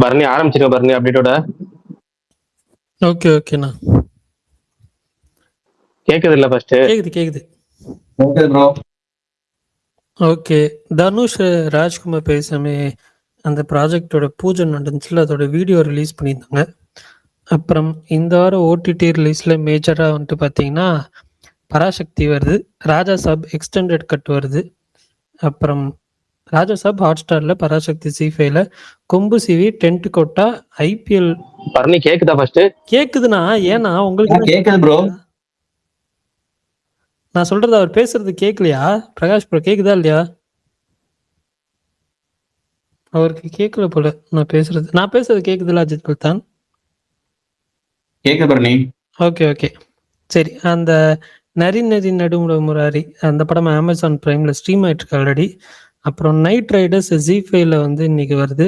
பரணி ஆரம்பிச்சிருக்க பரணி அப்டேட்டோட. ஓகே ஓகேண்ணா. கேக்குது இல்ல ஃபர்ஸ்ட்? கேக்குது. Okay bro. Okay. Dhanush Rajkumar பேசாமே அந்த ப்ராஜெக்டோட பூஜை நடந்துச்சுல, அதோட வீடியோ ரிலீஸ் பண்ணியிருந்தாங்க. அப்புறம் இந்த வாரம் ஓடிடி ரிலீஸில் மேஜராக வந்துட்டு பார்த்தீங்கன்னா பராசக்தி வருது, ராஜா சாப் எக்ஸ்டெண்டட் கட் வருது. அப்புறம் ராஜா சாப் ஹாட் ஸ்டாரில், பராசக்தி C5ல, கொம்பு சிவி டென்ட் கோட்டா IPL. பரணி கேக்குதா ஃபர்ஸ்ட்? கேக்குதுண்ணா. ஏன்னா உங்களுக்கு கேக்குது ப்ரோ. நான் சொல்றது அவர் பேசுறது கேட்கலையா? பிரகாஷ் ப்ரோ கேக்குதா இல்லையா? அவருக்கு கேட்கல போல நான் பேசுறது கேக்குதுல்ல அஜித் பல்தான்? கேக்குது பரணி. ஓகே சரி. அந்த நரி நடுமுறை முராரி அந்த படம் அமேசான் பிரைம்ல ஸ்ட்ரீம் ஆயிட்டு இருக்கு ஆல்ரெடி. அப்புறம் நைட் ரைடர்ஸ் Z5ல வந்து இன்னைக்கு வருது.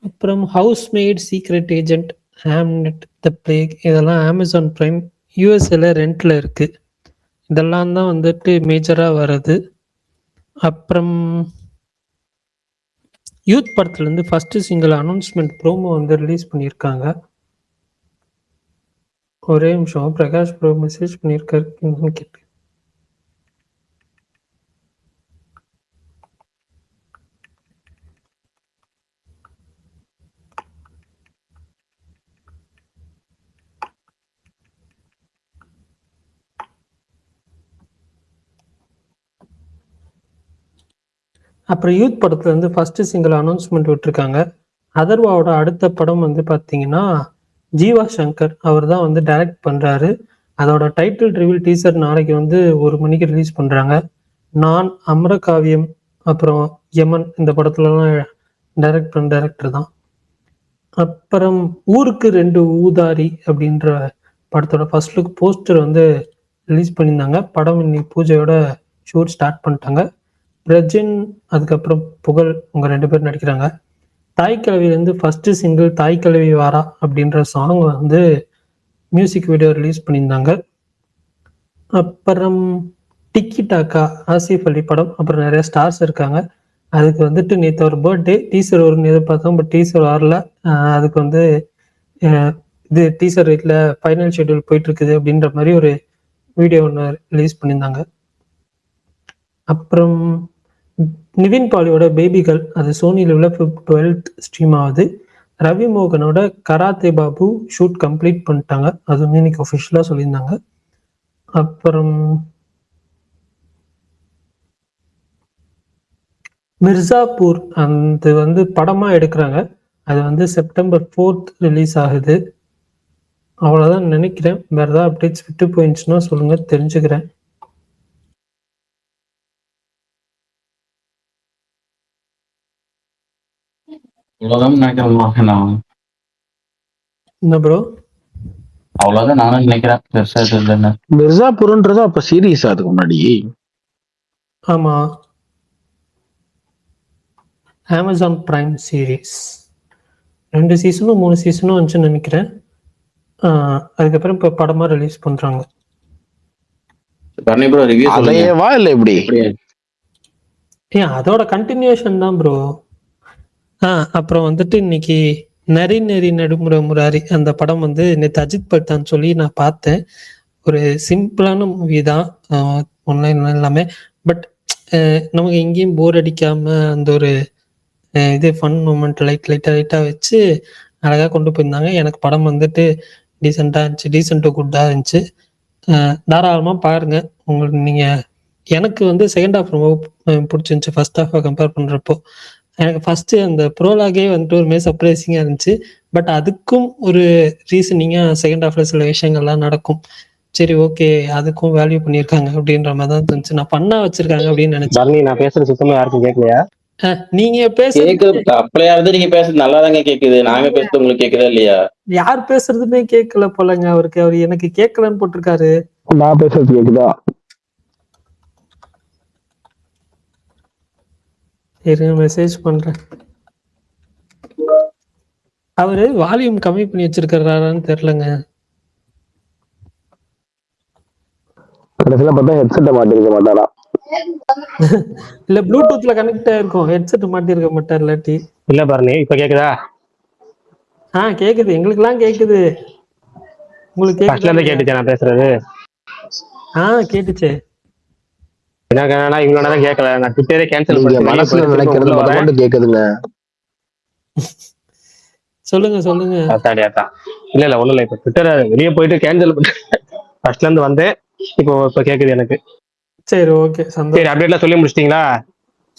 அப்புறம் ஹவுஸ் மேட், சீக்ரெட் ஏஜென்ட், ஹாம்னெட், த பிளேக் இதெல்லாம் அமேசான் பிரைம் யூஎஸ்ஏல ரெண்ட்ல இருக்கு. இதெல்லாம் தான் வந்துட்டு மேஜரா வருது. அப்புறம் யூத் படத்துல இருந்து ஃபர்ஸ்ட் சிங்கிள் அனௌன்ஸ்மெண்ட் ப்ரோமோ வந்து ரிலீஸ் பண்ணியிருக்காங்க. ஒரே நிமிஷம், பிரகாஷ் ப்ரோ மெசேஜ் பண்ணியிருக்காரு கேட்டு. அப்புறம் யூத் படத்துல இருந்து ஃபர்ஸ்ட் சிங்கிள் அனௌன்ஸ்மெண்ட் விட்டுருக்காங்க. அதர்வாவோட அடுத்த படம் வந்து பார்த்தீங்கன்னா ஜீவா சங்கர் அவர் தான் வந்து டைரக்ட் பண்றாரு. அதோட டைட்டில் ரிவீல் டீசர் நாளைக்கு வந்து 1 மணிக்கு ரிலீஸ் பண்றாங்க. நான், அமரகாவியம், அப்புறம் யமன் இந்த படத்துலலாம் டைரக்ட் பண்ண டைரக்டர் தான். அப்புறம் ஊருக்கு 2 ஊதாரி அப்படின்ற படத்தோட ஃபர்ஸ்ட் லுக் போஸ்டர் வந்து ரிலீஸ் பண்ணியிருந்தாங்க. படம் இன்னைக்கு பூஜையோட ஷூட் ஸ்டார்ட் பண்ணிட்டாங்க. பிரஜின் அதுக்கப்புறம் புகழ் உங்க 2 பேர் நடிக்கிறாங்க. தாய் கிழவிலேருந்து ஃபர்ஸ்ட் சிங்கிள் தாய் கிழவி வாரா அப்படின்ற சாங் வந்து மியூசிக் வீடியோ ரிலீஸ் பண்ணியிருந்தாங்க. அப்புறம் டிக்கி டாக்கா ஆசிஃப் அலி படம், அப்புறம் நிறைய ஸ்டார்ஸ் இருக்காங்க. அதுக்கு வந்துட்டு நேற்று ஒரு பர்த்டே டீசர் வரும்னு எதிர்பார்த்தோம், பட் டீசர் வரல. அதுக்கு வந்து இது டீசர் ரேட்ல ஃபைனல் ஷெட்யூல் போயிட்டு இருக்குது அப்படின்ற மாதிரி ஒரு வீடியோ ஒன்று ரிலீஸ் பண்ணியிருந்தாங்க. அப்புறம் நிவின் பாலியோட பேபிகள் அது சோனி லெவலில் 12th ஸ்ட்ரீம் ஆகுது. ரவி மோகனோட கராத்தே பாபு ஷூட் கம்ப்ளீட் பண்ணிட்டாங்க, அதுவுமே இன்னைக்கு ஒஃபிஷியலாக சொல்லியிருந்தாங்க. அப்புறம் மிர்சாப்பூர் அது வந்து படமா எடுக்கிறாங்க. அது வந்து செப்டம்பர் 4th ரிலீஸ் ஆகுது. அவ்வளோதான் நினைக்கிறேன். வேற ஏதாவது அப்டேட்ஸ் விட்டு போயிடுச்சுன்னா சொல்லுங்க, தெரிஞ்சுக்கிறேன். அவ்வளவுதான் நினைக்கிறேன். என்ன ப்ரோ? அவ்வளவுதான் நானும் நினைக்கிறேன். பெருசா இது இல்லைன்னு. மிர்சாபுர்ன்றது அப்ப சீரியஸ் அதுக்கு முன்னாடி? ஆமா, அமேசான் பிரைம் சீரீஸ் 2 சீசனும் 3 சீசனும் வந்துச்சுன்னு நினைக்கிறேன். அதுக்கப்புறம் இப்போ படமா ரிலீஸ் பண்றாங்க. பரணி ப்ரோ ரிவ்யூ சொல்லுங்க. அதையவா இல்ல எப்படி? அதோட கண்டினியூஷன் தான் ப்ரோ. அப்புறம் வந்துட்டு இன்னைக்கு நரி நடுமுறை முராரி அந்த படம் வந்து நேற்று அஜித் பல்தான் சொல்லி நான் பார்த்தேன். ஒரு சிம்பிளான மூவி தான், ஒன்லைன் எல்லாமே. பட் நமக்கு எங்கேயும் போர் அடிக்காம அந்த ஒரு இது ஃபன் மூமெண்ட் லைட்டாக வச்சு அழகாக கொண்டு போயிருந்தாங்க. எனக்கு படம் வந்துட்டு டீசெண்டாக இருந்துச்சு, டீசென்ட் டு குட்டாக இருந்துச்சு. தாராளமாக பாருங்க. உங்களுக்கு நீங்கள் எனக்கு வந்து செகண்ட் ஹாஃப் ரொம்ப பிடிச்சிருந்துச்சு ஃபர்ஸ்ட் ஹாஃபை கம்பேர் பண்ணுறப்போ. எனக்கு ஃபர்ஸ்ட் அந்த ப்ரோலாகே வந்துட்டு ஒரு மாதிரி சர்ப்ரைசிங்காக இருந்துச்சு. பட் அதுக்கும் ஒரு ரீசனிங்காக செகண்ட் ஹாஃப்ல சில விஷயங்கள்லாம் நடக்கும். சரி ஓகே, அதுக்கும் வேல்யூ பண்ணியிருக்காங்க அப்படின்ற மாதிரி தான் தோணுச்சு. நான் பண்ணா வச்சிருக்காங்க அப்படின்னு நினைச்சேன். நான் பேசுறது சுத்தமா யாருக்கும் கேட்கலையா? நீங்க பேசுறது அப்படியாவது நீங்க பேசுறது நல்லாதாங்க கேக்குது. நாங்க பேசுறது உங்களுக்கு கேக்குதா இல்லையா? யார் பேசுறதுமே கேட்கல போலங்க அவருக்கு. அவர் எனக்கு கேட்கலன்னு போட்டிருக்காரு. நான் பேசுறது கேக்குதா? இருங்க மெசேஜ் பண்றேன். அவரு வால்யூம் கம்மி பண்ணி வச்சிருக்காரான்னு தெரியலங்க. கடைசியில பார்த்தா ஹெட்செட்டை மாட்டிருக்க மாட்டாரா? இல்ல ப்ளூடூத்ல கனெக்ட் ஆயிருக்கும், ஹெட்செட் மாட்டிருக்க மாட்டார் இல்லாட்டி. இல்ல பரணி, இப்ப கேக்குதா? கேக்குது, எங்களுக்கெல்லாம் கேக்குது. உங்களுக்கு ஃபர்ஸ்ட்ல கேக்குதா இருந்து இல்லையா? கேட்டுச்சா நான் பேசுறது? கேட்டுச்சே. எனக்கு என்னன்னா இவங்களோட தான் கேட்கல. நான் ட்விட்டரே கேன்சல் நீங்க பண்ணிட்டு வெளியே மனசுல போயிட்டு திரும்ப நினைக்கிறது உள்ள முத வரேன். கொண்டு கேக்குதுங்க. சொல்லுங்க. அத்தாடியாத்தா. இல்ல ஒண்ணும் இல்ல. இப்ப ட்விட்டரை வெளியே போயிட்டு கேன்சல் பண்ணிட்டு ஃபர்ஸ்ட்ல இருந்து வந்தேன். இப்போ கேக்குது எனக்கு. சரி, ஓகே, சரி, சந்தோஷம். அப்டேட்லாம் சொல்லி முடிச்சிட்டீங்களா?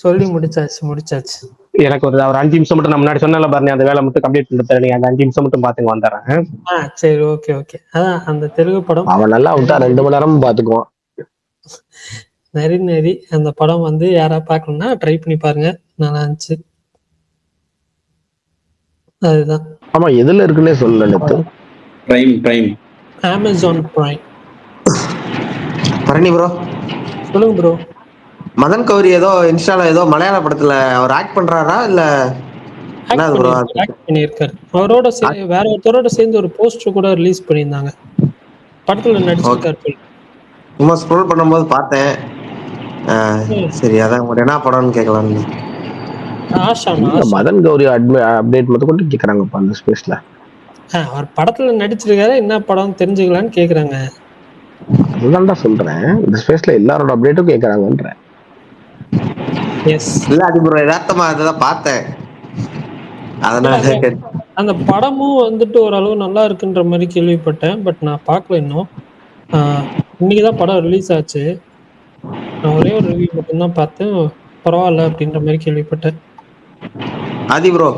சொல்லி முடிச்சாச்சு. எனக்கு ஒரு 5 நிமிஷம் மட்டும் நான் முன்னாடி சொன்னல பாருங்க, அந்த வேலை மட்டும் கம்ப்ளீட் பண்ணிட்டு நீங்க அந்த 5 நிமிஷம் மட்டும் பாத்துங்க, வந்துடுறேன். சரி, ஓகே. அதான் அந்த தெலுங்கு படம் அவன் நல்லா விட்டா 2 மணி நேரமும் பாத்துக்குவான். நரி அந்த படம் வந்து யாரா பார்க்கணும்னா ட்ரை பண்ணி பாருங்க, நல்லா இருந்துச்சு. அதுதான். ஆமா, எதுல இருக்குன்னே சொல்லல நேத்து. Prime Amazon prime. Bharani bro, சொல்லுங்க ப்ரோ. மதன் கௌரி ஏதோ இன்ஸ்டால ஏதோ மலையாள படத்துல அவர் ஆக்ட் பண்றாரா இல்ல என்னது ப்ரோ? ஆக்ட் பண்ணியிருக்காரு. அவரோட வேற ஒருத்தரோட சேர்ந்து ஒரு போஸ்டர் கூட ரிலீஸ் பண்ணியிருந்தாங்க. படத்துல ஓகே, நடிச்சிருக்காரு போல. சும்மா ஸ்க்ரோல் பண்ணும்போது பார்த்தேன். சரி, அதான் உங்கள்ட்ட என்ன படம்னு கேட்கலான்னு. ஆஷா. மதன் கௌரி அப்டேட் மட்டும் கொண்டு கேக்குறாங்கப்பா அந்த ஸ்பேஸ்ல. அவர் படத்துல நடிச்சிருக்காரு, என்ன படம் தெரிஞ்சுக்கலான்னு கேக்குறாங்க. அதுதான்டா சொல்றேன், இந்த ஸ்பேஸ்ல எல்லாரோட அப்டேட்டும் கேக்குறாங்கன்றேன். எஸ். இல்ல அது ப்ரோ, யதார்த்தமா அதான் பார்த்தேன், அதனால கேட்டேன். அந்த படமும் வந்துட்டு ஓரளவு நல்லா இருக்குன்ற மாதிரி கேள்விப்பட்டேன். பட் நான் பார்க்கல இன்னும். இன்னைக்குதான் படம் ரிலீஸ் ஆச்சு. நான் ஒரே ஒரு ரிவ்யூ மட்டும்தான் பார்த்தேன். பரவாயில்ல அப்படின்ற மாதிரி கேள்விப்பட்டேன். ஆதி ப்ரோ,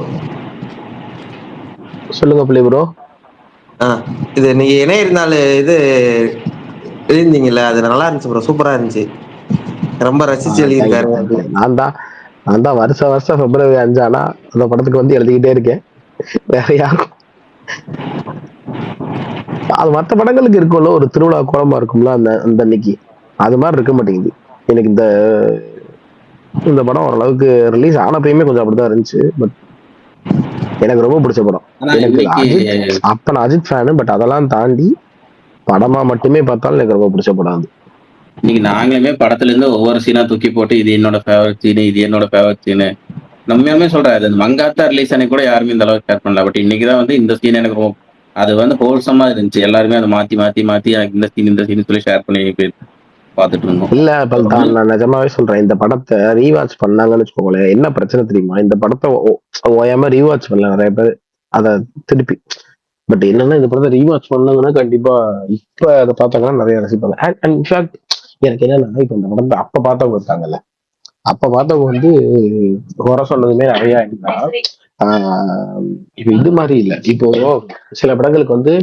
சொல்லுங்க பிள்ளை ப்ரோ. இது நீங்க இணைய இருந்தாலும் இது எழுந்தீங்கல்ல, அது நல்லா இருந்துச்சு ப்ரோ, சூப்பரா இருந்துச்சு, ரொம்ப ரசிச்சு எழுதியிருக்காரு. நான் தான் வருஷம் பிப்ரவரி 5 ஆனா அந்த படத்துக்கு வந்து எழுதிக்கிட்டே இருக்கேன். வேற யாரும் அது மற்ற படங்களுக்கு இருக்கும்ல, ஒரு திருவிழா கோலமா இருக்கும்ல அந்த அந்த அன்னைக்கு, அது மாதிரி இருக்க மாட்டேங்குது எனக்கு. இந்த படம் ஓரளவுக்கு ரிலீஸ் ஆனப்பயுமே கொஞ்சம் அப்படிதான் இருந்துச்சு. பட் எனக்கு ரொம்ப பிடிச்ச படம். எனக்கு அஜித், அப்ப நான் அஜித் ஃபேனு. பட் அதெல்லாம் தாண்டி படமா மட்டுமே பார்த்தாலும் எனக்கு ரொம்ப பிடிச்ச படம் அது. இன்னைக்கு நாங்களுமே படத்துல இருந்து ஒவ்வொரு சீனா தூக்கி போட்டு இது என்னோட ஃபேவரட் சீனு, இது என்னோட ஃபேவரட் சீனு நம்மளுமே சொல்றேன். அது மங்காத்தா ரிலீஸ் அன்னைக்கு கூட யாருமே இந்த அளவுக்கு ஷேர் பண்ணல. பட் இன்னைக்குதான் வந்து இந்த சீன் எனக்கு ரொம்ப, அது வந்து ஹோல்சமா இருந்துச்சு. எல்லாருமே அதை மாத்தி எனக்கு இந்த சீன் சொல்லி ஷேர் பண்ணி பார்த்துட்டு இருந்தோம். இல்ல பல்தான், நான் நிஜமாவே சொல்றேன், இந்த படத்தை ரீவாட்ச் பண்ணாங்கன்னு வச்சுக்கோங்களேன், என்ன பிரச்சனை தெரியுமா? இந்த படத்தை ஓயாம ரீவாட்ச் பண்ணல நிறைய பேர் அதை திருப்பி. பட் என்னன்னா, இந்த படத்தை ரீவாட்ச் பண்ணாங்கன்னா கண்டிப்பா இப்ப அதை பார்த்தாங்கன்னா நிறைய ரசிப்பாங்க. அண்ட் இன்ஃபேக்ட் எனக்கு என்னன்னா, இப்ப இந்த படத்தை அப்ப பார்த்தவங்க இருக்காங்கல்ல, அப்ப பார்த்தவங்க வந்து குறை சொன்னதுமே நிறைய இருந்தா, இப்ப இது மாதிரி இல்ல. இப்போ சில படங்களுக்கு வந்து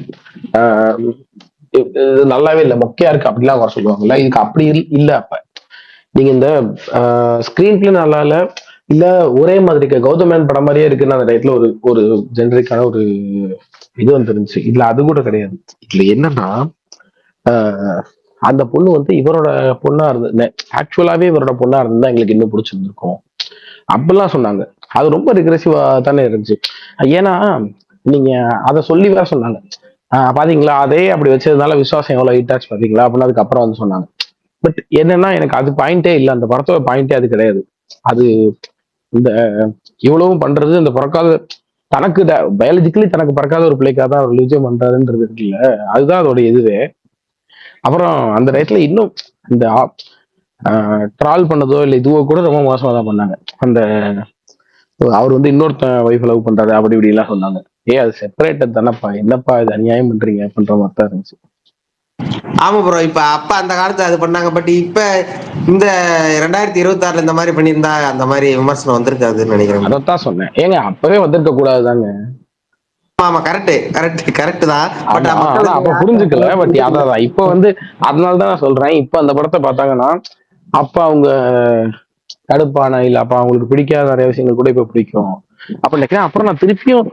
இது நல்லாவே இல்லை, மொக்கையா இருக்கு அப்படிலாம் வர சொல்லுவாங்கல்ல. இதுக்கு அப்படி இல்ல. அப்ப நீங்க இந்த ஸ்கிரீன் பிளே நல்லா இல்ல ஒரே மாதிரி இருக்க கௌதம் மேனன் படம் மாதிரியே இருக்குன்னு அந்த டைத்துல ஒரு ஒரு ஜெனரிக்கான ஒரு இது வந்துருந்துச்சு. இல்ல அது கூட கிடையாது. இதுல என்னன்னா, அந்த பொண்ணு வந்து இவரோட பொண்ணா இருந்து, ஆக்சுவலாவே இவரோட பொண்ணா இருந்தா எங்களுக்கு இன்னும் பிடிச்சிருந்திருக்கும் அப்படிலாம் சொன்னாங்க. அது ரொம்ப ரிக்ரெசிவா தானே இருந்துச்சு. ஏன்னா நீங்க அதை சொல்லி வேற சொன்னாங்க, பாத்தீங்களா அதே அப்படி வச்சதுனால விசுவாசம் எவ்வளவு ஹிட் ஆச்சு பாத்தீங்களா அப்படின்னு அதுக்கப்புறம் வந்து சொன்னாங்க. பட் என்னன்னா, எனக்கு அது பாயிண்டே இல்லை, அந்த படத்தோட பாயிண்டே அது கிடையாது. அது இந்த இவ்வளவும் பண்றது இந்த பிறக்காத தனக்கு பயாலஜிக்கலி தனக்கு பிறக்காத ஒரு பிள்ளைக்காக தான் அவர் நிச்சயம் பண்றாருன்றது இருக்குல்ல, அதுதான் அதோட இதுவே. அப்புறம் அந்த டயத்துல இன்னும் இந்த ட்ரால் பண்ணதோ இல்லை இதுவோ கூட ரொம்ப மோசமா தான் பண்ணாங்க. அந்த அவர் வந்து இன்னொருத்த ஒய்ஃப் லவ் பண்றாரு அப்படி இப்படி எல்லாம் சொன்னாங்க. அது செப்பரேட்டட் தானப்பா, என்னப்பா இது அநியாயம் பண்றீங்க அப்படின்ற மாதிரி தான் இருந்துச்சு. ஆமா ப்ரோ, இப்ப அப்ப அந்த காலத்துல அது பண்ணாங்க. பட் இப்ப இந்த 2026 இந்த மாதிரி பண்ணியிருந்தா அந்த மாதிரி விமர்சனம் வந்திருக்காதுன்னு நினைக்கிறேன். அதைத்தான் சொன்னேன், ஏங்க அப்பவே வந்திருக்க கூடாதுதாங்க. ஆமா, கரெக்ட் தான். பட் அப்ப புரிஞ்சுக்கல. பட் அதான் இப்ப வந்து அதனாலதான் நான் சொல்றேன், இப்ப அந்த படத்தை பார்த்தாங்கன்னா அப்ப அவங்க கடுப்பான இல்ல, அப்ப அவங்களுக்கு பிடிக்காத நிறைய விஷயங்கள் கூட இப்ப பிடிக்கும் அப்ப நினைக்கிறேன். அப்புறம் நான் திருப்பியும்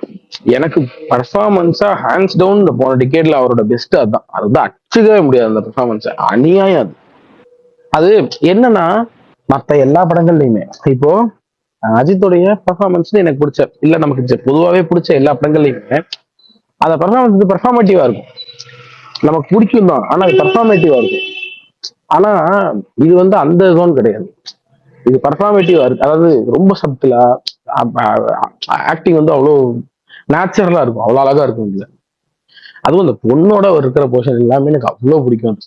எனக்கு பர்ஃபார்மன்ஸா ஹேண்ட்ஸ் டவுன் போன டிகேட்ல அவரோட பெஸ்ட் அதுதான் அச்சுக்கவே முடியாது அந்த பெர்ஃபார்மன்ஸ். அநியாயம் அது என்னன்னா, மத்த எல்லா படங்கள்லயுமே இப்போ அஜித்துடைய பெர்ஃபார்மன்ஸ் எனக்கு பிடிச்ச இல்ல, நமக்கு பொதுவாவே பிடிச்ச எல்லா படங்கள்லயுமே அந்த பெர்ஃபார்மன்ஸ் பெர்ஃபார்மேட்டிவா இருக்கும். நமக்கு பிடிக்கும் தான், ஆனா அது பெர்ஃபார்மேட்டிவா இருக்கும். ஆனா இது வந்து அந்த ஜோன் கிடையாது. இது பர்ஃபார்மேட்டிவா இருக்கு. அதாவது ரொம்ப சப்டிலா ஆக்டிங் வந்து அவ்வளோ நேச்சுரலா இருக்கும், அவ்வளோ அழகா இருக்கும் இதுல. அதுவும் அந்த பொண்ணோட இருக்கிற போர்ஷன் எல்லாமே எனக்கு அவ்வளோ பிடிக்கும்.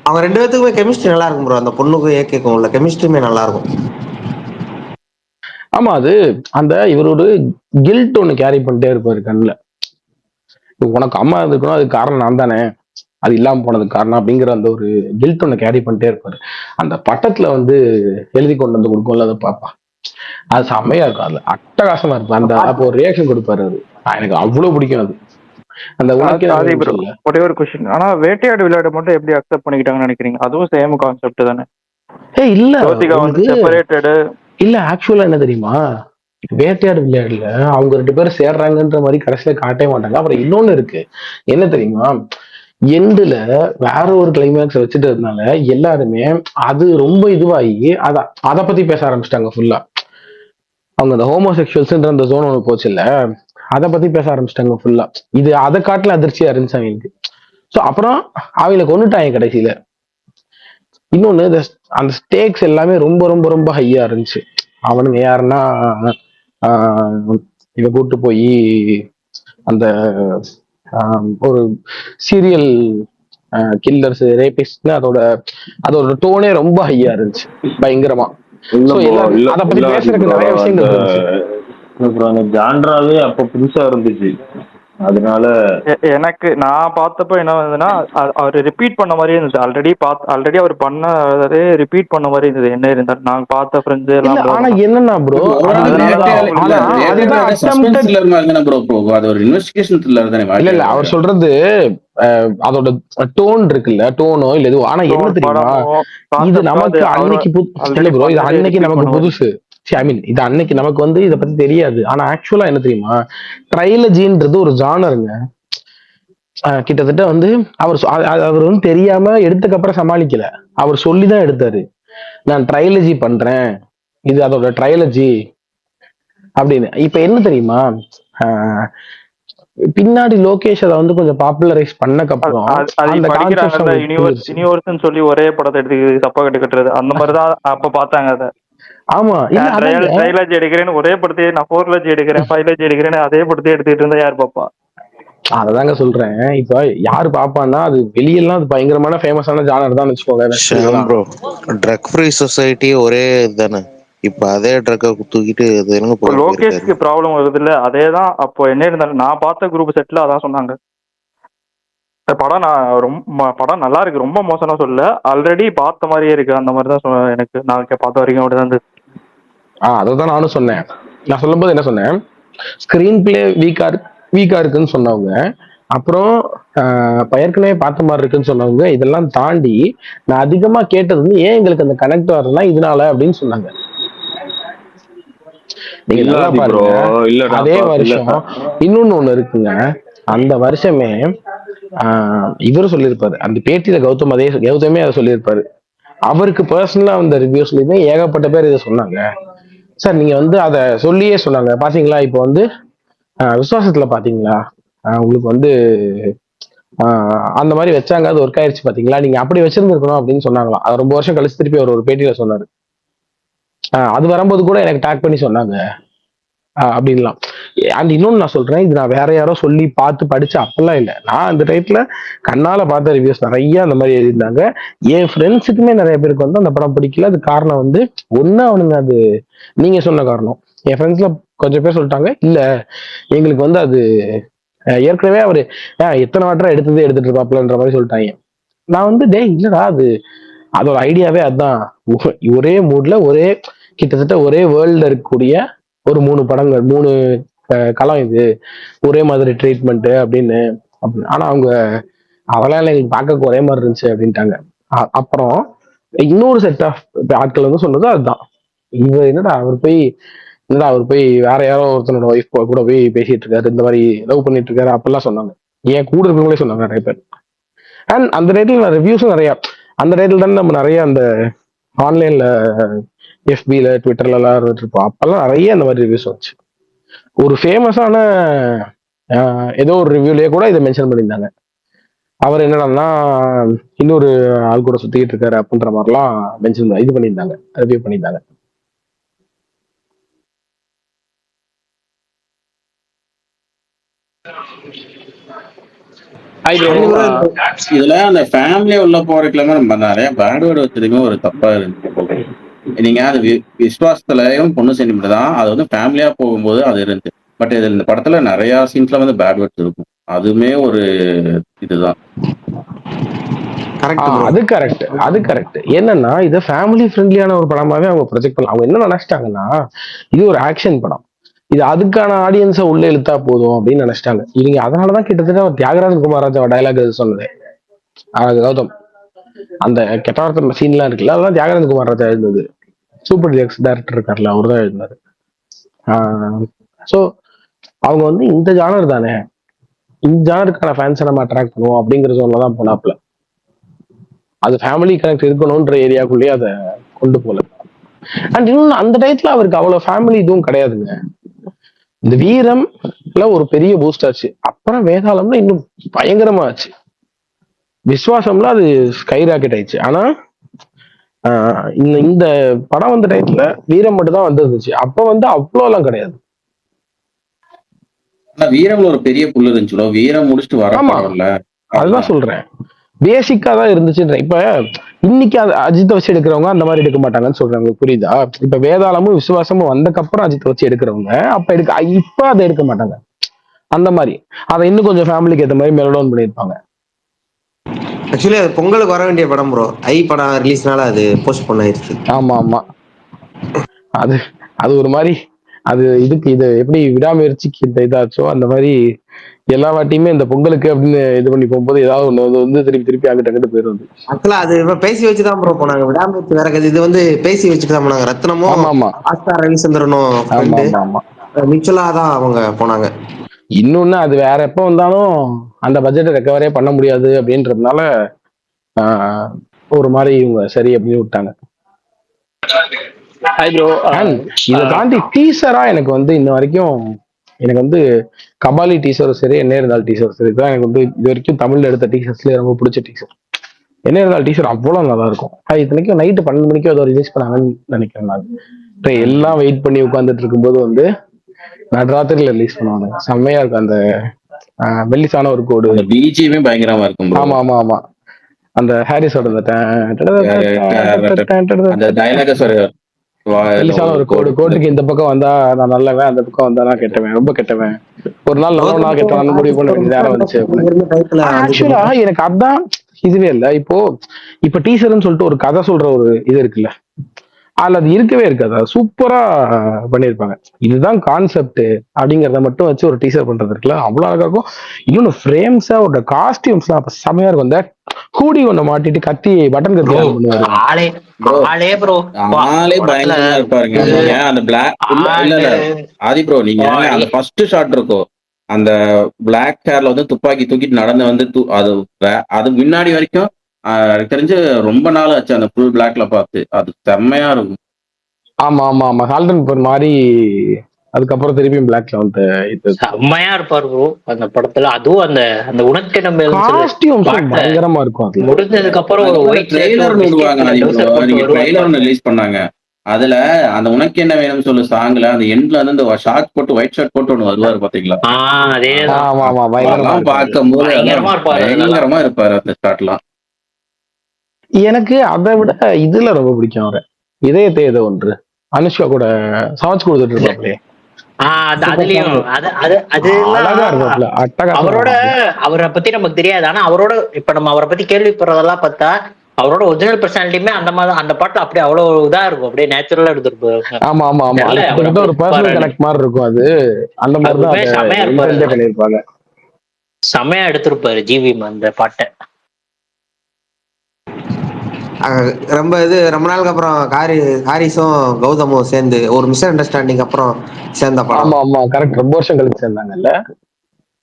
அவங்க 2 பேத்துக்குமே கெமிஸ்ட்ரி நல்லா இருக்கும் ப்ரோ. அந்த பொண்ணுக்கும் ஏகேக்கும் உள்ள கெமிஸ்ட்ரியுமே நல்லா இருக்கும். ஆமா, அது அந்த இவர் ஒரு கில்ட் ஒண்ணு கேரி பண்ணிட்டே இருப்பாரு கண்ணுல. உனக்கு அம்மா இருக்கணும், அதுக்கு காரணம் நான் தானே, அது இல்லாம போனதுக்கு காரணம் அப்படிங்கிற அந்த ஒரு கில்ட் ஒண்ணு கேரி பண்ணிட்டே இருப்பாரு. அந்த பட்டத்துல வந்து எழுதி கொண்டு வந்து கொடுக்கும்ல, அதை பாப்பா, அது செம்மையா இருக்கும். அதுல அட்டகாசமா இருக்கும். அந்த அப்போ ஒரு ரியாக்ஷன் கொடுப்பாரு அது, எனக்கு அவ்வளவு பிடிக்கும் அது. அந்த உனக்கே ஆதி ப்ரோ, சொல்ல ஒரே ஒரு கொஸ்டின். ஆனா வேட்டையாடு விளையாட மட்டும் எப்படி அக்செப்ட் பண்ணிக்கிட்டாங்கன்னு நினைக்கிறீங்க? அதுவும் சேம் கான்செப்ட் தானே? இல்ல ஜோதிகா வந்து உங்களுக்கு செப்பரேட்டடு. இல்ல, ஆக்சுவலா என்ன தெரியுமா, வேட்டையாடு விளையாடல அவங்க 2 பேரும் சேர்றாங்கன்ற மாதிரி கடைசியில காட்டவே மாட்டாங்க. அப்புறம் இன்னொன்னு இருக்கு, என்ன தெரியுமா, எண்டுல வேற ஒரு கிளைமேக்ஸ் வச்சுட்டதுனால எல்லாருமே அது ரொம்ப இதுவாகி அத பத்தி பேச ஆரம்பிச்சிட்டாங்க ஃபுல்லா. அவங்க அந்த ஹோமோசெக்சுவல்ஸ்ன்ற அந்த ஜோன் ஒன்று போச்சு இல்ல, அதை பத்தி பேச ஆரம்பிச்சிட்டாங்க ஃபுல்லா. இது அதை காட்டுல அதிர்ச்சியா இருந்துச்சு அவங்களுக்கு. ஸோ அப்புறம் அவங்களை கொண்டுட்டாங்க கடைசியில. இன்னொன்னு அந்த ஸ்டேக்ஸ் எல்லாமே ரொம்ப ரொம்ப ரொம்ப ஹையா இருந்துச்சு. அவனுங்க யாருன்னா இவ கூட்டு போய் அந்த ஒரு சீரியல் கில்லர்ஸ் ரேபிஸ்ட், அதோட அதோட டோனே ரொம்ப ஹையா இருந்துச்சு, பயங்கரமா. இல்ல So, ப்ரோ, எல்லாரும் இல்ல அதை பத்தி இல்ல பேசுறதுக்கு ப்ரோ, நிறைய அந்த விஷயங்கள் இருந்துச்சு. அந்த ஜான்ராவே அப்ப புதுசா இருந்துச்சு. அதனால எனக்கு நான் பார்த்தப்போ என்ன வந்ததுன்னா, அவர் ரிப்பீட் பண்ண மாதிரியே இருந்தது. ஆல்ரெடி அவர் பண்ணதே ரிப்பீட் பண்ண மாதிரி இருந்தது. என்ன இருந்தாலும் நாங்க பார்த்த ஃப்ரெண்ட்ஸ் இல்ல, எல்லாம் ஆனா என்னன்னா ப்ரோ, அதுதான் சஸ்பென்ஸ் attempted. த்ரில்லர் மாதிரி தானே ப்ரோ போகும். அது ஒரு இன்வெஸ்டிகேஷன் த்ரில்லர் தானே. இல்ல இல்ல, அவர் சொல்றது அதோட டோன் இருக்குல்ல, டோனோ இல்ல எதுவும். ஆனா என்ன தெரியுமா, இது நமக்கு அன்னைக்கு இல்ல ப்ரோ, இது அன்னைக்கு நமக்கு புதுசு. ஐ மீன், இது அன்னைக்கு நமக்கு வந்து இதை பத்தி தெரியாது. ஆனா ஆக்சுவலா என்ன தெரியுமா, ட்ரைலஜின்றது ஒரு ஜானருங்க. கிட்டத்தட்ட வந்து அவர் வந்து தெரியாம எடுத்துக்கு அப்புறம் சமாளிக்கல, அவர் சொல்லிதான் எடுத்தாரு. நான் ட்ரைலஜி பண்றேன், இது அதோட ட்ரைலஜி அப்படின்னு. இப்ப என்ன தெரியுமா, பின்னாடி லோகேஷ் அதை வந்து கொஞ்சம் பாப்புலரைஸ் பண்ணக்கப்புறம் அந்த கான்செப்ட் யூனிவர்ஸ் சொல்லி ஒரே படத்தை எடுத்து தப்பா கட்டுறது அந்த மாதிரிதான் அப்ப பார்த்தாங்க அதை. ஆமா, இல்ல அதாங்க ட்ரைலஜி எடுக்கிறேன்னு ஒரே படத்தையே, நான் 4 எடுக்கிறேன் 5 எடுக்கிறேன்னு அதே படத்தையே எடுத்துட்டு இருந்தா யார் பாப்பா? அததாங்க சொல்றேன். இப்ப யாரு பாப்பான்னா, அது வெளியெல்லாம் அது பயங்கரமான ஃபேமஸான ஜானர் தான் வச்சுக்கோங்க. ப்ரோ, ட்ரக் ஃப்ரீ சொசைட்டி ஒரே தானே. இப்ப அதே ட்ரக்கை தூக்கிட்டு அது என்னங்க இப்போ லோகேஷ்க்கு ப்ராப்ளம் வருது இல்ல, அதே தான். அப்போ என்ன இருந்தாலும் நான் பார்த்த குரூப் செட்ல அதான் சொன்னாங்க. படம் நல்லா இருக்கு, ரொம்ப மோசமா சொல்லல, ஆல்ரெடி பார்த்த மாதிரியே இருக்கு அந்த மாதிரி தான் எனக்கு நான் பார்த்த வரைக்கும் அப்படிதான் இருந்தது. அதான் நானும் சொன்னேன். நான் சொல்லும்போது என்ன சொன்னேன், ஸ்கிரீன் பிளே வீக்கா இருக்குன்னு சொன்னவங்க, அப்புறம் ஏற்கனவே பார்த்த மாதிரி இருக்குன்னு சொன்னவங்க, இதெல்லாம் தாண்டி நான் அதிகமா கேட்டது வந்து ஏன் எங்களுக்கு அந்த கனெக்ட் வரலாம் இதனால அப்படின்னு சொன்னாங்க. நீங்க நல்லா பாருங்க, அதே வருஷம் இன்னொன்னு ஒண்ணு இருக்குங்க. அந்த வருஷமே இவரும் சொல்லியிருப்பாரு, அந்த பேட்டியில கௌதமே அதை சொல்லியிருப்பாரு. அவருக்கு பர்சனலா அந்த ரிவ்யூஸ்லயுமே ஏகப்பட்ட பேர் இதை சொன்னாங்க. சார் நீங்க வந்து அதை சொல்லியே சொன்னாங்க, பாத்தீங்களா இப்போ வந்து விசுவாசத்துல பாத்தீங்களா, உங்களுக்கு வந்து அந்த மாதிரி வச்சாங்க, அது ஒர்க் ஆயிடுச்சு பாத்தீங்களா, நீங்க அப்படி வச்சிருந்துருக்கணும் அப்படின்னு சொன்னாங்களாம். அது ரொம்ப வருஷம் கழிச்சு திருப்பி அவர் ஒரு பேட்டியில சொன்னாரு. அது வரும்போது கூட எனக்கு டேக் பண்ணி சொன்னாங்க அப்படின்லாம். அண்ட் இன்னொன்னு நான் சொல்றேன், இது நான் வேற யாரோ சொல்லி பார்த்து படிச்சு அப்பெல்லாம் இல்லை, நான் அந்த டைப்ல கண்ணால பார்த்த ரிவ்யூஸ் நிறைய அந்த மாதிரி எழுதியிருந்தாங்க. என் ஃப்ரெண்ட்ஸுக்குமே நிறைய பேருக்கு வந்து அந்த படம் பிடிக்கல. அது காரணம் வந்து ஒண்ணு, அவனுங்க அது நீங்க சொன்ன காரணம். என் ஃப்ரெண்ட்ஸ்ல கொஞ்சம் பேர் சொல்லிட்டாங்க, இல்ல எங்களுக்கு வந்து அது ஏற்கனவே அவரு எத்தனை வாட்டரா எடுத்துட்டு இருப்பாப்லன்ற மாதிரி சொல்லிட்டாங்க. நான் வந்து இல்லடா, அதோட ஐடியாவே அதுதான். ஒரே மூட்ல ஒரே கிட்டத்தட்ட ஒரே வேர்ல்ட்ல இருக்கக்கூடிய ஒரு 3 படங்கள், 3 களம், இது ஒரே மாதிரி ட்ரீட்மெண்ட் அப்படின்னு. ஆனா அவங்க அதெல்லாம் எங்களுக்கு பார்க்க ஒரே மாதிரி இருந்துச்சு அப்படின்ட்டாங்க. அப்புறம் இன்னொரு செட் ஆஃப் ஆட்கள் வந்து சொன்னது அதுதான், என்னடா அவர் போய் வேற யாரோ ஒருத்தனோட ஒய்ஃப் கூட போய் பேசிட்டு இருக்காரு, இந்த மாதிரி லவ் பண்ணிட்டு இருக்காரு அப்பெல்லாம் சொன்னாங்க. ஏன் கூட இருக்கிறவங்களே சொன்னாங்க நிறைய பேர். அண்ட் அந்த டைட்டில் ரிவ்யூஸும் நிறைய, அந்த டைட்டில் தானே நம்ம நிறைய அந்த ஆன்லைன்ல எஃபில ட்விட்டர்ல எல்லாம் இருப்போம். அப்பெல்லாம் நிறைய அந்த மாதிரி ரிவ்யூஸ் வந்துச்சு. ஒரு ஃபேமஸான ஏதோ ஒரு ரிவ்யூலயே கூட இதை மென்ஷன் பண்ணியிருந்தாங்க. அவர் என்னடான்னா இன்னொரு ஆள் கூட சுத்திக்கிட்டு இருக்காரு அப்படின்ற மாதிரிலாம் மென்ஷன் இது பண்ணியிருந்தாங்க, ரிவ்யூ பண்ணியிருந்தாங்க. இதுல அந்த ஃபேமிலியா உள்ள போறதுக்குலாமே நம்ம நிறைய பேட் வேர்டு வச்சதுமே ஒரு தப்பா இருந்துச்சு. நீங்க அது விஸ்வாசத்துலயும் பொண்ணு சென்டிமெண்ட் தான், அது வந்து ஃபேமிலியா போகும்போது அது இருந்துச்சு. பட் இது இந்த படத்துல நிறைய சீன்ஸ்ல வந்து பேட் வேர்ட்ஸ் இருக்கும், அதுவுமே ஒரு இதுதான். அது கரெக்ட், அது கரெக்ட். என்னன்னா இது ஃபேமிலி ஃப்ரெண்ட்லியான ஒரு படமாவே அவங்க ப்ரொஜெக்ட் பண்ணலாம். அவங்க என்ன நினைச்சிட்டாங்கன்னா இது ஒரு ஆக்ஷன் படம், இது அதுக்கான ஆடியன்ஸை உள்ள இழுத்தா போதும் அப்படின்னு நினைச்சிட்டாங்க இவங்க. அதனாலதான் கிட்டத்தட்ட தியாகராஜன் குமாராஜா டைலாக் சொன்னது கௌதம், அந்த கெட்டார்த்த சீன்லாம் இருக்குல்ல, அதெல்லாம் தியாகராஜன் குமாராஜா எழுந்தது. சூப்பர் டிலக்ஸ் டைரக்டர் இருக்காருல்ல, அவர் தான் எழுதினாரு. ஸோ அவங்க வந்து இந்த ஜானர் தானே, இந்த ஜானருக்கான ஃபேன்ஸை நம்ம அட்ராக்ட் பண்ணுவோம் அப்படிங்கிற ஜோன்ல தான் போனாப்ல. அது ஃபேமிலி கனெக்ட் இருக்கணும்ன்ற ஏரியாக்குள்ளேயே அதை கொண்டு போல. அண்ட் இன்னும் அந்த டயத்துல அவருக்கு அவ்வளவு ஃபேமிலி இதுவும் கிடையாதுங்க. இந்த வீரம்ல ஒரு பெரிய பூஸ்ட் ஆச்சு, அப்புறம் வேதாளம்ல இன்னும் பயங்கரமா ஆச்சு, விஸ்வாசம்ல அது ஸ்கை ராக்கெட் ஆயிடுச்சு. ஆனா இந்த படம் வந்த டயத்துல வீரம் மட்டும் தான் வந்துருந்துச்சு, அப்ப வந்து அவ்வளோ எல்லாம் கிடையாது. வீரம்ல ஒரு பெரிய புல்லு இருந்துச்சு, வீரம் முடிச்சுட்டு வர. அதுதான் சொல்றேன், பேசிக்கா தான் இருந்துச்சுன்ற. இப்ப இன்னைக்கு அஜித்தை வச்சு எடுக்கிறவங்க அந்த மாதிரி எடுக்க மாட்டாங்கன்னு சொல்றாங்க, புரியுதா? இப்ப வேதாளமும் விசுவாசமும் வந்தக்கப்புறம் அஜித்தை வச்சு எடுக்கிறவங்க இப்ப அதை எடுக்க மாட்டாங்க அந்த மாதிரி. அதை இன்னும் கொஞ்சம் ஃபேமிலிக்கு ஏற்ற மாதிரி மெலோடவுன் பண்ணியிருப்பாங்க. ஆக்சுவலி அது பொங்கலுக்கு வர வேண்டிய படம் ப்ரோ, ஐ படம் ரிலீஸ்னால அது போஸ்ட் பண்ண ஆயிடுச்சு. ஆமா ஆமா, அது அது ஒரு மாதிரி அது இதுக்கு இது எப்படி விடாமுயற்சிக்கு இந்த இதாச்சோ அந்த மாதிரி எல்லா வாட்டியுமே இந்த பொங்கலுக்கு அப்படின்னு இது பண்ணி போகும்போது ஏதாவது ஒண்ணு வந்து திருப்பி அங்கிட்ட போயிடும். ஆக்சுவலா அது பேசி வச்சுதான் ப்ரோ போனாங்க, விடாமுயற்சி வேற கதை, இது வந்து பேசி வச்சுட்டு தான் போனாங்க. ரத்னமும் ஆஸ்கர் ரவிச்சந்திரனும் மிச்சலா தான் அவங்க போனாங்க. இன்னொன்னு அது வேற எப்ப வந்தாலும் அந்த பட்ஜெட்டை ரெக்கவரே பண்ண முடியாது அப்படின்றதுனால ஒரு மாதிரி இவங்க சரி அப்படின்னு விட்டாங்க. இதை தாண்டி டீசரா எனக்கு வந்து இன்ன வரைக்கும் எனக்கு வந்து கபாலி டீசரும் சரி, என்ன இருந்தாலும் டீசர் சரி தான் எனக்கு வந்து இது வரைக்கும் தமிழ்ல எடுத்த டீசர்ஸ்ல ரொம்ப பிடிச்ச டீசர். என்ன இருந்தாலும் டீசர் அவ்வளவு நல்லா இருக்கும். இத்தனைக்கும் நைட்டு 12 மணிக்கு அதை ரிலீஸ் பண்ணாங்கன்னு நினைக்கிறேன். நான் எல்லாம் வெயிட் பண்ணி உட்காந்துட்டு இருக்கும்போது வந்து நடுராத்திரில ரிலீஸ் பண்ணுவாங்க, செம்மையா இருக்கும். அந்த மெல்லிசான ஒரு கோடு, பிஜிஎமே பயங்கரமா இருக்கும். ஆமா ஆமா ஆமா, அந்த ஹாரிஸோட ஒரு கோட்டுக்கு இந்த பக்கம் வந்தா நான் நல்லவன், அந்த பக்கம் வந்தா நான் கெட்டவன், ரொம்ப கெட்டவன், ஒரு நாள் நல்லவனா கெட்டவன் முடிவு பண்ண வேண்டிய நேரம் வந்துச்சு. ஆக்சுவலா எனக்கு அதான் இதுவே இல்லை. இப்ப டீசர்னு சொல்லிட்டு ஒரு கதை சொல்ற ஒரு இது இருக்குல்ல, அதுல அது இருக்கவே இருக்காது, அது சூப்பரா பண்ணிருப்பாங்க. இதுதான் கான்செப்ட் அப்படிங்கறத மட்டும் வச்சு ஒரு டீசர் பண்றது இருக்குல்ல, அவ்வளவு அழகா இருக்கும். இன்னொன்னு ஃப்ரேம்ஸா ஒரு காஸ்டியூம்ஸ் எல்லாம் செமையா இருக்கும். அந்த ஹூடி ஒண்ணு மாட்டிட்டு கத்தி பட்டன் கத்தி ஆதி ப்ரோ, நீங்க அந்த ஃபர்ஸ்ட் ஷாட் இருக்கும், அந்த பிளாக் ஹேர்ல வந்து துப்பாக்கி தூக்கிட்டு நடந்து வந்து அது முன்னாடி வரைக்கும் தெரிஞ்சு ரொம்ப நாள் ஆச்சு அந்த ஃபுல் பிளாக்ல பார்த்து, அது செம்மையா இருக்கும். ஆமா ஆமா ஆமா, ஹால்டன் மாதிரி அதுக்கப்புறம் திருப்பியும் பிளாக்ல வந்து செம்மையா இருப்பாரு ப்ரோ அந்த படத்துல. அதுவும் அந்த அந்த உனக்கு நம்ம காஸ்டியூம் பயங்கரமா இருக்கும். அது முடிஞ்சதுக்கு அப்புறம் ஒரு ஒயிட் ட்ரெய்லர் ரிலீஸ் பண்ணாங்க, அதுல அந்த உனக்கு என்ன வேணும்னு சொல்லு சாங்ல அந்த எண்ட்ல வந்து அந்த ஷார்ட் போட்டு ஒயிட் ஷர்ட் போட்டு ஒண்ணு வருவாரு பாத்தீங்களா? பார்க்கும்போது பயங்கரமா இருப்பாரு அந்த ஷாட்லாம். எனக்கு அதை விட இதுல ரொம்ப பிடிக்கும் அவரை, இதயத்தை ஏதோ ஒன்று அனுஷ்கா கூட சமைச்சு கொடுத்துட்டு இருப்பாங்களே, அவரோட அவரை பத்தி நமக்கு தெரியாது. ஆனா அவரோட இப்ப நம்ம அவரை பத்தி கேள்விப்படுறதெல்லாம் பார்த்தா அவரோட ஒரிஜினல் பர்சனாலிட்டியுமே அந்த மாதிரி அந்த பாட்டுல அப்படியே அவ்வளவு இதா இருக்கும், அப்படியே நேச்சுரலா எடுத்திருப்பாரு. ஆமா ஆமா ஆமா, ஒரு பர்சனல் கனெக்ட் மாதிரி இருக்கும். அது அந்த மாதிரி தான் செமையா இருப்பாரு, பண்ணிருப்பாங்க, செமையா எடுத்திருப்பாரு ஜிவி அந்த பாட்டை. ரொம்ப நாளுக்கு அப்புறம் ஹாரிஸும் கௌதமும் சேர்ந்து ஒரு மிஸ் அண்டர்ஸ்டாண்டிங் அப்புறம் சேர்ந்த படம். ஆமா ஆமா கரெக்ட், ரொம்ப வருஷம் கழிச்சு சேர்ந்தாங்கல்ல.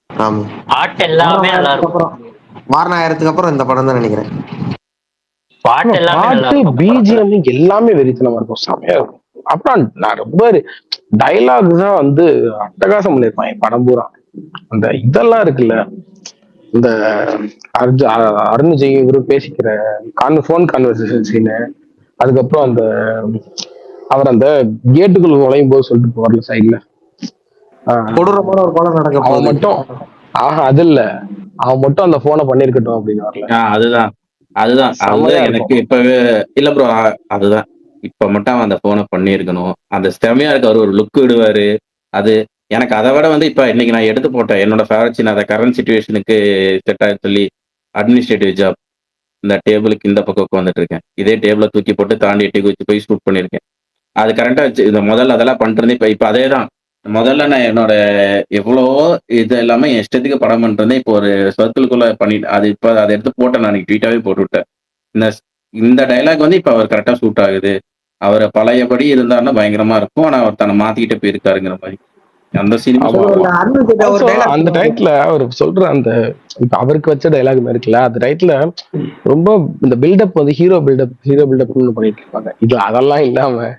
ஆமா, பாட்டு எல்லாமே நல்லா இருக்கும். வாரணாயிரத்துக்கு அப்புறம் இந்த படம் தான் நினைக்கிறேன். பாட்டு பிஜிஎம் எல்லாமே வெறித்தனமா இருக்கும், செமையா இருக்கும். அப்புறம் நான் ரொம்ப டைலாக் தான் வந்து அட்டகாசம் பண்ணிருப்பான் படம் பூரா. அந்த இதெல்லாம் இருக்குல்ல, இந்த அருண் விஜய் இவரு பேசிக்கிற ஃபோன் கான்வர்சேஷன் சீனு, அதுக்கப்புறம் அந்த அவர் அந்த கேட்டுக்குள்ள நுழையும் போது சொல்லிட்டு போவார்ல சைட்ல, கொடூரமான ஒரு கொலை நடக்க அவன் போகுது. மட்டும் அது இல்ல, அவன் மட்டும் அந்த போனை பண்ணிருக்கட்டும் அப்படின்னு வரல. அதுதான் அதுதான் செமையா எனக்கு இருக்கும். இப்பவே இல்ல ப்ரோ. அதுதான் இப்ப மட்டும் அவன் அந்த போனை பண்ணியிருக்கணும். அந்த செமையா இருக்கு. அவர் ஒரு லுக் விடுவாரு. அது எனக்கு அதை விட வந்து இப்ப இன்னைக்கு நான் எடுத்து போட்டேன் என்னோட ஃபேவரட் சீன். அதை கரண்ட் சுச்சுவேஷனுக்கு செட் ஆகி சொல்லி அட்மினிஸ்ட்ரேட்டிவ் ஜாப். இந்த டேபிளுக்கு இந்த பக்கம் உட்காந்துட்டு இருக்கேன். இதே டேபிள தூக்கி போட்டு தாண்டி எட்டி குச்சி போய் ஷூட் பண்ணிருக்கேன். அது கரெக்டா வச்சு இந்த முதல்ல அதெல்லாம் பண்ணிட்டு இருந்தேன். இப்ப அதே தான். முதல்ல நான் என்னோட எவ்வளவோ இது எல்லாமே என் இஷ்டத்துக்கு படம் பண்ணிட்டு இருந்தேன். இப்போ ஒரு சர்க்கிள்குள்ள பண்ணிட்டு அது இப்ப அதை எடுத்து போட்டேன். நான் ட்வீட்டாவே போட்டு விட்டேன். இந்த இந்த டைலாக் வந்து இப்ப அவர் கரெக்டா சூட் ஆகுது. அவர் பழையபடி இருந்தாருன்னா பயங்கரமா இருக்கும். ஆனா அவர் தன்னை மாத்திக்கிட்டே போயிருக்காருங்கிற மாதிரி அந்த சினிமா. அந்த டைத்துல அவர் சொல்ற அந்த இப்ப அவருக்கு வச்ச டைலாக் இருக்குல்ல, அந்த டைத்துல ரொம்ப இந்த பில்டப் வந்து ஹீரோ பில்டப் பண்ணிட்டு இருப்பாங்க. இது அதெல்லாம் இல்லாம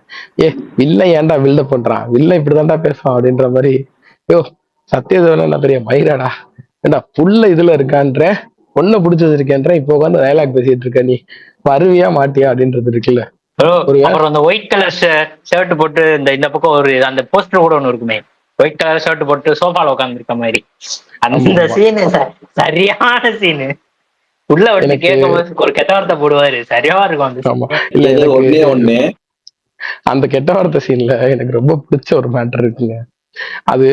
வில்ல ஏன்டா பில்டப் பண்றான், வில்ல இப்படிதான்டா பேசுவான் அப்படின்ற மாதிரி. யோ சத்யதேவன் என்ன பெரிய மயிராடா, ஏண்டா புள்ள இதுல இருக்கான்ற, பொண்ணை பிடிச்சி வச்சிருக்கேன்ற, இப்போ உட்காந்து டைலாக் பேசிட்டு இருக்க, நீ வருவியா மாட்டியா அப்படின்றது இருக்குல்ல. அப்புறம் அந்த ஒயிட் கலர் ஷர்ட் போட்டு இந்த பக்கம் ஒரு அந்த போஸ்டர் கூட ஒண்ணு இருக்குமே, ஒயிட் கலர் ஷர்ட் போட்டு சோஃபால உட்கார்ந்து இருக்க மாதிரி, அந்த சீனு சரியான சீனு. உள்ள வந்து கேட்கும் போது ஒரு கெட்ட வார்த்தை போடுவாரு, சரியா இருக்கும். அந்த கெட்ட வார்த்தை சீன்ல எனக்கு ரொம்ப பிடிச்ச ஒரு மேட்டர் இருக்குங்க. அது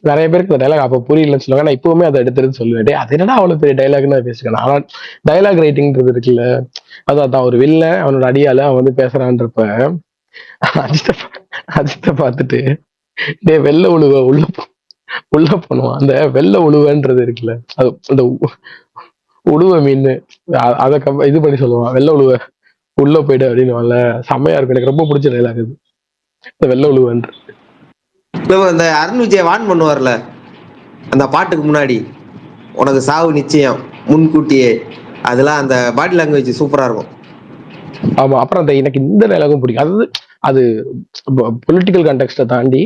நிறைய பேருக்கு இந்த டைலாக் அப்ப புரியலன்னு சொல்லுவாங்க. நான் இப்பவுமே அதை எடுத்துருந்து சொல்லுவேன், அது என்னடா அவ்வளவு பெரிய டைலாக்னு பேசிக்கணும். ஆனா டைலாக் ரைட்டிங்ன்றது இருக்குல்ல, அதான் ஒரு வில்ல அவனோட அடியால அவன் வந்து பேசுறான்றப்ப அஜித்தை பார்த்துட்டு டே வெள்ளை உழுவ உள்ள பண்ணுவான். அந்த வெள்ளை உழுவன்றது இருக்குல்ல, அது அந்த உழுவ மீன் அதை இது பண்ணி சொல்லுவான், வெள்ளை உழுவ உள்ள போயிடு அப்படின்னு. செம்மையா இருக்கும். எனக்கு ரொம்ப பிடிச்ச டைலாக் இது, இந்த வெள்ளை உழுவன்ற. இந்த அருண் விஜய் வான் பண்ணுவார்ல அந்த பாட்டுக்கு முன்னாடி, உனக்கு சாவு நிச்சயம் முன்கூட்டியே, அதெல்லாம் அந்த பாடி லாங்குவேஜ் சூப்பரா இருக்கும். ஆமா. அப்புறம் அந்த எனக்கு இந்த டைலாகும் பிடிக்கும். அது பொலிட்டிக்கல் கான்டெக்ட்டை தாண்டி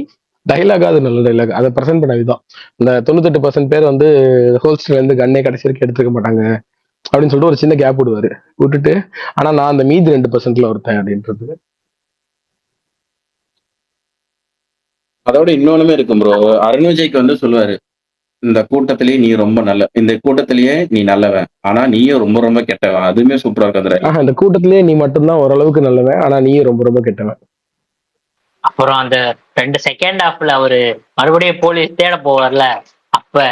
டைலாக், அது நல்ல டைலாக். அதை ப்ரெசென்ட் பண்ண விதம். இந்த 98% பேர் வந்து ஹோல்ஸ்டர்ல இருந்து கண்ணே கடைசி வரைக்கும் எடுத்துக்க மாட்டாங்க அப்படின்னு சொல்லிட்டு ஒரு சின்ன கேப் விட்டுட்டு ஆனா நான் அந்த மீதி 2%ல ஒருத்தன் அப்படின்றது. அதோட இன்னொன்னுமே இருக்கும் ப்ரோ. அருண் விஜய்க்கு வந்து சொல்லுவாரு, இந்த கூட்டத்திலேயே நீ ரொம்ப இந்த கூட்டத்திலேயே நீ நல்லவன், ஆனா நீயும் ரொம்ப ரொம்ப கெட்டவன். அதுவுமே சூப்பரா இருக்கு. இந்த கூட்டத்திலேயே நீ மட்டும்தான் ஓரளவுக்கு நல்லவன், ஆனா நீயும் ரொம்ப ரொம்ப கெட்டவன். அப்புறம் அந்த 2 செகண்ட் ஹாஃப்ல அவரு மறுபடியும் போலீஸ் தேட போவார்ல, அப்ப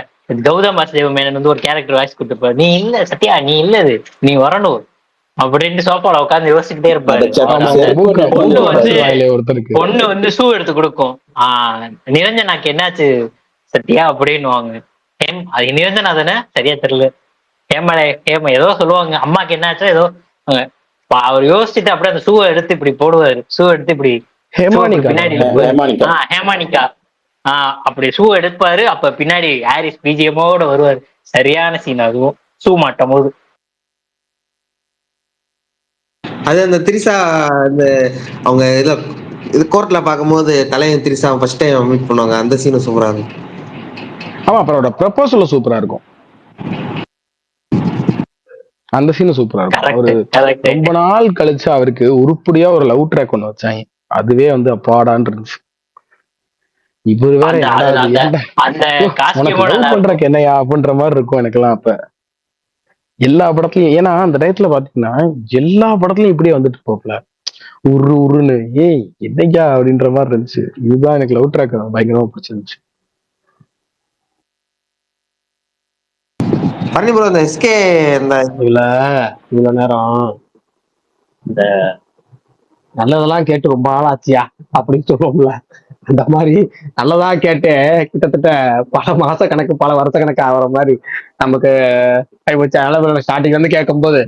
கௌதம் வாசுதேவ் மேனன் வந்து ஒரு கேரக்டர் வாய்ஸ் கொடுத்துருப்பாரு, நீ இல்ல சத்யா, நீ இல்லது, நீ வரணும் அப்படின்னு சோஃபால உட்காந்து யோசிச்சுட்டே இருப்பாரு. பொண்ணு வந்து ஷூ எடுத்து கொடுக்கும், நிரஞ்சனாக்கு என்னாச்சு சத்யா அப்படின்னுவாங்க. அது நிரஞ்சனா தானே, சரியா தெரியல, ஹேமா ஏதோ சொல்லுவாங்க, அம்மாக்கு என்னாச்சோ ஏதோ. அவர் யோசிச்சுட்டு அப்படியே அந்த ஷூவை எடுத்து இப்படி போடுவாரு, ஷூ எடுத்து இப்படி பின்னாடி ஹேமானிகா அப்படி ஷூ எடுப்பாரு. அப்ப பின்னாடி ஹாரிஸ் பிஜிஎம்மோட வருவாரு. சரியான சீன் அதுவும், ஷூ மாட்டும் போது. அது அந்த திரிசா இந்த அவங்க இது கோர்ட்ல பார்க்கும்போது தலைவன் திரிசா ஃபர்ஸ்ட் டைம் மீட் பண்ணுவாங்க, அந்த சீனும் சூப்பரா இருக்கும். ஆமா, அப்புறம் ப்ரொபோசல் சூப்பரா இருக்கும். அந்த சீனும் சூப்பரா இருக்கும். அவரு ரொம்ப நாள் கழிச்சு அவருக்கு உருப்படியா ஒரு லவ் ட்ராக் ஒண்ணு வச்சாங்க. அதுவே வந்து அப்பாடான்னு இருந்துச்சு. இவரு வேற பண்றக்கு என்னையா அப்படின்ற மாதிரி இருக்கும் எனக்கெல்லாம். அப்ப எல்லா படத்துலயும், ஏன்னா அந்த டயத்துல பாத்தீங்கன்னா எல்லா படத்துலயும் இப்படியே வந்துட்டு போப்ல உருன்னு, ஏய் என்னையா அப்படின்ற மாதிரி இருந்துச்சு. இதுதான் எனக்கு லவ் ட்ராக் பயங்கரமா பிடிச்சிருந்துச்சு. இந்த எஸ்கே இவ்வளவு நேரம் இந்த நல்லதெல்லாம் கேட்டு ரொம்ப நாள் ஆச்சியா அப்படின்னு சொல்லுவோம்ல, அந்த மாதிரி நல்லதா கேட்டு கிட்டத்தட்ட பல மாச கணக்கு பல வருஷ கணக்கு ஆகிற மாதிரி நமக்கு ஸ்டார்டிங் வந்து கேட்கும் போது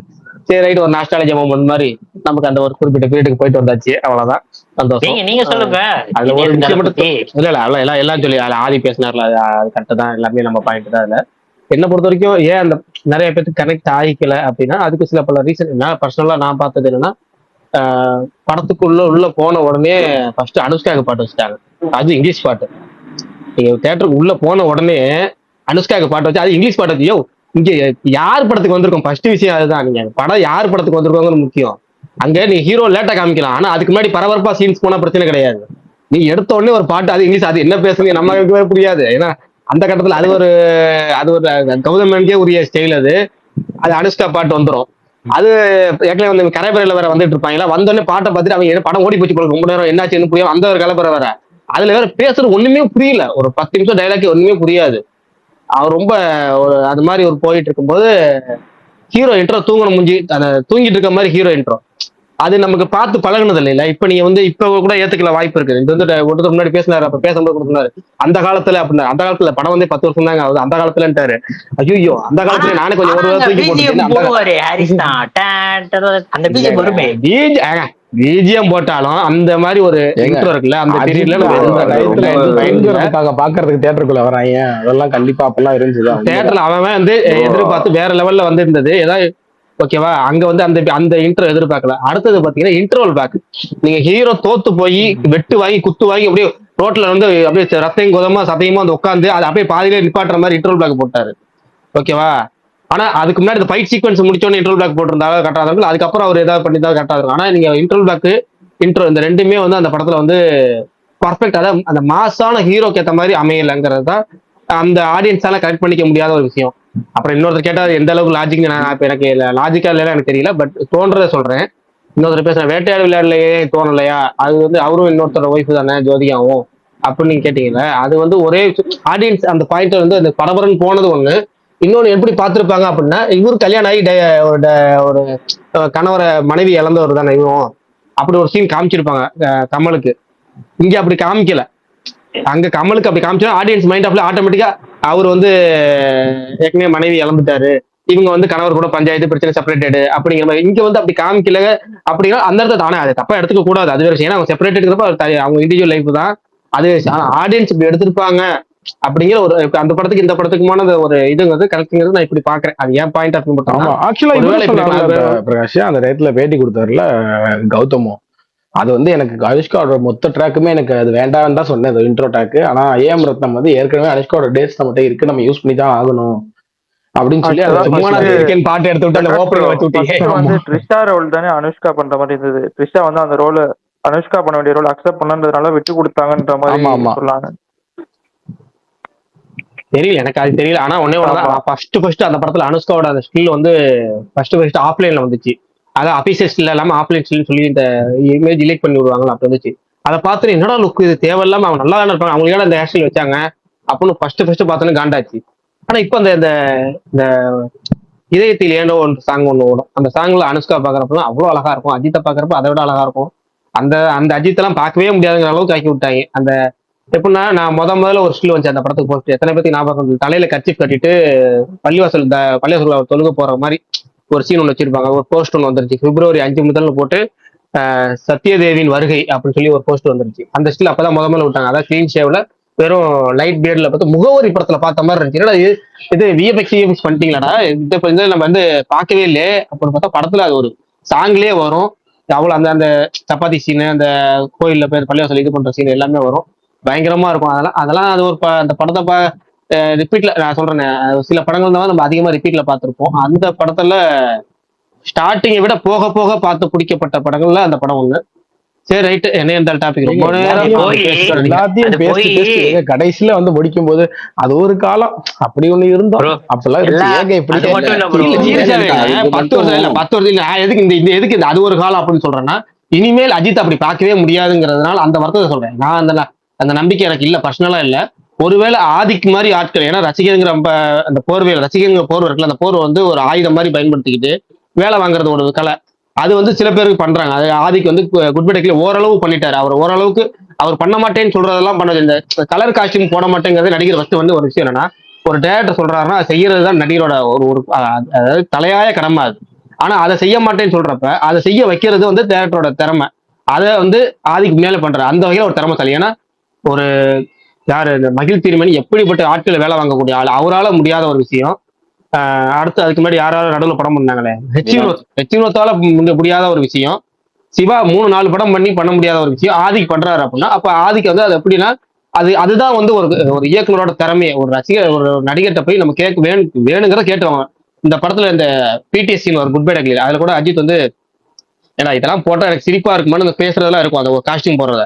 சரி ரைட் ஒரு நாஸ்டாலஜி மொமெண்ட் மாதிரி நமக்கு அந்த ஒரு குறிப்பிட்ட பீரியடுக்கு போயிட்டு வந்தாச்சு. அவ்வளவுதான், சந்தோஷம். நீங்க சொல்லுங்க. அதுல ஒரு விஷயம் மட்டும் இல்ல எல்லாம் சொல்லி அதுல ஆதி பேசினார்ல, அது கரெக்ட் தான், எல்லாமே நம்ம பாயிண்ட் தான். அதுல என்ன பொறுத்த வரைக்கும் ஏன் அந்த நிறைய பேருக்கு கனெக்ட் ஆகிக்கல அப்படின்னா அதுக்கு சில பல ரீசன். என்ன பர்சனலா நான் பார்த்தது என்னன்னா, படத்துக்குள்ள போன உடனே ஃபர்ஸ்ட் அனுஷ்காக்கு பாட்டு வச்சுட்டாங்க. அது இங்கிலீஷ் பாட்டு. நீங்க தியேட்டருக்கு உள்ள போன உடனே அனுஷ்காக்கு பாட்டு வச்சு, அது இங்கிலீஷ் பாட்டு வச்சு, யோ இங்க யார் படத்துக்கு வந்திருக்கோம் ஃபர்ஸ்ட் விஷயம் அதுதான். நீங்க படம் யார் படத்துக்கு வந்திருக்கோங்கிறது முக்கியம். அங்க நீ ஹீரோ லேட்டா காமிக்கலாம், ஆனா அதுக்கு முன்னாடி பரபரப்பா சீன்ஸ் போனா பிரச்சனை கிடையாது. நீ எடுத்த உடனே ஒரு பாட்டு, அது இங்கிலீஷ், அது என்ன பேசுறீங்க நமக்கு புரியாது. ஏன்னா அந்த கட்டத்துல அது ஒரு கௌதம் மேனனுக்கே உரிய ஸ்டைல் அது. அது அனுஷ்கா பாட்டு வந்துடும். அது ஏற்கனவே வந்து கரைபரையில வேற வந்துட்டு இருப்பாங்களா, வந்தோடனே பாட்டை பார்த்துட்டு அவங்க படம் ஓடி போச்சு போல, ரொம்ப நேரம் என்னாச்சுன்னு புரியும். அந்த ஒரு கலப்பறை வேற. அதுல வேற பேசுறது ஒண்ணுமே புரியல, ஒரு 10 நிமிஷம் டைலாக் ஒண்ணுமே புரியாது. அவர் ரொம்ப அது மாதிரி ஒரு போயிட்டு இருக்கும்போது ஹீரோ இன்ட்ரோ தூங்கணும் முடிஞ்சு அந்த தூங்கிட்டு இருக்க மாதிரி ஹீரோ இன்ட்ரோ, அது நமக்கு பார்த்து பழகுனது இல்ல. இப்ப நீங்க வந்து இப்ப கூட ஏத்துக்கல வாய்ப்பு இருக்கு. இது வந்து ஒருத்தர் முன்னாடி பேசினாரு, அப்ப பேசும்போது கொடுத்தாரு அந்த காலத்துல அப்படின்னா, அந்த காலத்துல படம் வந்து 10 வருஷம் தாங்க ஆகுது, அந்த காலத்துலன்ட்டாரு. ஐயோ அந்த காலத்துல நானே கொஞ்சம் ஒரு தூக்கி போட்டுட்டேன். பிஜிஎம் போட்டாலும் அந்த மாதிரி ஒரு இன்ட்ரோ இருக்குல்ல, அந்த பாக்குறதுக்கு தியேட்டருக்குள்ள வராங்க, அதெல்லாம் கண்டிப்பா அப்பெல்லாம் இருந்துச்சுதான். தியேட்டர்ல அவன் வந்து எதிர்பார்த்து வேற லெவல்ல வந்து இருந்தது ஏதாவது. ஓகேவா, அங்க வந்து அந்த இன்ட்ரோ எதிர்பார்க்கல. அடுத்தது பாத்தீங்கன்னா இன்டர்வல் பேக். நீங்க ஹீரோ தோத்து போய் வெட்டு வாங்கி குத்து வாங்கி அப்படியே ரோட்ல வந்து அப்படியே ரத்தையும் குதமா சதையுமா வந்து உட்காந்து அதை அப்படியே பாதியிலே நிப்பாட்டுற மாதிரி இன்டர்வல் பேக் போட்டாரு. ஓகேவா, ஆனா அதுக்கு முன்னாடி இந்த ஃபைட் சீக்வன்ஸ் முடிச்சோன்னு இன்டர்வல் பேக் போட்டிருந்தாலும் கரெக்டா இருக்கும், அதுக்கப்புறம் அவர் ஏதாவது பண்ணி தான் கரெக்டா இருக்கும். ஆனா நீங்க இன்டர்வல் பேக் இன்ட்ரோ இந்த ரெண்டுமே வந்து அந்த படத்துல வந்து பர்ஃபெக்ட், அதாவது அந்த மாசான ஹீரோக்கு ஏற்ற மாதிரி அமையலைங்கிறது தான் அந்த ஆடியன்ஸால கரெக்ட் பண்ணிக்க முடியாத ஒரு விஷயம். அப்புறம் இன்னொருத்தர் கேட்டா எந்த அளவுக்கு லாஜிக், நான் இப்ப எனக்கு லாஜிக்கா இல்லையா எனக்கு தெரியல, பட் தோன்றதை சொல்றேன். இன்னொருத்தர் பேசுறேன் வேட்டையாடு விளையாடலையே தோணலையா, அது வந்து அவரும் இன்னொருத்தரோட ஒய்ஃப் தானே ஜோதிகாவும் அப்படின்னு நீங்க கேட்டீங்கல்ல, அது வந்து ஒரே ஆடியன்ஸ் அந்த பாயிண்ட் வந்து அந்த பரபரன்னு போனது ஒண்ணு. இன்னொன்னு எப்படி பார்த்திருப்பாங்க அப்படின்னா, இவரு கல்யாணம் ஆகி ஒரு கணவரை மனைவி இழந்தவர் தானே இவரும், அப்படி ஒரு சீன் காமிச்சிருப்பாங்க கமலுக்கு. இங்க அப்படி காமிக்கல. அங்க கமலுக்கு அப்படி காமிச்சா ஆடியன்ஸ் மைண்ட் ஆஃப்ல ஆட்டோமேட்டிக்கா அவர் வந்து ஏற்கனவே மனைவி இழந்துட்டாரு, இவங்க வந்து கணவர் கூட பஞ்சாயத்து பிரச்சனை செப்பரேட்டடு அப்படிங்கிற மாதிரி. இங்க வந்து அப்படி காமிக்கல அப்படின்னா அந்த இடத்துல தானே அது தப்பா எடுத்துக்க கூடாது, அது வேற விஷயம். ஏன்னா அவங்க செப்பரேட் இருக்கிறப்ப அவங்க இண்டிவிஜுவல் லைஃப் தான் அது. ஆடியன்ஸ் இப்படி எடுத்திருப்பாங்க அப்படிங்கிற ஒரு அந்த படத்துக்கு இந்த படத்துக்குமான ஒரு இதுங்கிறது கரெக்ட்ங்கிறது நான் இப்படி பாக்குறேன். அது ஏன் பாயிண்ட் ஆஃப் பிரகாஷ் அந்த டயத்துல பேட்டி கொடுத்தாருல கௌதமும், அது வந்து எனக்கு அனுஷ்காவோட மொத்த ட்ராக்குமே எனக்கு அது வேண்டாம் தான் சொன்னேன், அது இன்ட்ரோ ட்ராக். ஆனா ஏஎம் ரத்னம் வந்து ஏற்கனவே அனுஷ்காவோட டேட்ஸ் நம்மகிட்ட இருக்கு, நம்ம யூஸ் பண்ணி தான் ஆகணும் அப்படின்னு சொல்லி பாட்டு எடுத்து விட்டு அந்த ஓப்பனிங் வச்சு விட்டீங்க. ட்ரிஷா ரோல் தானே அனுஷ்கா பண்ற மாதிரி இருந்தது. ட்ரிஷா வந்து அந்த ரோல் அனுஷ்கா பண்ண வேண்டிய ரோல் அக்செப்ட் பண்ணன்றதுனால விட்டு கொடுத்தாங்கன்ற மாதிரி சொல்லாங்க. தெரியல எனக்கு அது தெரியல. ஆனா ஒன்னே ஒண்ணுதான், ஃபர்ஸ்ட் அந்த படத்துல அனுஷ்காவோட அந்த ஸ்கில் வந்து ஃபர்ஸ்ட் ஆஃப்லைன்ல வந்துச்சு. அதான் அபிஷியல் ஸ்கில் இல்லாம ஆஃப்லைன் ஸ்கில் சொல்லி இந்த இமேஜ் டிலீட் பண்ணி விடுவாங்களா, அப்படி வந்துச்சு. அதை பார்த்து என்னடா லுக் இது தேவையில்லாம, அவங்க நல்லா தானே இருப்பாங்க, அவங்களுக்கான இந்த ஹேர் ஸ்டைல் வச்சாங்க அப்படின்னு ஃபர்ஸ்ட் பார்த்தோன்னு காண்டாச்சு. ஆனா இப்போ அந்த இதயத்தில் ஏனோ ஒரு சாங் ஒன்று ஓடும், அந்த சாங்ல அனுஷ்கா பாக்குறப்பெல்லாம் அவ்வளவு அழகா இருக்கும், அஜித்தை பாக்குறப்ப அதை விட அழகா இருக்கும். அந்த அஜித்தெல்லாம் பார்க்கவே முடியாதுங்கிற அளவுக்கு ஆக்கி விட்டாங்க. அந்த எப்படின்னா, நான் முதல்ல ஒரு ஸ்டில் வந்துச்சு அந்த படத்துக்கு போஸ்ட், எத்தனை பேருக்கு ஞாபகம், தலையில கர்ச்சீஃப் கட்டிட்டு பள்ளிவாசல் தொழுக போற மாதிரி ஒரு சீன் ஒன்று வச்சிருப்பாங்க. ஒரு போஸ்ட் ஒன்று வந்துருச்சு February 5 முதல்ல போட்டு சத்யதேவின் வருகை அப்படின்னு சொல்லி ஒரு போஸ்ட் வந்துருச்சு. அந்த ஸ்டில் அப்பதான் முதல்ல விட்டாங்க. அதான் கிளீன் ஷேவ்ல வெறும் லைட் பியர்ட்ல பார்த்து முகவரி படத்துல பார்த்த மாதிரி இருந்துச்சு. இது விஎஃப்எக்ஸ் பண்ணிட்டீங்களாடா, இந்த நம்ம வந்து பார்க்கவே இல்லையே அப்படின்னு பார்த்தா படத்துல அது ஒரு சாங்லயே வரும். அவ்வளவு அந்த சப்பாத்தி சீனு, அந்த கோயில்ல போய் பள்ளிவாசல் இது பண்ற சீன் எல்லாமே வரும், பயங்கரமா இருக்கும். அதெல்லாம் அது ஒரு அந்த படத்தை ரிப்பீட்ல நான் சொல்றேன், சில படங்கள் தான் நம்ம அதிகமா ரிப்பீட்ல பார்த்திருப்போம். அந்த படத்துல ஸ்டார்டிங்கை விட போக போக பார்த்து பிடிக்கப்பட்ட படங்கள்ல அந்த படம் ஒண்ணு. சரி ரைட், என்ன இருந்தாலும் டாபிக் ரொம்ப நேரம் எல்லாத்தையும் பேசி கடைசியில வந்து முடிக்கும் போது அது ஒரு காலம் அப்படி ஒண்ணு இருந்தோம். அப்பெல்லாம் 10 வருஷம் இல்ல 10 வருஷம் இல்ல, எதுக்கு இந்த அது ஒரு காலம் அப்படின்னு சொல்றேன்னா, இனிமேல் அஜித் அப்படி பார்க்கவே முடியாதுங்கிறதுனால அந்த வருத்தத்தை சொல்றேன். நான் அந்த நம்பிக்கை எனக்கு இல்ல, பர்சனலா இல்ல. ஒருவேளை ஆதிக்கு மாதிரி ஆட்கள், ஏன்னா ரசிகங்கிற அந்த போர்வையில ரசிகங்கிற போர்வை இருக்குல்ல, அந்த போர்வை வந்து ஒரு ஆயுதம் மாதிரி பயன்படுத்திக்கிட்டு வேலை வாங்குறது ஒரு கலை. அது வந்து சில பேருக்கு பண்றாங்க. அது ஆதிக்கு வந்து குட் பை டேக்ல ஓரளவு பண்ணிட்டாரு. அவர் ஓரளவுக்கு அவர் பண்ண மாட்டேன்னு சொல்றதெல்லாம் பண்ணது. இந்த கலர் காஸ்டியூம் போட மாட்டேங்கிறது நடிகர் ஃபர்ஸ்ட் வந்து ஒரு விஷயம் என்னன்னா, ஒரு டேரக்டர் சொல்றாருன்னா அதை செய்யறது தான் நடிகரோட ஒரு அதாவது தலையாய கடமை அது. ஆனா அதை செய்ய மாட்டேன்னு சொல்றப்ப அதை செய்ய வைக்கிறது வந்து டேரக்டரோட திறமை. அதை வந்து ஆதிக்கு மேல பண்றாரு. அந்த வகையில ஒரு திறமைசாலி. ஏன்னா ஒரு யாரு இந்த மகிழ் திருமணி எப்படிப்பட்ட ஆட்களை வேலை வாங்கக்கூடிய ஆள், அவரால் முடியாத ஒரு விஷயம். அடுத்து அதுக்கு முன்னாடி யாராவது நடுவில் படம் பண்ணாங்களே, ஹெச்வினோத்தால முடியாத ஒரு விஷயம். சிவா 3-4 படம் பண்ண முடியாத ஒரு விஷயம் ஆதிக்கு பண்றாரு அப்படின்னா, அப்ப ஆதிக்கு வந்து அது எப்படின்னா அதுதான் வந்து ஒரு ஒரு இயக்குனரோட திறமையை, ஒரு ரசிகர் ஒரு நடிகர்கிட்ட போய் நம்ம வேணுங்கிற கேட்டுவாங்க. இந்த படத்துல இந்த பிடிஎஸ்சின்னு ஒரு குட் பை டக்லி, அதுல கூட அஜித் வந்து ஏன்னா இதெல்லாம் போட்டா எனக்கு சிரிப்பா இருக்குமான்னு பேசுறதெல்லாம் இருக்கும், அந்த ஒரு காஸ்டியூம் போடுறத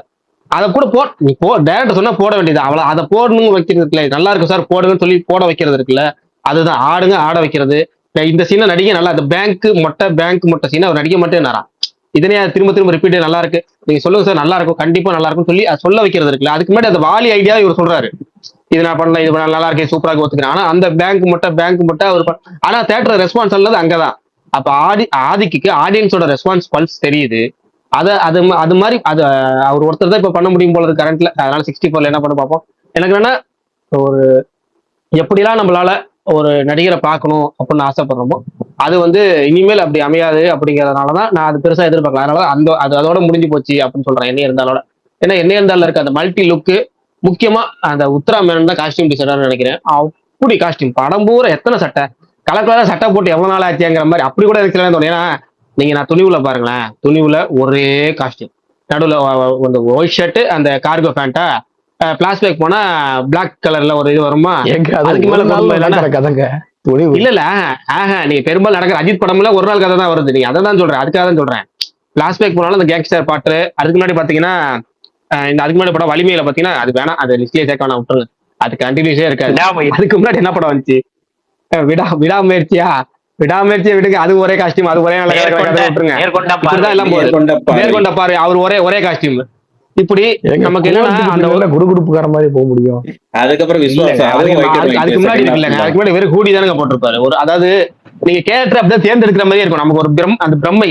அதை கூட நீ டேரக்டர் சொன்னா போட வேண்டியது அவ்வளவு, அதை போடணும்னு வைக்கிறது இருக்குல்ல, நல்லா இருக்கு சார் போடுங்கன்னு சொல்லி போட வைக்கிறது இருக்குல்ல, அதுதான் ஆட வைக்கிறது. இந்த சீனை நடிகை நல்லா, இந்த பேங்க் மொட்டை சீனை அவர் நடிக்க மாட்டேன் இதனே திரும்ப திரும்ப ரிப்பீட் நல்லா இருக்கு, நீங்க சொல்லுங்க சார் நல்லா இருக்கும், கண்டிப்பா நல்லா இருக்கும் சொல்லி சொல்ல வைக்கிறது இருக்குல்ல. அதுக்கு முன்னாடி அந்த வாலி ஐடியா இவர் சொல்றாரு, இது நான் பண்ணல, இது நல்லா இருக்கேன், சூப்பராக ஒத்துக்கிறேன். ஆனா அந்த பேங்க் மொட்டை அவர் ஆனா தேட்டர் ரெஸ்பான்ஸ் அல்லது அங்கதான். அப்ப ஆதிக்கு ஆடியன்ஸோட ரெஸ்பான்ஸ் பல்ஸ் தெரியுது. அது மாதிரி அவர் ஒருத்தர் தான் இப்ப பண்ண முடியும் போல இருக்கு கரண்ட்ல. அதனால 64ல என்ன பண்ண பார்ப்போம். எனக்கு என்னன்னா ஒரு எப்படிலாம் நம்மளால ஒரு நடிகரை பார்க்கணும் அப்படின்னு ஆசைப்படுறோமோ அது வந்து இனிமேல் அப்படி அமையாது அப்படிங்கறதுனாலதான் நான் அது பெருசா எதிர்பார்க்கல. அதனால அதோட முடிஞ்சு போச்சு அப்படின்னு சொல்றேன். என்ன இருந்தாலோட ஏன்னா என்ன இருந்தாலும் இருக்க அந்த மல்டி லுக்கு, முக்கியமா அந்த உத்தரா மேனன் தான் காஸ்டியூம் டிசைனர் நினைக்கிறேன். அப்படி காஸ்டியூம் படம் பூரா எத்தனை சட்டை கலர் சட்டை போட்டு எவ்வளவு நாள் ஆச்சுங்கிற மாதிரி அப்படி கூட எனக்கு தோணும். ஏன்னா நீங்க நான் துணிவுல பாருங்களேன், துணிவுல ஒரே காஸ்டியூம், நடுவுல அந்த ஒயிட் ஷர்ட், அந்த கார்கோ பேண்டா, பிளாஸ்பேக் போனா பிளாக் கலர்ல ஒரு இது வருமா, அதுக்கு மேல கதைங்க இல்ல நீங்க பெரும்பாலும் நடக்கிற அஜித் படம்ல ஒரு நாள் கதை தான் வருது. நீங்க அதான் சொல்றேன், அதுக்காக தான் சொல்றேன். பிளாஸ்பேக் போனாலும் அந்த கேங்ஸ்டர் பாட்டு, அதுக்கு முன்னாடி பாத்தீங்கன்னா அதுக்கு முன்னாடி படம் வலிமையில பாத்தீங்கன்னா அது வேணாம், அது லிஸ்ட்லயே சேர்க்க வேணாம், விட்டுருங்க, அது கண்டினியூஸே இருக்காது. அதுக்கு முன்னாடி என்ன படம் வந்துச்சு, விடாமுயற்சியை விடுங்க, அது ஒரே காஸ்டியூம், அது ஒரே நல்ல விட்டுருங்க, இப்படிதான் எல்லாம் போகுது. மேற்கொண்ட பாரு அவர் ஒரே காஸ்டியூம். இப்படி நமக்கு என்னன்னா குடுகுடுப்புக்கார மாதிரி போக முடியும். அதுக்கப்புறம் அதுக்கு முன்னாடி இல்லைங்க, அதுக்கு முன்னாடி வெறும் ஹூடி தானங்க போட்டிருப்பாரு. ஒரு அதாவது நீங்க கேரக்டர் அப்படிதான் தேர்ந்தெடுக்கிற மாதிரி இருக்கும். நமக்கு ஒரு அந்த பிரம்மை,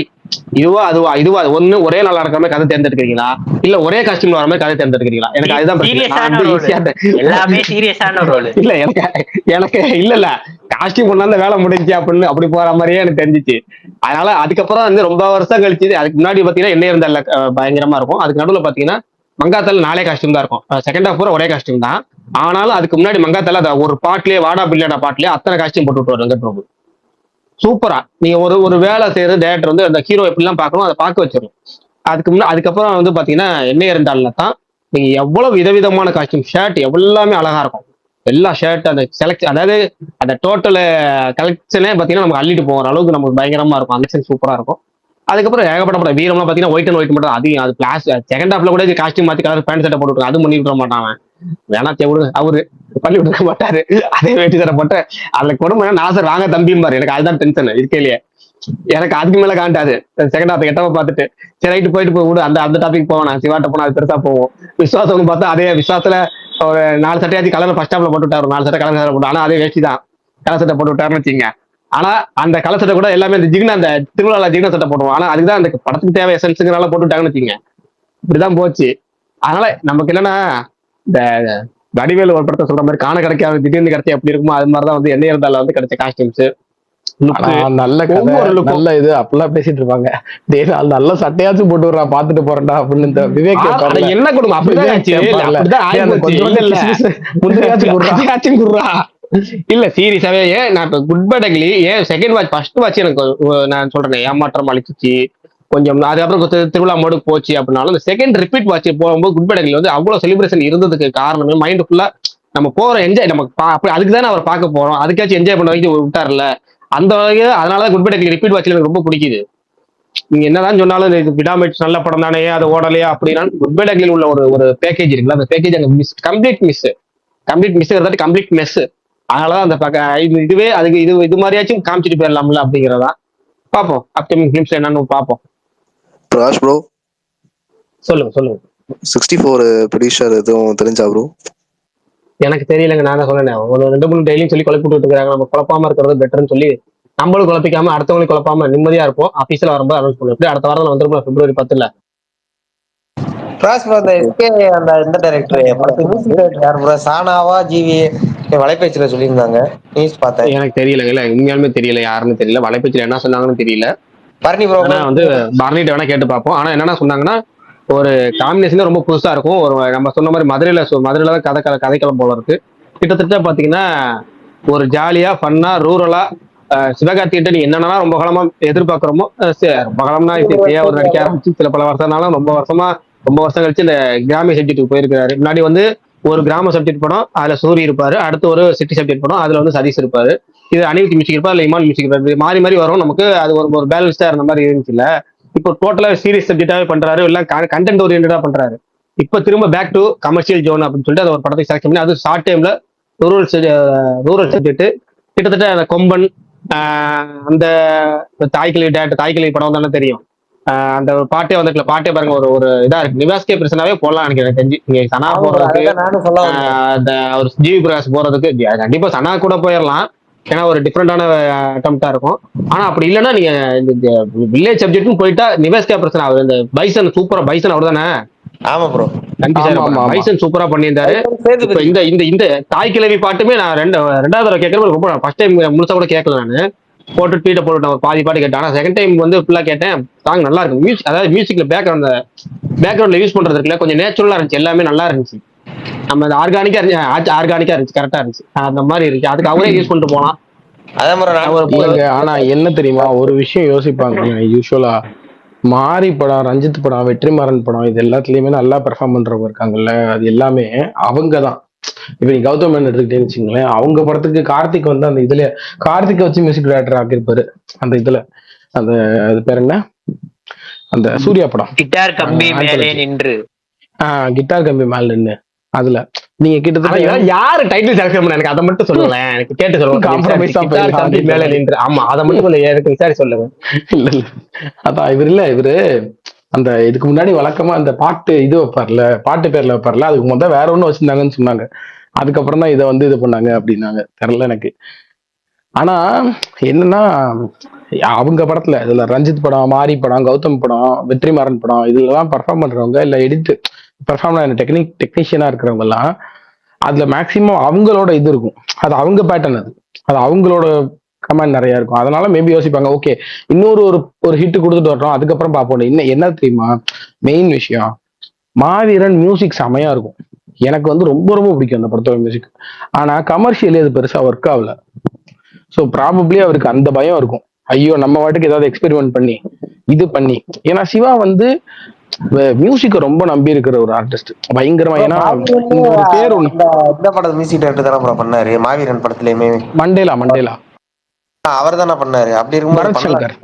இதுவா ஒண்ணு ஒரே நல்லா இருக்கிற மாதிரி கதை தேர்ந்தெடுக்கிறீங்களா, இல்ல ஒரே காஸ்டியூம்ல வர மாதிரி கதை தேர்ந்தெடுக்கிறீங்களா? எனக்கு அதுதான் எல்லாமே சீரியஸான ரோல். இல்ல எனக்கு இல்ல காஸ்டியூம் கொண்டாந்து வேலை முடிஞ்சு அப்படின்னு அப்படி போற மாதிரியே எனக்கு தெரிஞ்சிச்சு. அதனால அதுக்கப்புறம் வந்து ரொம்ப வருஷம் கழிச்சு, அதுக்கு முன்னாடி பாத்தீங்கன்னா என்ன இருந்தால பயங்கரமா இருக்கும். அதுக்கு நடுவில் பாத்தீங்கன்னா மங்காத்தால 4 காஸ்டியூம் தான் இருக்கும். செகண்ட் ஹாஃப் பூரா ஒரே காஸ்டியூம் தான். ஆனாலும் அதுக்கு முன்னாடி மங்காத்தால ஒரு பாட்லயே வாடா பில்லியாடா பாட்லயே அத்தனை காஸ்டியூம் போட்டு விட்டுருவாரு வெங்கட் பிரபு. சூப்பரா நீங்க ஒரு வேலை செய்யற டேரக்டர் வந்து அந்த ஹீரோ எப்படிலாம் பார்க்கணும் அதை பார்க்க வச்சிடும். அதுக்கப்புறம் வந்து பாத்தீங்கன்னா என்ன இருந்தால தான் நீங்க எவ்வளவு விதவிதமான காஸ்டியூம், ஷர்ட் எல்லாமே அழகா இருக்கும். எல்லா ஷர்ட் அந்த செலக்ஷன், அதாவது அந்த டோட்டல் கலெக்ஷனே பாத்தீங்கன்னா நமக்கு அள்ளிட்டு போகிற அளவுக்கு நமக்கு பயங்கரமா இருக்கும். கலெக்ஷன் சூப்பரா இருக்கும். அதுக்கப்புறம் ஏகப்பட்ட படம் வீரம்லாம் பாத்தீங்கன்னா ஒயிட் அண்ட் ஒயிட் மட்டும், அது பிளாஸ் செகண்ட் ஹாஃப்ல கூட காஸ்டியூம் மாத்தி கலர் பேண்ட் சட்டை போட்டு அது பண்ணி விட மாட்டாங்க. வேணா விடுங்க, அவரு பண்ணி விட்டுருக்க மாட்டாரு. அதே வேட்டி சட்டை போட்டு அதுல கொடுமை நாசர் வாங்க தம்பிம்பாரு. எனக்கு அதுதான் டென்ஷன் இருக்கையிலேயே. எனக்கு அதுக்கு மேல காண்டாது. செகண்ட் ஹாஃப் எட்டவ பார்த்துட்டு சரி ரைட்டு போயிட்டு போய் விடு, அந்த டாபிக் போவோம். நான் சிவாட்ட போனா அது பெருசா போவோம். விசுவாசம்னு பார்த்தா அதே விசுவாசத்துல ஒரு 4 சட்டையாச்சும் கலர் ஃபர்ஸ்ட் ஹாஃப்ல போட்டு விட்டாரு, 4 சட்டை கலர் போட்டு. ஆனா அதே வேஷ்டி தான் கலர் சட்டை போட்டு விட்டாருன்னு வச்சுங்க. ஆனா அந்த கலர் சட்டை கூட எல்லாமே அந்த ஜிக்னா, அந்த திருவிழால ஜிக்னா சட்டை போடுவோம். ஆனா அதுதான் அந்த படத்துக்கு தேவை எசன்ஸுங்கனால போட்டு விட்டாங்கன்னு வச்சுங்க. இப்படிதான் போச்சு. அதனால நமக்கு என்னன்னா இந்த வடிவேலு ஒரு படத்தை சொல்ற மாதிரி காண கிடைக்காது திடீர்னு கிடைச்சி எப்படி இருக்குமோ அது மாதிரிதான் வந்து என்ன இருந்தால வந்து கிடைச்ச காஸ்டியூம்ஸ் நல்ல நல்ல இது அப்படிலாம் பேசிட்டு இருப்பாங்க. நல்ல சட்டையாச்சும் போட்டு விடுறா பாத்துட்டு போறேன்டா அப்படின்னு இந்த விவேக் என்ன கொடுங்க இல்ல சீரியஸாவே. நான் இப்ப குட் பை டக்லி ஏன் செகண்ட் வாட்ச் ஃபர்ஸ்ட் வாட்ச் எனக்கு நான் சொல்றேன் ஏமாற்றம் அளிச்சிச்சு கொஞ்சம். அதுக்கப்புறம் திருவிழா மோடு போச்சு அப்படின்னாலும் இந்த செகண்ட் ரிப்பீட் வாட்ச் போகும்போது குட் பை டக்லி வந்து அவ்வளவு செலிப்ரேஷன் இருந்ததுக்கு காரணமே மைண்ட் ஃபுல்லா நம்ம போற என்ஜாய், நமக்கு அதுக்கு தானே அவர் பார்க்க போறோம், அதுக்காச்சும் என்ஜாய் பண்ண வைக்க விட்டார்ல அந்த வகையை. அதனாலதான் குட் பை டக்லி ரிப்பீட் வாட்ச்ல எனக்கு ரொம்ப பிடிக்குது. நீங்க என்னதான் சொன்னாலும் விடாமுயற்சி நல்ல படம் தானே அது ஓடலையா அப்படின்னா குட் பை டக்லியில் உள்ள ஒரு பேக்கேஜ் இருக்குல்ல, அந்த பேக்கேஜ் அங்க கம்ப்ளீட் மிஸ் கம்ப்ளீட் மெஸ். அதனாலதான் அந்த இதுவே அதுக்கு இது மாதிரியாச்சும் காமிச்சிட்டு போயிடலாம்ல அப்படிங்கிறதா. பார்ப்போம் அப்கமிங் ஃபிலிம்ஸ் என்னன்னு பார்ப்போம். பிரகாஷ் ப்ரோ சொல்லுங்க 64 ப்ரொடியூசர் எதுவும் தெரிஞ்சா ப்ரோ? எனக்கு தெரியலங்க, நான் தான் சொன்னேன் ஒரு 2-3 டெய்லியும் சொல்லி குழப்பி விட்டு இருக்காங்க. நம்ம குழப்பாம இருக்கிறது பெட்டர்னு சொல்லி நம்மளும் குழப்பிக்காம அடுத்தவங்களும் குழப்பாம நிம்மதியா இருப்போம். ஆபீஸ்ல வரும்போது அனௌன்ஸ் பண்ணுவோம். எப்படி அடுத்த வாரம் வந்துருப்போம் February 10. இந்த டைரக்டர் சானாவா ஜிவி வலைபேச்சில சொல்லியிருந்தாங்க, நியூஸ் பார்த்தேன். எனக்கு தெரியல, இல்ல உண்மையாலுமே தெரியல, யாருன்னு தெரியல. வலைபேச்சில என்ன சொன்னாங்கன்னு தெரியல. பரணி ப்ரோ வந்து பரணிட்ட வேணா கேட்டு பார்ப்போம். ஆனா என்னன்னா சொன்னாங்கன்னா ஒரு காம்பினேஷன் ரொம்ப புதுசா இருக்கும். ஒரு நம்ம சொன்ன மாதிரி மதுரையில தான் கதைக்களம் போல இருக்கு. கிட்டத்தட்ட பாத்தீங்கன்னா ஒரு ஜாலியா ஃபன்னா ரூரலா சிவகார்த்திகிட்ட நீ என்னன்னா ரொம்ப காலமா எதிர்பார்க்கிறோமோ ரொம்ப காலம்னா ஒரு நடிக்க ஆரம்பிச்சு சில பல வருஷம்னாலும் ரொம்ப வருஷம் கழிச்சு இந்த கிராமிய சப்ஜெக்ட்டுக்கு போயிருக்கிறாரு. முன்னாடி வந்து ஒரு கிராம சப்ஜெக்ட் படம் அதுல சூரி இருப்பாரு, அடுத்து ஒரு சிட்டி சப்ஜெக்ட் படம் அதுல வந்து சதீஷ் இருப்பாரு, இது அனிருத் மியூசிக் இருப்பாரு, இல்ல இமான் மியூசிக் இருப்பாரு, மாறி மாறி வரும். நமக்கு அது ஒரு பேலன்ஸ்டா இருந்த மாதிரி இருந்துச்சுல்ல. இப்போ டோட்டலா சீரியஸ் சப்ஜெக்டாவே பண்றாரு, இல்ல கண்டென்ட் ஓரியன்டா பண்றாரு. இப்ப திரும்ப பேக் டு கமர்ஷியல் ஜோன் அப்படின்னு சொல்லிட்டு அது ஒரு படத்தை செலக்ட் பண்ணி அது ஷார்ட் டைம்ல ரூரல் சப்ஜெக்ட் கிட்டத்தட்ட அந்த கொம்பன் அந்த தாய்க்கிளி படம் தானே தெரியும். அந்த ஒரு பாட்டே வந்துட்டு பாட்டே பாருங்க ஒரு ஒரு இதா இருக்கு. நிவாஸ்கே பிரச்சனாவே போடலாம் எனக்கு தெரிஞ்சு. நீங்க சனா போடுறதுக்கு அந்த ஒரு ஜிவி பிரகாஷ் போறதுக்கு கண்டிப்பா சனா கூட போயிடலாம். ஏன்னா ஒரு டிஃப்ரெண்டான அட்டம்ப்டா இருக்கும். ஆனா அப்படி இல்லைன்னா நீங்க இந்த வில்லேஜ் சப்ஜெக்ட்னு போயிட்டா நிவாஸ்கே பிரச்சனை ஆகுது. இந்த பைசன் சூப்பரா பைசன் அவர் தானே. ஆமா ப்ரோ. நன்றி சார். பைசன் சூப்பரா பண்ணியிருந்தாரு. இப்ப இந்த இந்த இந்த தாய் கிழவி பாட்டுமே நான் ரெண்டாவது தடவை கேட்கறது ரொம்ப ஃபர்ஸ்ட் டைம் முழுசா கூட கேட்கல. நானு போட்டு ட்வீட்டை போட்டு ஒரு பாதி பாட்டு கேட்டேன். ஆனா செகண்ட் டைம் வந்து ஃபுல்லா கேட்டேன். சாங் நல்லா இருக்கு. மியூசிக் அதாவது மியூசிக்ல பேக்ரவுண்ட்ல யூஸ் பண்றது இருக்குல்ல கொஞ்சம் நேச்சுரலா இருந்துச்சு. எல்லாமே நல்லா இருந்துச்சு. நம்ம ஆர்கானிக்கா இருந்துச்சு, கரெக்டா இருந்துச்சு. அந்த மாதிரி இருந்துச்சு. அதுக்கு அவரே யூஸ் பண்ணிட்டு போலாம். ஆனா என்ன தெரியுமா ஒரு விஷயம் யோசிப்பாங்க யூஸ்வலா மாரி படம், ரஞ்சித் படம், வெற்றிமாறன் படம் இது எல்லாத்துலயுமே நல்லா பெர்ஃபார்ம் பண்றவங்க இருக்காங்கல்ல, அது எல்லாமே அவங்கதான். இப்ப நீ கௌதம் மேனன் எடுத்துக்கிட்டேன்னு வச்சுங்களேன், அவங்க படத்துக்கு கார்த்திக் வந்து அந்த இதுல கார்த்திகை வச்சு மியூசிக் டைரக்டர் ஆக்கியிருப்பாரு. அந்த இதுல அந்த அது பேர் என்ன, அந்த சூர்யா படம் கிட்டார் கம்பி மேலே நின்று கிட்டார் கம்பி மேல நின்று அதுல நீங்க கிட்டத்தட்ட யாரு டைட்டில் செலக்ட் பண்ண எனக்கு அதை மட்டும் சொல்லுங்களேன். எனக்கு கேட்டு சொல்லுங்க. மேல நின்று ஆமா அதை மட்டும் கொஞ்சம் எனக்கு விசாரி சொல்லுங்க. இல்ல இல்ல அதான் இவரு அந்த இதுக்கு முன்னாடி வழக்கமா அந்த பாட்டு இது வைப்பார்ல, பாட்டு பேர்ல வைப்பார்ல, அதுக்கு முதல்ல வேற ஒண்ணு வச்சிருந்தாங்கன்னு சொன்னாங்க. அதுக்கப்புறம் தான் இதை வந்து இது பண்ணாங்க அப்படின்னாங்க. தெரியல எனக்கு. ஆனா என்னன்னா அவங்க படத்துல இதுல ரஞ்சித் படம், மாரி படம், கௌதம் படம், வெற்றிமாறன் படம் இதுலலாம் பர்ஃபார்ம் பண்றவங்க இல்ல பெர்ஃபார்ம் டெக்னீஷியனா இருக்கிறவங்க எல்லாம் அதுல மேக்சிமம் அவங்களோட இது இருக்கும். அது அவங்க பேட்டர்ன், அது அவங்களோட கமெண்ட் நிறைய இருக்கும். அதனால மேபி யோசிப்பாங்க ஓகே இன்னொரு ஒரு ஹிட் கொடுத்துட்டு வர்றோம் அதுக்கப்புறம் பார்ப்போம். இன்னும் என்ன தெரியுமா மெயின் விஷயம், மாவீரன் மியூசிக் செமையா இருக்கும். எனக்கு வந்து ரொம்ப ரொம்ப பிடிக்கும் அந்த படத்தோட மியூசிக். ஆனா கமர்ஷியலி அது பெருசா ஒர்க் ஆகல. ஸோ ப்ராபப்ளி அவருக்கு அந்த பயம் இருக்கும், ஐயோ நம்ம வாட்டுக்கு ஏதாவது எக்ஸ்பெரிமெண்ட் பண்ணி இது பண்ணி. ஏன்னா சிவா வந்து மியூசிக்கை ரொம்ப நம்பி இருக்கிற ஒரு ஆர்டிஸ்ட் பயங்கரமா. ஏன்னா ஒரு பேர் ஒண்ணு இந்த படத்துல மியூசிக் டைரக்டர் தானே ப்ரோ பண்ணாரு மாவீரன் படத்துலயுமே. மண்டேலா அவர் தானே பண்ணாரு. அப்படி இருக்கும்போது பரத் சங்கர்.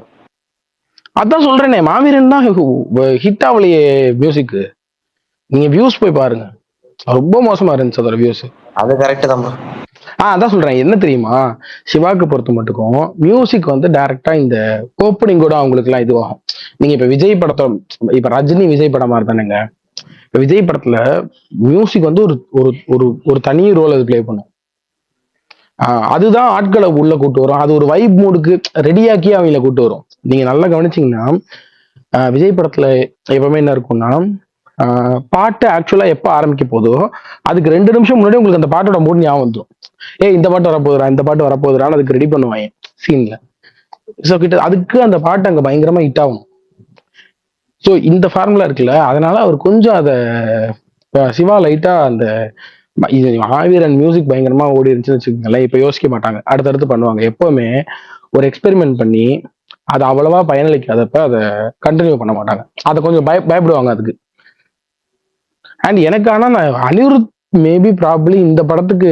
அதான் சொல்றேனே மாவீரன் தான் ஹிட் ஆகலையே மியூசிக். நீங்க வியூஸ் போய் பாருங்க, ரொம்ப மோசமா இருந்துச்சு அதோட வியூஸ். அது கரெக்ட் தான் ப்ரோ. அதான் சொல்றேன். என்ன தெரியுமா சிவாக்கு பொறுத்த மட்டுக்கும் மியூசிக் வந்து டைரக்டா இந்த ஓப்பனிங் கூட அவங்களுக்கு எல்லாம் இதுவாகும். நீங்க இப்ப விஜய் படத்தை இப்ப ரஜினி விஜய் படம் மாதிரி தானேங்க. இப்ப விஜய் படத்துல மியூசிக் வந்து ஒரு ஒரு ஒரு தனி ரோல் அது பிளே பண்ணும். அதுதான் ஆட்களை உள்ள கூட்டு வரும். அது ஒரு வைப் மூடுக்கு ரெடியாக்கி அவங்கள கூட்டு வரும். நீங்க நல்லா கவனிச்சீங்கன்னா விஜய் படத்துல எப்பவுமே என்ன இருக்கும்னா பாட்டு ஆக்சுவலா எப்ப ஆரம்பிக்க போதோ அதுக்கு 2 நிமிஷம் முன்னாடி உங்களுக்கு அந்த பாட்டோட மூடு ஞாபகம் வந்துடும். இந்த பாட்டு வரப்போகுதுரான்னு அதுக்கு ரெடி பண்ணுவாங்க சீன்ல. ஸோ கிட்ட அதுக்கு அந்த பாட்டு அங்க பயங்கரமா ஹிட் ஆகும். ஸோ இந்த ஃபார்முலா இருக்குல்ல, அதனால அவர் கொஞ்சம் அதை சிவா லைட்டா அந்த மாவீரன் மியூசிக் பயங்கரமா ஓடி இருந்துச்சுன்னு வச்சுக்கோங்களேன், இப்ப யோசிக்க மாட்டாங்க, அடுத்தடுத்து பண்ணுவாங்க. எப்பவுமே ஒரு எக்ஸ்பெரிமெண்ட் பண்ணி அது அவ்வளவா பயனளிக்காதப்ப அதை கண்டினியூ பண்ண மாட்டாங்க. அதை கொஞ்சம் பயப்படுவாங்க அதுக்கு. அண்ட் எனக்கு ஆனா அனிருத் மேபி ப்ராபப்ளி இந்த படத்துக்கு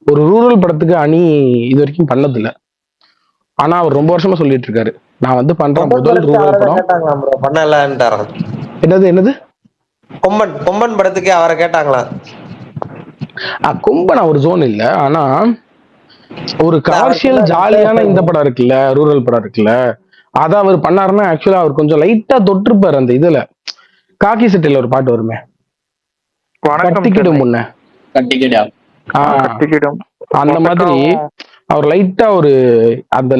ஒரு ரூரல் படத்துக்கு அணி இது வரைக்கும் பண்ணது இல்ல. ஆனா அவர் ரொம்ப வருஷமா சொல்லிட்டு இருக்காரு நான் வந்து பண்றேன் முதல் ரூரல் படம். பண்ணலான்ட்டாராம். என்னது கொம்பன் படத்துக்கு அவரை கேட்டாங்களா? கொம்பன் ஒரு ஜோன் இல்ல. ஆனா ஒரு கமர்ஷியல் ஜாலியான இந்த படம் இருக்குல்ல, ரூரல் படம் இருக்குல்ல, அத அவர் பண்ணாருன்னா ஆக்சுவலா அவர் கொஞ்சம் லைட்டா தொட்டிருப்பாரு. அந்த இதுல காக்கி சட்டையில ஒரு பாட்டு வருமே, கட்டிக்கிடும் முன்ன அந்த மாதிரி அவர்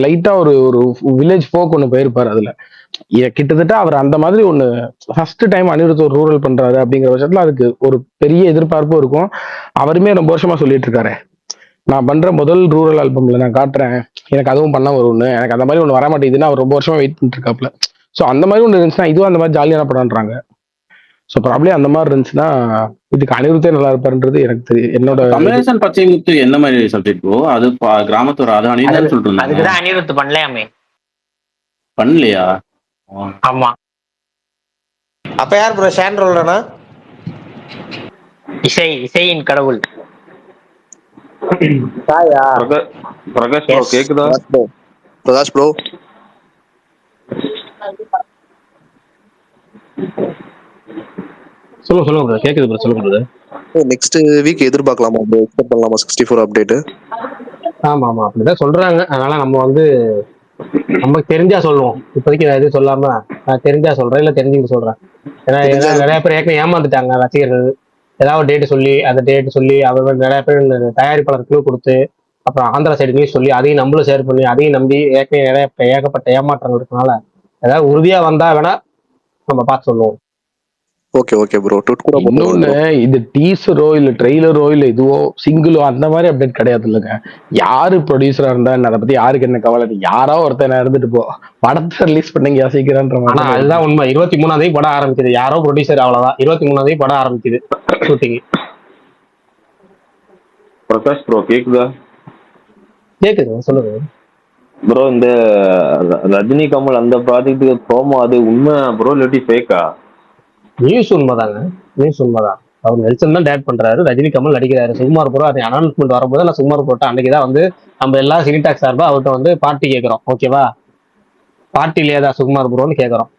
லைட்டா ஒரு வில்லேஜ் போக் ஒண்ணு போயிருப்பாரு. அதுல கிட்டத்தட்ட அவர் அந்த மாதிரி ஒண்ணு ஃபர்ஸ்ட் டைம் அனிருத் ஒரு ரூரல் பண்றாரு அப்படிங்கிற பட்சத்துல அதுக்கு ஒரு பெரிய எதிர்பார்ப்பும் இருக்கும். அவருமே ரொம்ப வருஷமா சொல்லிட்டு இருக்காரு நான் பண்ற முதல் ரூரல் ஆல்பம்ல நான் காட்டுறேன், எனக்கு அதுவும் பண்ண வரும்னு. எனக்கு அந்த மாதிரி ஒண்ணு வர மாட்டேங்குதுன்னு அவர் ரொம்ப வருஷமா வெயிட் பண்ணிட்டு இருக்காப்ல. சோ அந்த மாதிரி ஒண்ணு இருந்துச்சுன்னா இதுவும் அந்த மாதிரி ஜாலியான படம்ன்றாங்க. சோ ப்ராப்ளி அந்த மாதிரி இருந்துச்சுன்னா இதுக்கு அனிருத்தே நல்லா இருப்பாருன்றது எனக்கு தெரியும். என்னோட கமலேசன் பச்சைமுத்து என்ன மாதிரி சப்ஜெக்ட் ப்ரோ? அது கிராமத்தோட அது அனிருத் சொல்லிட்டு இருந்தாங்க. அதுக்குதான் அனிருத் பண்ணலையாமே. பண்ணலையா? ஆமா. அப்ப யார் ப்ரோ ஷான் ரோல்னா? இசையின் கடவுள். சாயா பிரகாஷ் ப்ரோ Yes. கேக்குதா? பிரகாஷ் ப்ரோ சொல்லுங்க ப்ரோ, கேக்குது ப்ரோ, சொல்லுங்க ப்ரோ. நெக்ஸ்ட் வீக் எதிர்பார்க்கலாமா ப்ரோ? எக்ஸ்பெக்ட் பண்ணலாமா 64 அப்டேட்? ஆமா ஆமா, அப்படிதான் சொல்றாங்க. அதனால நம்ம வந்து நமக்கு தெரிஞ்சா சொல்லுவோம். இப்போதைக்கு நான் எதுவும் சொல்லாம நான் தெரிஞ்சா சொல்றேன், இல்ல தெரிஞ்சுக்கிட்டு சொல்றேன். ஏன்னா ஏன்னா தெரிஞ்சாலும் நிறைய பேர் ஏற்கனவே ஏமாந்துட்டாங்க ரசிகர்கள். ஏதாவது டேட் சொல்லி அந்த டேட் சொல்லி அவர் நிறைய பேர் இந்த தயாரிப்பாளர் கியூ கொடுத்து அப்புறம் ஆந்திரா சைடு நியூஸ் சொல்லி அதையும் நம்மளும் ஷேர் பண்ணி அதையும் நம்பி ஏற்கனவே நிறைய ஏகப்பட்ட ஏமாற்றங்கள் இருக்கனால ஏதாவது உறுதியா வந்தா வேணா நம்ம பார்த்து சொல்லுவோம். Okay okay bro. ட்விட் கூட இன்னொன்னு, இது டீசரோ இல்ல ட்ரெய்லரோ இல்ல இதுவோ சிங்கிளோ அந்த மாதிரி அப்டேட் கிடையாது இல்லைங்க. யாரு ப்ரொடியூசரா இருந்தா என்ன, அதை பத்தி யாருக்கு என்ன கவலை? யாரோ ஒருத்தன் இருந்துட்டு போ, படத்தை ரிலீஸ் பண்ணீங்க யோசிக்கிறான்ற ஆனா மாதிரி அதுதான் உண்மை. 23ஆம் தேதி படம் ஆரம்பிக்குது. யாரோ ப்ரொடியூசர், அவ்வளவுதான். 23ஆம் தேதி படம் ஆரம்பிக்குது ஷூட்டிங். பிரகாஷ் ப்ரோ கேக்குதா? கேக்குது, சொல்லுங்க ப்ரோ இந்த ரஜினி கமல் அந்த ப்ராஜெக்ட்டுக்கு ப்ரோமோ அது உண்மை ப்ரோ இல்லாட்டி ஃபேக்கா? நியூஸ் உண்மைதாங்க, நியூஸ் உண்மைதான். அவர் நெல்சன் தான் டேரக்ட் பண்றாரு, ரஜினி கமல் நடிக்கிறாரு. சுகுமார் ப்ரோ அது அனௌன்ஸ்மெண்ட் வரும்போது நான் சுகுமார் ப்ரோட்ட அன்னைக்கு தான் வந்து நம்ம எல்லா சினிடாக் சார்பா அவர்கிட்ட வந்து பார்ட்டி கேட்கிறோம். ஓகேவா, பார்ட்டிலேயே தான் சுகுமார் ப்ரோன்னு கேட்கிறோம்.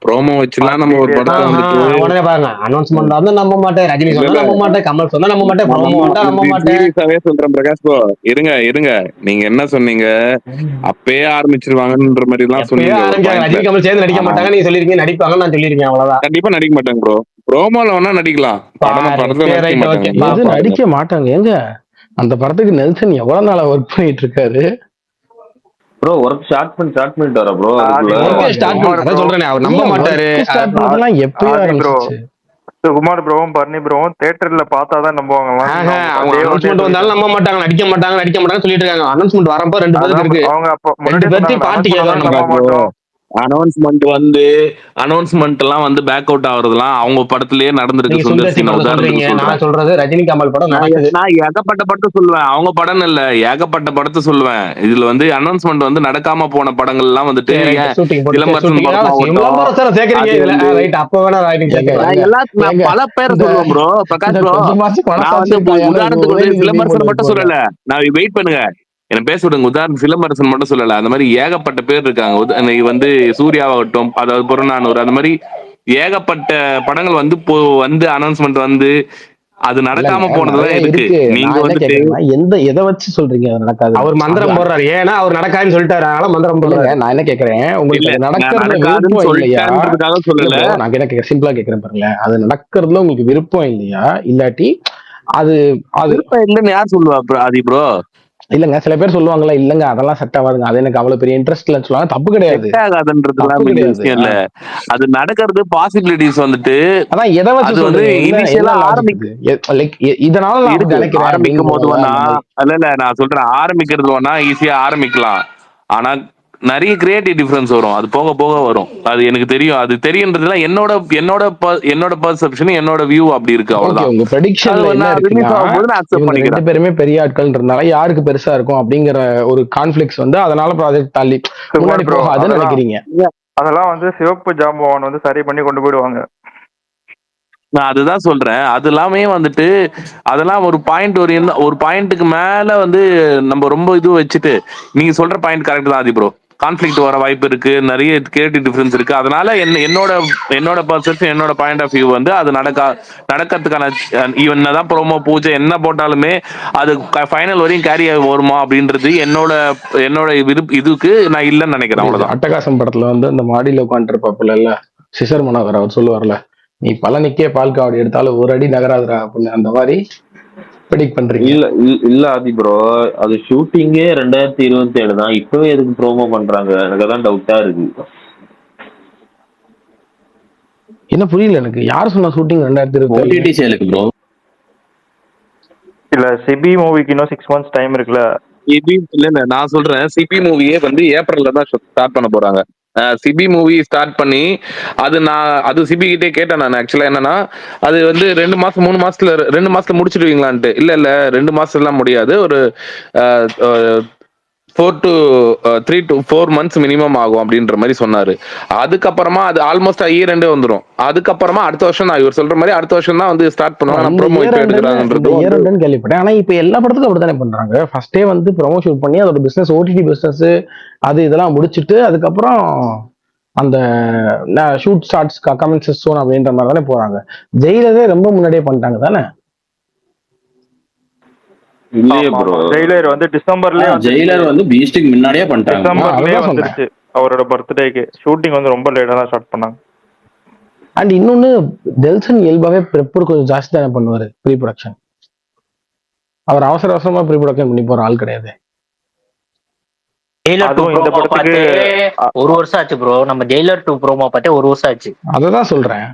ப்ரோமோ வச்சுலாம் நம்ம ஒரு படத்தை வந்துட்டு உடனே பாருங்க, அனௌன்ஸ்மெண்ட் வந்து நம்ப மாட்டேன், ரஜினி சொன்னா நம்ப மாட்டேன், கமல் சொன்னா நம்ப மாட்டேன், ப்ரோமோ வந்தா நம்ப மாட்டேன். சீரியஸாவே சொல்றேன் பிரகாஷ் ப்ரோ, இருங்க நீங்க என்ன சொன்னீங்க? அப்பயே ஆரம்பிச்சிருவாங்கன்ற மாதிரி எல்லாம் எப்பயே சொன்னீங்க. ஆரம்பிச்சாங்க, ரஜினி கமல் சேர்ந்து நடிக்க மாட்டாங்க நீங்க சொல்லிருக்கீங்க, நடிப்பாங்கன்னு நான் சொல்லியிருக்கேன், அவ்வளவுதான். கண்டிப்பா நடிக்க மாட்டாங்க ப்ரோ. ப்ரோமோல வேணா நடிக்கலாம், படத்துல நடிக்க மாட்டாங்க. எது நடிக்க மாட்டாங்க? ஏங்க அந்த படத்துக்கு நெல்சன் எவ்வளவு நாளா ஒர்க் பண்ணிட்டு இருக்காரு ப்ரோ? ஒர்க் ஸ்டார்ட் பண்ணிட்டு வர ப்ரோ. சொல்றேன், அவர் நம்ப மாட்டாரு. எப்பயோ ஆரம்பிச்சிச்சு. சுகுமார் ப்ரோவும் பர்னி ப்ரோவும் தியேட்டர்ல பார்த்தாதான் நம்புவாங்க. அனௌன்ஸ்மெண்ட் வந்தாலும் நம்ப மாட்டாங்க, நடிக்க மாட்டாங்க சொல்லிட்டு இருக்காங்க. அனௌன்ஸ்மெண்ட் வரப்போ ரெண்டு பேருக்கு இருக்கு, அவங்க அப்போ ரெண்டு பேர்த்தையும் பார்ட்டி கேட்கணும். அனௌன்ஸ்மெண்ட் எல்லாம் வந்து பேக் அவுட் ஆகுறதுலாம் அவங்க படத்திலேயே நடந்திருக்கு. நான் சொல்றது ரஜினி கமல் படம் நடக்குது. நான் ஏகப்பட்ட படத்தை சொல்லுவேன், அவங்க படம் இல்ல, ஏகப்பட்ட படத்தை சொல்லுவேன். இதுல வந்து அனௌன்ஸ்மெண்ட் வந்து நடக்காம போன படங்கள் எல்லாம் வந்துட்டு பல பேரை சொல்லுவேன் ப்ரோ. பிரகாஷ் ப்ரோ, நான் வந்து உதாரணத்துக்கு வந்து சிலம்பரசன் மட்டும் சொல்லல, நான் வெயிட் பண்ணுங்க என்ன பேச விடுங்க. உதாரணம் சிலம்பரசன் மட்டும் சொல்லல, அந்த மாதிரி ஏகப்பட்ட பேர் இருக்காங்க. வந்து சூர்யாவாகட்டும், அதாவது புறநானூறு, அந்த மாதிரி ஏகப்பட்ட படங்கள் வந்து வந்து அனௌன்ஸ்மெண்ட் வந்து அது நடக்காம போனதுதான் இருக்கு. நீங்க வந்துட்டு எதை வச்சு சொல்றீங்க அது நடக்காது? அவர் மந்திரம் போடுறாரு, ஏன்னா அவர் நடக்காதுன்னு சொல்லிட்டாரு, அதனால மந்திரம் போடுறாரு. நான் என்ன கேக்குறேன், உங்களுக்கு நடக்கிறதுக்காக சொல்லல, நான் என்ன சிம்பிளா கேக்குறேன் பாருங்களேன், அது நடக்கிறதுல உங்களுக்கு விருப்பம் இல்லையா, இல்லாட்டி அது விருப்பம் இல்லைன்னு யார் சொல்லுவா ஆதி ப்ரோ? இல்லங்க, சில பேர் சொல்லுவாங்கல்ல, இல்லங்க அதெல்லாம் செட் ஆகாதுங்க, அது எனக்கு அவ்வளவு பெரிய இன்ட்ரெஸ்ட் இல்லைன்னு சொல்லுவாங்க. தப்பு கிடையாது, விஷயம் இல்ல. அது நடக்கிறது பாசிபிலிட்டிஸ் வந்துட்டு அதான் எதை வச்சு சொல்றது இனிஷியலா இதனால ஆரம்பிக்கும் போது இல்ல நான் சொல்றேன், ஆரம்பிக்கிறது வேணா ஈஸியா ஆரம்பிக்கலாம். ஆனா நிறைய கிரியேட்டிவ் டிஃபரன்ஸ் வரும், அது போக போக வரும். அது எனக்கு தெரியும், அது தெரியுன்றதுல என்னோட பெர்செப்ஷன், என்னோட வியூ அப்படி இருக்கு, அவ்வளவுதான். உங்க ப்ரெடிக்ஷன்ல என்ன இருக்குன்னா, ரெண்டு பேருமே பெரிய ஆட்கள்ன்றதுனால யாருக்கு பெருசா இருக்கும் அப்படிங்கிற ஒரு கான்ஃபிளிக்ஸ் வந்து அதனால ப்ராஜெக்ட் தள்ளி முன்னாடி போகாதுன்னு நினைக்கிறீங்க. அதெல்லாம் வந்து சிவப்பு ஜாம்பவான் வந்து சரி பண்ணி கொண்டு போயிடுவாங்க. நான் அதுதான் சொல்றேன். அது எல்லாமே வந்துட்டு அதெல்லாம் ஒரு பாயிண்ட்டுக்கு மேல வந்து நம்ம ரொம்ப இது வச்சுட்டு, நீங்க சொல்ற பாயிண்ட் கரெக்ட் தான் ஆதி ப்ரோ. கான்ஃபிளிக்ட் வர வாய்ப்பு இருக்கு, நிறைய கிரியேட்டிவ் டிஃபரன்ஸ் இருக்கு. அதனால என்னோட பர்செப்ஷன், என்னோட பாயிண்ட் ஆஃப் வியூ வந்து அது நடக்கிறதுக்கான என்னதான் ப்ரோமோ பூஜை என்ன போட்டாலுமே அது ஃபைனல் வரையும் கேரி வருமா அப்படின்றது என்னோட இதுக்கு நான் இல்லைன்னு நினைக்கிறேன், அவ்வளவுதான். அட்டகாசம் படத்துல வந்து அந்த மாடியில உட்காந்துருப்பாப்புல இல்ல சிசர் மனோகர், அவர் சொல்லுவார்ல, நீ பழனிக்கே பால் காவடி எடுத்தாலும் ஒரு அடி நகராதுரா அப்படின்னு, அந்த மாதிரி ப்ரெடிக்ட் பண்றீங்க. இல்ல ஆதி ப்ரோ, அது ஷூட்டிங்கே 2027 தான். இப்பவே எதுக்கு ப்ரோமோ பண்றாங்க? எனக்கு அதான் டவுட்டா இருக்கு. என்ன புரியல எனக்கு, யார் சொன்னா ஷூட்டிங் 2027 ப்ரோ? இல்ல சிபி மூவிக்கு இன்னும் 6 months டைம் இருக்குல்ல. இல்ல நான் சொல்றேன், சிபி மூவியே வந்து ஏப்ரல்ல தான் ஸ்டார்ட் பண்ண போறாங்க. சிபி மூவி ஸ்டார்ட் பண்ணி அது சிபி கிட்டே கேட்டேன் நான். ஆக்சுவலா என்னன்னா, அது வந்து 2 மாசம் 3 மாசத்துல 2 மாசத்துல முடிச்சிடுவீங்களான்ட்டு. இல்ல 2 மாசம் எல்லாம் முடியாது, ஒரு 3 to 4 months மினிமம் ஆகும் அப்படின்ற மாதிரி சொன்னாரு. அதுக்கப்புறமா அது ஆல்மோஸ்ட் இயர் ரெண்டே வந்துடும். அதுக்கப்புறமா அடுத்த வருஷம் தான் இவர் சொல்ற மாதிரி அடுத்த வருஷம் தான் வந்து ஸ்டார்ட் பண்ணுவாங்க. நான் ப்ரோமோ இப்போ எடுக்கிறாங்கன்றது இயர் ரெண்டுன்னு கேள்விப்பட்டேன். ஆனா இப்ப எல்லா படத்துக்கும் அப்படித்தானே பண்றாங்க. ஃபர்ஸ்டே வந்து ப்ரோமோ ஷூட் பண்ணி அதோட பிசினஸ் ஓடிடி பிசினஸ் அது இதெல்லாம் முடிச்சுட்டு அதுக்கப்புறம் அந்த ஷூட் ஸ்டார்ட்ஸ் கமெண்ட்ஸ் சோன் அப்படின்ற மாதிரி தானே போறாங்க. ஜெயிலரே ரொம்ப முன்னாடியே பண்ணிட்டாங்க தானே. இல்லையே ப்ரோ, ஜெயிலர் வந்து டிசம்பர்லயே ஜெயிலர் வந்து பீஸ்டுக்கு முன்னாடியே பண்ணிட்டாங்க. டிசம்பர்லயே வந்துருச்சு. அவரோட பர்த்டேக்கு ஷூட்டிங் வந்து ரொம்ப லேட்டா தான் ஸ்டார்ட் பண்ணாங்க. அண்ட் இன்னொன்னு டெல்சன் இயல்பாவே ப்ரெப்பர் கொஞ்சம் ஜாஸ்தி தானே பண்ணுவாரு ப்ரீ ப்ரொடக்ஷன். அவர் அவசர அவசரமா ப்ரீ ப்ரொடக்ஷன் பண்ணி போற ஆள் கிடையாது. ஜெயிலர் இந்த படத்துக்கு 1 வருஷம் ஆச்சு ப்ரோ. நம்ம ஜெயிலர் 2 ப்ரோமோ பார்த்தே 1 வருஷம் ஆச்சு. அததான் சொல்றேன்.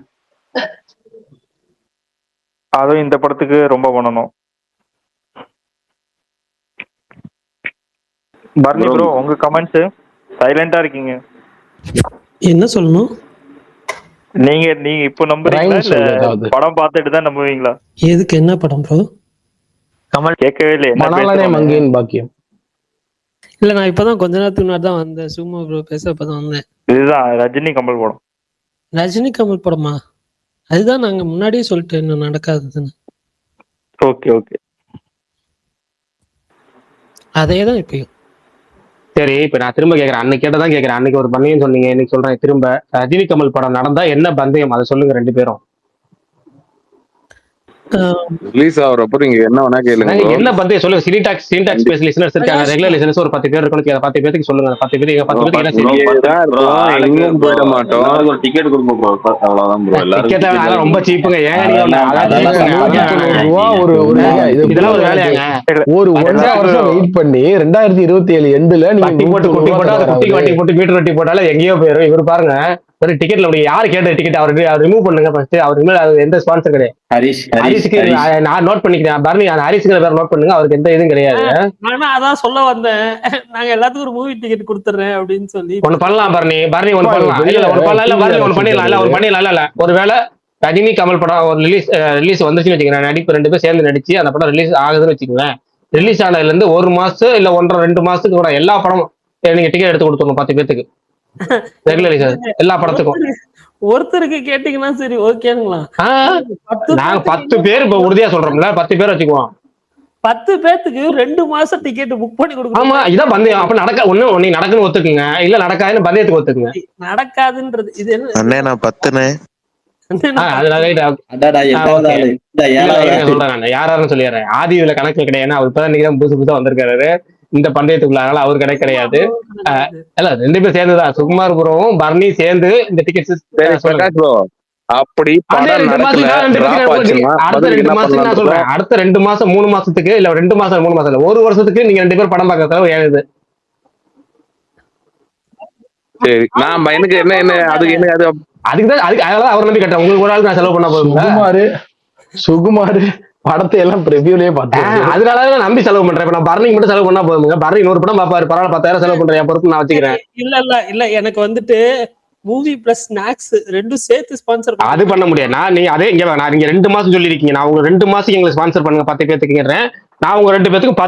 அதுவும் இந்த படத்துக்கு ரொம்ப பண்ணணும். பர்னி ப்ரோ, உங்க கமெண்ட்ஸ் சைலண்டா இருக்கீங்க. என்ன சொல்லணும்? நீங்க இப்போ நம்புறீங்களா இல்ல படம் பார்த்துட்டு தான் நம்புவீங்களா? எதுக்கு, என்ன படம் ப்ரோ? கமல் கேட்கவே இல்லையே. மணாலனே மங்கேன் பாக்கியம். இல்ல, நான் இப்பதான் கொஞ்ச நேரத்துக்கு முன்னாடி தான் வந்தேன். சும்மா ப்ரோ பேச இப்பதான் வந்தேன். இதுதான் ரஜினி கமல் படம். ரஜினி கமல் படமா? அதுதான் நாங்க முன்னாடியே சொல்லிட்டு என்ன நடக்காதுன்னு. ஓகே ஓகே, அதே தான் இப்பயும். சரி, இப்ப நான் திரும்ப கேக்குறேன். அன்னைக்கு கேட்டதான் கேக்குறேன். அன்னைக்கு ஒரு பந்தயம் சொன்னீங்க, இன்னைக்கு சொல்றேன் திரும்ப. ரஜினி கமல் படம் நடந்தா என்ன பந்தயம் அதை சொல்லுங்க ரெண்டு பேரும். ரிலீஸ் ஆகுறப்ப நீங்க என்ன வேணா கேளுங்க. என்ன பந்தயம் சொல்லுங்க. சினிடாக்ஸ் பேஸ் லிசனர்ஸ் இருக்காங்க, ரெகுலர் லிசனர்ஸ் ஒரு 10 பேர் இருக்கணும். 10 பேருக்கு சொல்லுங்க. 10 பேருக்கு போயிட மாட்டோம். ஒரு டிக்கெட் கொடுப்போம் ப்ரோ, அவ்வளவுதான் ப்ரோ. எல்லாரும் ரொம்ப சீப்புங்க. ஏன் ஒரு வேலையாங்க. ஒரு 1.5 வருஷம் வெயிட் பண்ணி 2027 எண்டுல நீங்க போட்டு குட்டி போட்டா குட்டி வாட்டி போட்டு மீட்டர் வட்டி போட்டாலும் எங்கேயோ போயிடும். இவர் பாருங்க, ஒரு டிக்கெட்ல யாரு கேட்ட டிக்கெட் அவர் ரிமூவ் பண்ணுங்க ஃபர்ஸ்ட். அவர் எந்த ஸ்பான்சர் கிடையாது. ஹரிஸ்க்கு நான் நோட் பண்ணிக்கிறேன். பர்னி ஹரிஸ்க்கு பேர் நோட் பண்ணுங்க. அவருக்கு எந்த இதுவும் கிடையாது. நான் அதான் சொல்ல வந்தேன், நாங்க எல்லாத்துக்கும் ஒரு மூவி டிக்கெட் கொடுத்துறேன் அப்படின்னு சொல்லி. ஒண்ணு பண்ணலாம் பர்னி ஒண்ணு பண்ணலாம். இல்ல ஒண்ணு பண்ணலாம். இல்ல பர்னி ஒண்ணு பண்ணிடலாம். இல்ல ஒரு பண்ணிடலாம். இல்ல ஒருவேளை ரஜினி கமல் படம் ஒரு ரிலீஸ் வந்துச்சுன்னு வச்சுக்கிறேன். நடிப்பு 2 பேர் சேர்ந்து நடிச்சு அந்த படம் ரிலீஸ் ஆகுதுன்னு வச்சுக்கோங்களேன். ரிலீஸ் ஆனதுல இருந்து 1 மாசம் இல்ல 1.5-2 மாசத்துக்கு கூட எல்லா படமும் நீங்க டிக்கெட் எடுத்து கொடுத்துடணும் 10 பேத்துக்கு. எல்லா படத்துக்கும் ஒருத்தருக்கு கேட்டீங்கன்னா சரி ஓகேங்களா? நாங்க 10 பேர் இப்ப உறுதியா சொல்றோம்ல, 10 பேர் வச்சுக்குவோம். 10 பேத்துக்கு 2 மாசம் டிக்கெட் புக் பண்ணி கொடுக்கணும். ஆமா, இதான் பந்தயம். அப்ப நீ நடக்குன்னு ஒத்துக்குங்க, இல்ல நடக்காதுன்னு பந்தயத்துக்கு ஒத்துக்குங்க. நடக்காதுன்றது இது என்ன அண்ணே? நான் 10ண்ணே. யாரும் சொல்லிடுறேன். ஆதி இதுல கணக்கு கிடையாது. அவர் இப்பதான் நீங்க புதுசா வந்திருக்காரு இந்த பந்தயத்துக்குள்ள. அதனால அவர் கணக்கு கிடையாது. இல்ல 2 பேர் சேர்ந்துதான், சுகுமார் புரோவும் பர்னி சேர்ந்து இந்த டிக்கெட் அப்படி அடுத்த 2 மாசம் 3 மாசத்துக்கு இல்ல 2 மாசம் 3 மாசம் இல்ல 1 வருஷத்துக்கு நீங்க 2 பேர் படம் பார்க்கறத ஏழுது. சரி, நான் எனக்கு என்ன அதுக்கு என்ன அதுக்குதான் அவர் நம்பி கேட்டேன். உங்களுக்கு ஒரு ஆள் நான் செலவு பண்ண போதும். சுகுமார் படத்தை எல்லாம் ரிவ்யூலயே பார்த்தேன். அதனால நம்பி செலவு பண்றேன். நான் பர்னிக்கு மட்டும் செலவு பண்ணா போதுங்க. பர்னி 100 படம் பாப்பாரு, பரவாயில்ல 10,000 செலவு பண்றேன், என் பொறுப்பு நான் வச்சுக்கிறேன். இல்ல எனக்கு வந்துட்டு மூவி பிளஸ் ஸ்நாக்ஸ் 2 சேர்த்து ஸ்பான்சர் அது பண்ண முடியாது. நீங்க அதே இங்க நீங்க 2 மாசம் சொல்லிருக்கீங்க. நான் உங்க 2 மாசம் எங்களுக்கு ஸ்பான்சர் பண்ணுங்க 10 பேத்துக்கு. நான் உங்க 2 பேத்துக்கு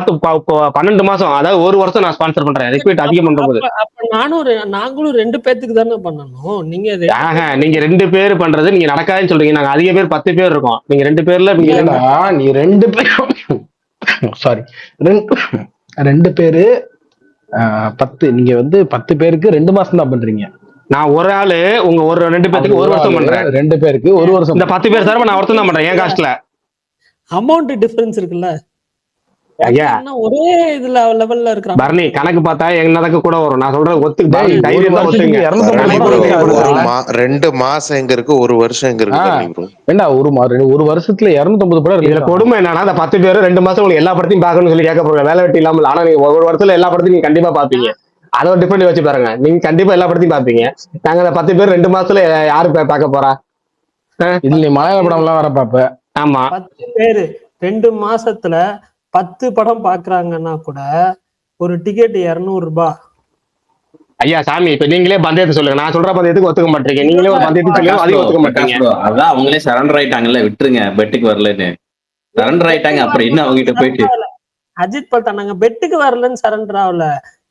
12 மாசம், அதாவது 1 வருஷம் நான் ஸ்பான்சர் பண்றேன். ரிப்பீட் அதிகம் பண்றது. நாங்களும் 2 பேத்துக்கு தானே பண்ணணும். நீங்க 2 பேர் பண்றது நீங்க நடக்காதுன்னு சொல்றீங்க. நாங்க அதிக பேர் 10 பேர் இருக்கோம். நீங்க 2 பேர்ல நீ 2 பேர் சாரி 2 பேரு 10. நீங்க வந்து 10 பேருக்கு 2 மாசம் தான் பண்றீங்க. நான் ஒரு ஆளு உங்க 2 பேத்துக்கு 1 வருஷம் பண்றேன். 2 பேருக்கு 1 வருஷம். இந்த 10 பேர் சார் நான் ஒருத்தம் தான் பண்றேன். என் காஸ்ட்ல அமௌண்ட் டிஃபரன்ஸ் இருக்குல்ல. ஒரே இதுல லெவல்ல இருக்கிற பர்னி கணக்கு பார்த்தா என்னதுக்கு கூட வரும். நான் சொல்றேன் 2 மாசம் எங்க இருக்கு, 1 வருஷம் எங்க இருக்கு? ஒரு வருஷத்துல 250 படம். இதுல கொடுமை என்னன்னா, அந்த 10 பேர் 2 மாசம் உங்களுக்கு எல்லா படத்தையும் பார்க்கணும்னு சொல்லி கேட்க போறீங்க. வேலை வெட்டி இல்லாமல். ஆனா நீங்க 1 வருஷத்துல எல்லா படத்தையும் நீங்க கண்டிப்பா பாப்பீங்க. அதை டிஃபரெண்ட் வச்சு பாருங்க. நீங்க கண்டிப்பா எல்லா படத்தையும் பாப்பீங்க. நாங்க அந்த 10 பேர் 2 மாசத்துல யாரு பார்க்க போறா? இதுல நீ மலையாள படம் எல்லாம் வர பாப்ப. ஆமா, 10 பேர் 2 மாசத்துல 10 படம் பாக்குறாங்கன்னா கூட ஒரு டிக்கெட் 200 ரூபாய். ஐயா சாமி, இப்ப நீங்களே பந்தயத்தை சொல்லுங்க. நான் சொல்ற பந்தயத்துக்கு ஒத்துக்க மாட்டீங்க. நீங்களே ஒரு பந்தயத்துக்கு சொல்லுங்க, அதையும் ஒத்துக்க மாட்டீங்க. அதான் அவங்களே சரண்டர் ஆயிட்டாங்கல்ல, விட்டுருங்க. பெட்டுக்கு வரலன்னு சரண்டர் ஆயிட்டாங்க. அப்புறம் என்ன அவங்க கிட்ட போயிட்டு அஜித் பல்தான் நாங்க பெட்டுக்கு வரலன்னு சரண்டர் ஆகல,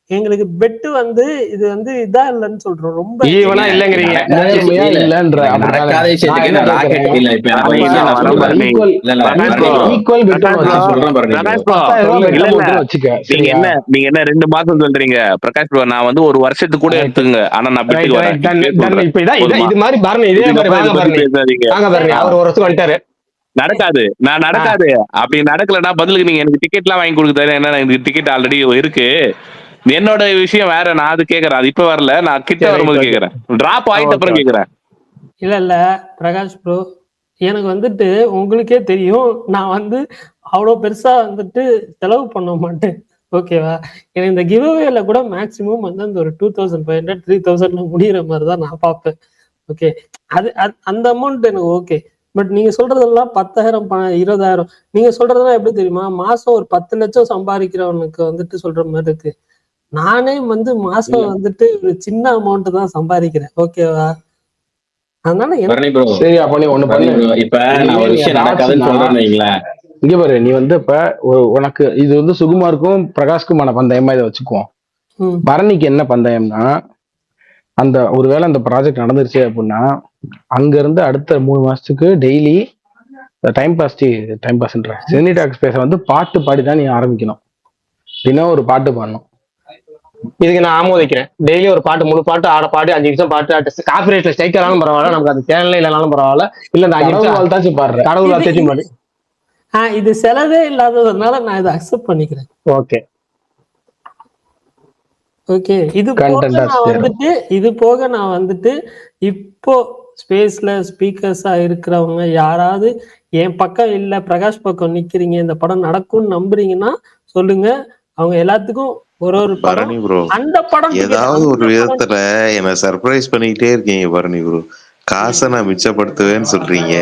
எங்களுக்கு பெட்டு வந்து இது வந்து இதா இல்லைன்னு சொல்றோம். ரொம்ப ஈவனா இல்லங்கிறீங்க. நேர்மையா இல்லன்ற நடக்காத விஷயத்துக்கு நான் ராக்கெட் இல்ல இப்ப எனக்கு ஒரு விஷயம் நான் சொல்றேன். இல்ல இல்ல ஈக்குவல் பெட் சொல்றேன் பாருங்க நீங்க என்ன 2 மாசம் சொல்றீங்க பிரகாஷ் ப்ரோ? நான் வந்து ஒரு வருஷத்துக்கு கூட எடுத்துங்க. ஆனா நான் பெட்டுக்கு வரேன். இப்ப இது மாதிரி பாருங்க, இதே மாதிரி வாங்க பாருங்க, அவர் ஒரு வருஷம் வந்துட்டாரு. நடக்காது, நான் நடக்காது. அப்படி நடக்கலன்னா பதிலுக்கு நீங்க எனக்கு டிக்கெட் எல்லாம் வாங்கி கொடுக்குறாரு. என்ன எனக்கு டிக்கெட் ஆல்ரெடி இருக்கு. என்னோட விஷயம் வேற. நான் அது கேக்குறேன், அது இப்ப வரல. நான் கிட்ட வரும்போது கேக்குறேன், டிராப் ஆயிட்ட அப்புறம் கேக்குறேன். இல்ல பிரகாஷ் ப்ரோ, எனக்கு வந்துட்டு உங்களுக்கே தெரியும், நான் வந்து அவ்வளவு பெருசா வந்துட்டு செலவு பண்ண மாட்டேன். ஓகேவா? எனக்கு இந்த கிவ்அவேல கூட மேக்சிமம் வந்து அந்த ஒரு 2500 3000 முடிகிற மாதிரிதான் நான் பார்ப்பேன். ஓகே, அது அந்த அமௌண்ட் எனக்கு ஓகே. பட் நீங்க சொல்றதெல்லாம் 10,000 20,000 நீங்க சொல்றதெல்லாம் எப்படி தெரியுமா? மாசம் ஒரு 10 லட்சம் சம்பாதிக்கிறவனுக்கு வந்துட்டு சொல்ற மாதிரி இருக்கு. நானே வந்து மாசம் வந்துட்டு ஒரு சின்ன அமௌண்ட் தான் சம்பாதிக்கிறேன். ஓகேவா? அதனால சரி, அப்ப நீ ஒண்ணு பண்ணு. இப்ப நான் ஒரு விஷயம் நடக்காதுன்னு சொல்றேன்னு வைங்களேன். இங்க பாரு, நீ வந்து இப்ப உனக்கு இது வந்து சுகுமாருக்கும் பிரகாஷ்குமான பந்தயமா இதை வச்சுக்குவோம். பரணிக்கு என்ன பந்தயம்னா, அந்த ஒருவேளை அந்த ப்ராஜெக்ட் நடந்துருச்சு அப்படின்னா அங்க இருந்து அடுத்த 3 மாசத்துக்கு டெய்லி டைம் பாஸ்ன்ற செனி டாக்ஸ் பேச வந்து பாட்டு பாடி தான் நீ ஆரம்பிக்கணும். தினம் ஒரு பாட்டு பாடணும். இதுக்கு நான் ஆமோதிக்கிறேன். டெய்லி ஒரு பாட்டு, முழு பாட்டு பாடு, 5 நிமிஷம் பாட்டு, காப்பி ரைட்ல ஸ்ட்ரைக் ஆனாலும் பரவாயில்ல, நமக்கு அது சேனல்ல இல்லைனாலும் பரவாயில்ல. இல்ல இந்த 5 நிமிஷம் வாழ்த்தாச்சும் பாடுறேன், கடவுள் வாழ்த்தாச்சும் பாடு. இது செலவே இல்லாததுனால நான் இதை அக்செப்ட் பண்ணிக்கிறேன். ஓகே ஓகே, இது போக நான் வந்துட்டு இப்போ ஸ்பேஸ்ல ஸ்பீக்கர்ஸா இருக்கிறவங்க யாராவது என் பக்கம் இல்ல பிரகாஷ் பக்கம் நிக்கிறீங்க, இந்த படம் நடக்கும்னு நம்புறீங்கன்னா சொல்லுங்க. அவங்க எல்லாத்துக்கும் ஒரு படம், அந்த படம் ஏதாவது ஒரு விதத்துல என்ன சர்ப்ரைஸ் பண்ணிக்கிட்டே இருக்கீங்க பரணி ப்ரோ. காசை நான் மிச்சப்படுத்துவேன்னு சொல்றீங்க,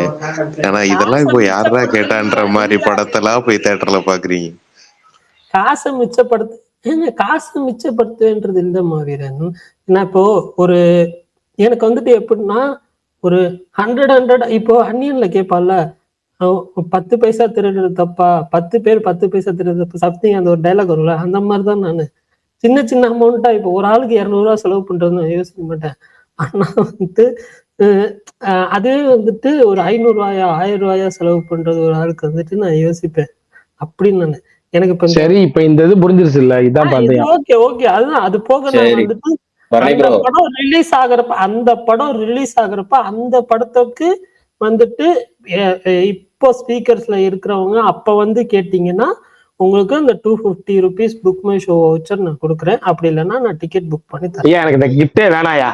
ஆனா இதெல்லாம் இப்போ யாரா கேட்டான்ற மாதிரி படத்தெல்லாம் போய் தியேட்டர்ல பாக்குறீங்க. காசை மிச்சப்படுத்துவேன்றது இந்த மாவீரன். நான் இப்போ ஒரு எனக்கு வந்துட்டு எப்படின்னா ஒரு 100 இப்போ அன்னியன்ல கேட்பால, 10 பைசா திருடுறது தப்பா, 10 பேர் 10 பைசா திருடுறது தப்பா, சம்திங் அந்த ஒரு டைலாக் வரும்ல, அந்த மாதிரிதான் நான் சின்ன சின்ன அமௌண்ட்டா இப்போ ஒரு ஆளுக்கு 200 ரூபா செலவு பண்றதுன்னு யோசிக்க மாட்டேன். ஆனா வந்துட்டு அதுவே வந்துட்டு ஒரு 500 ரூபாயா 1000 ரூபாயா செலவு பண்றது ஒரு ஆளுக்கு வந்துட்டு நான் யோசிப்பேன். அப்படின்னு நான் எனக்கு இப்ப சரி, இப்ப இந்த இது புரிஞ்சிருச்சு இல்ல, இதான் பந்தயம். ஓகே அதுதான். அது போக நான் வந்துட்டு அந்த படம் ரிலீஸ் ஆகுறப்ப அந்த படத்துக்கு வந்துட்டு இப்போ ஸ்பீக்கர்ஸ்ல இருக்கிறவங்க அப்ப வந்து கேட்டீங்கன்னா உங்களுக்கு அந்த 250 rupees book my show voucher நான் கொடுக்குறேன். அப்படி இல்லைன்னா நான் டிக்கெட் புக் பண்ணி தரேன். எனக்கு இந்த கிஃப்டே வேணாயா,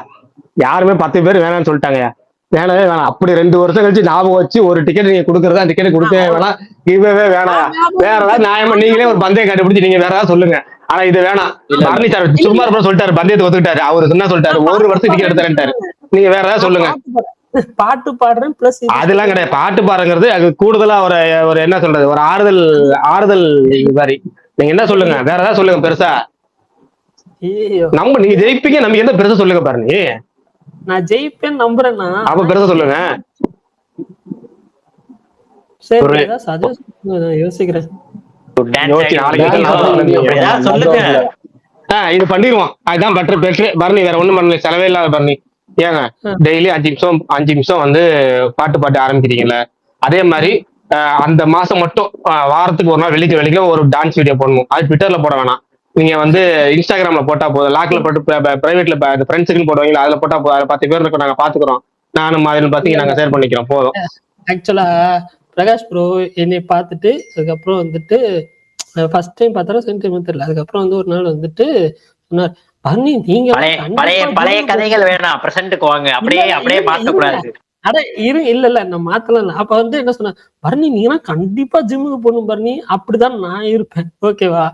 யாருமே 10 பேர் வேணாம்னு சொல்லிட்டாங்கயா. வேணவே வேணாம். அப்படி 2 வருஷம் கழிச்சு ஞாபகம் வச்சு ஒரு டிக்கெட் நீங்க கொடுக்கறதா, டிக்கெட் கொடுக்கவே வேணாம், கிவ்வே வேணாம். வேற ஏதாவது நியாயமா நீங்களே ஒரு பந்தயம் கண்டுபிடிச்சு நீங்க வேற ஏதாவது சொல்லுங்க. ஆனா இது வேணாம். பரணி சார் சும்மா சொல்லிட்டாரு, பந்தயத்தை ஒத்துக்கிட்டாரு. அவரு என்ன சொல்லிட்டாரு, ஒரு வருஷம் டிக்கெட் எடுத்தாரு. நீங்க வேற ஏதாவது சொல்லுங்க. பாட்டு பாடுறேன் பிளஸ் அதெல்லாம் கிடையாது. பாட்டு பாடுங்கிறது அது கூடுதலா ஒரு என்ன சொல்றது, ஒரு ஆறுதல் மாதிரி. நீங்க என்ன சொல்லுங்க, வேற ஏதாவது சொல்லுங்க பெருசா. நம்ம நீங்க ஜெயிப்பீங்க, நம்ம என்ன பெருசா சொல்லுங்க பாருங்க. நான் ஜெயிப்பேன் நம்புறேன்னா அப்ப பெருசா சொல்லுங்க. சரி, யோசிக்கிறேன். இது பண்ணிடுவோம். அதுதான் பெட்ரு பரணி. வேற ஒண்ணும் பண்ணல, செலவே இல்லாத பரணி. ஏங்க டெய்லி 5 நிமிஷம் வந்து பாட்டு ஆரம்பிக்கிறீங்கல்ல, அதே மாதிரி அந்த மாசம் மட்டும் வாரத்துக்கு ஒரு நாள் வெள்ளிக்கு ஒரு டான்ஸ் வீடியோ போடணும். அது ட்விட்டர்ல போட வேணாம். நீங்க வந்து இன்ஸ்டாகிராம்ல போட்டா போதும். லாக்ல போட்டு பிரைவேட்ல ஃப்ரெண்ட்ஸுக்கு போடுவீங்களா, அதுல போட்டா 10 பேர் இருக்கும், நாங்க பாத்துக்கிறோம். நானும் அதில் பார்த்து நாங்க ஷேர் பண்ணிக்கிறோம், போதும். ஆக்சுவலா பிரகாஷ் ப்ரோ என்னை பார்த்துட்டு அதுக்கப்புறம் வந்துட்டு ஃபர்ஸ்ட் டைம் பார்த்தாலும் சென்டிமெண்ட் தெரியல. அதுக்கப்புறம் வந்து ஒரு நாள் வந்துட்டு சொன்னார், பரணி நீங்க பழைய கதைகள் வேணாம், பிரசன்ட்டுக்கு வாங்க, அப்படியே மாத்த கூடாது. இல்ல நான் மாத்தலாம். அப்ப வந்து என்ன சொன்ன, பரணி நீங்கன்னா கண்டிப்பா ஜிம்முக்கு போகணும் பரணி, அப்படிதான் நான் இருப்பேன். ஓகேவா?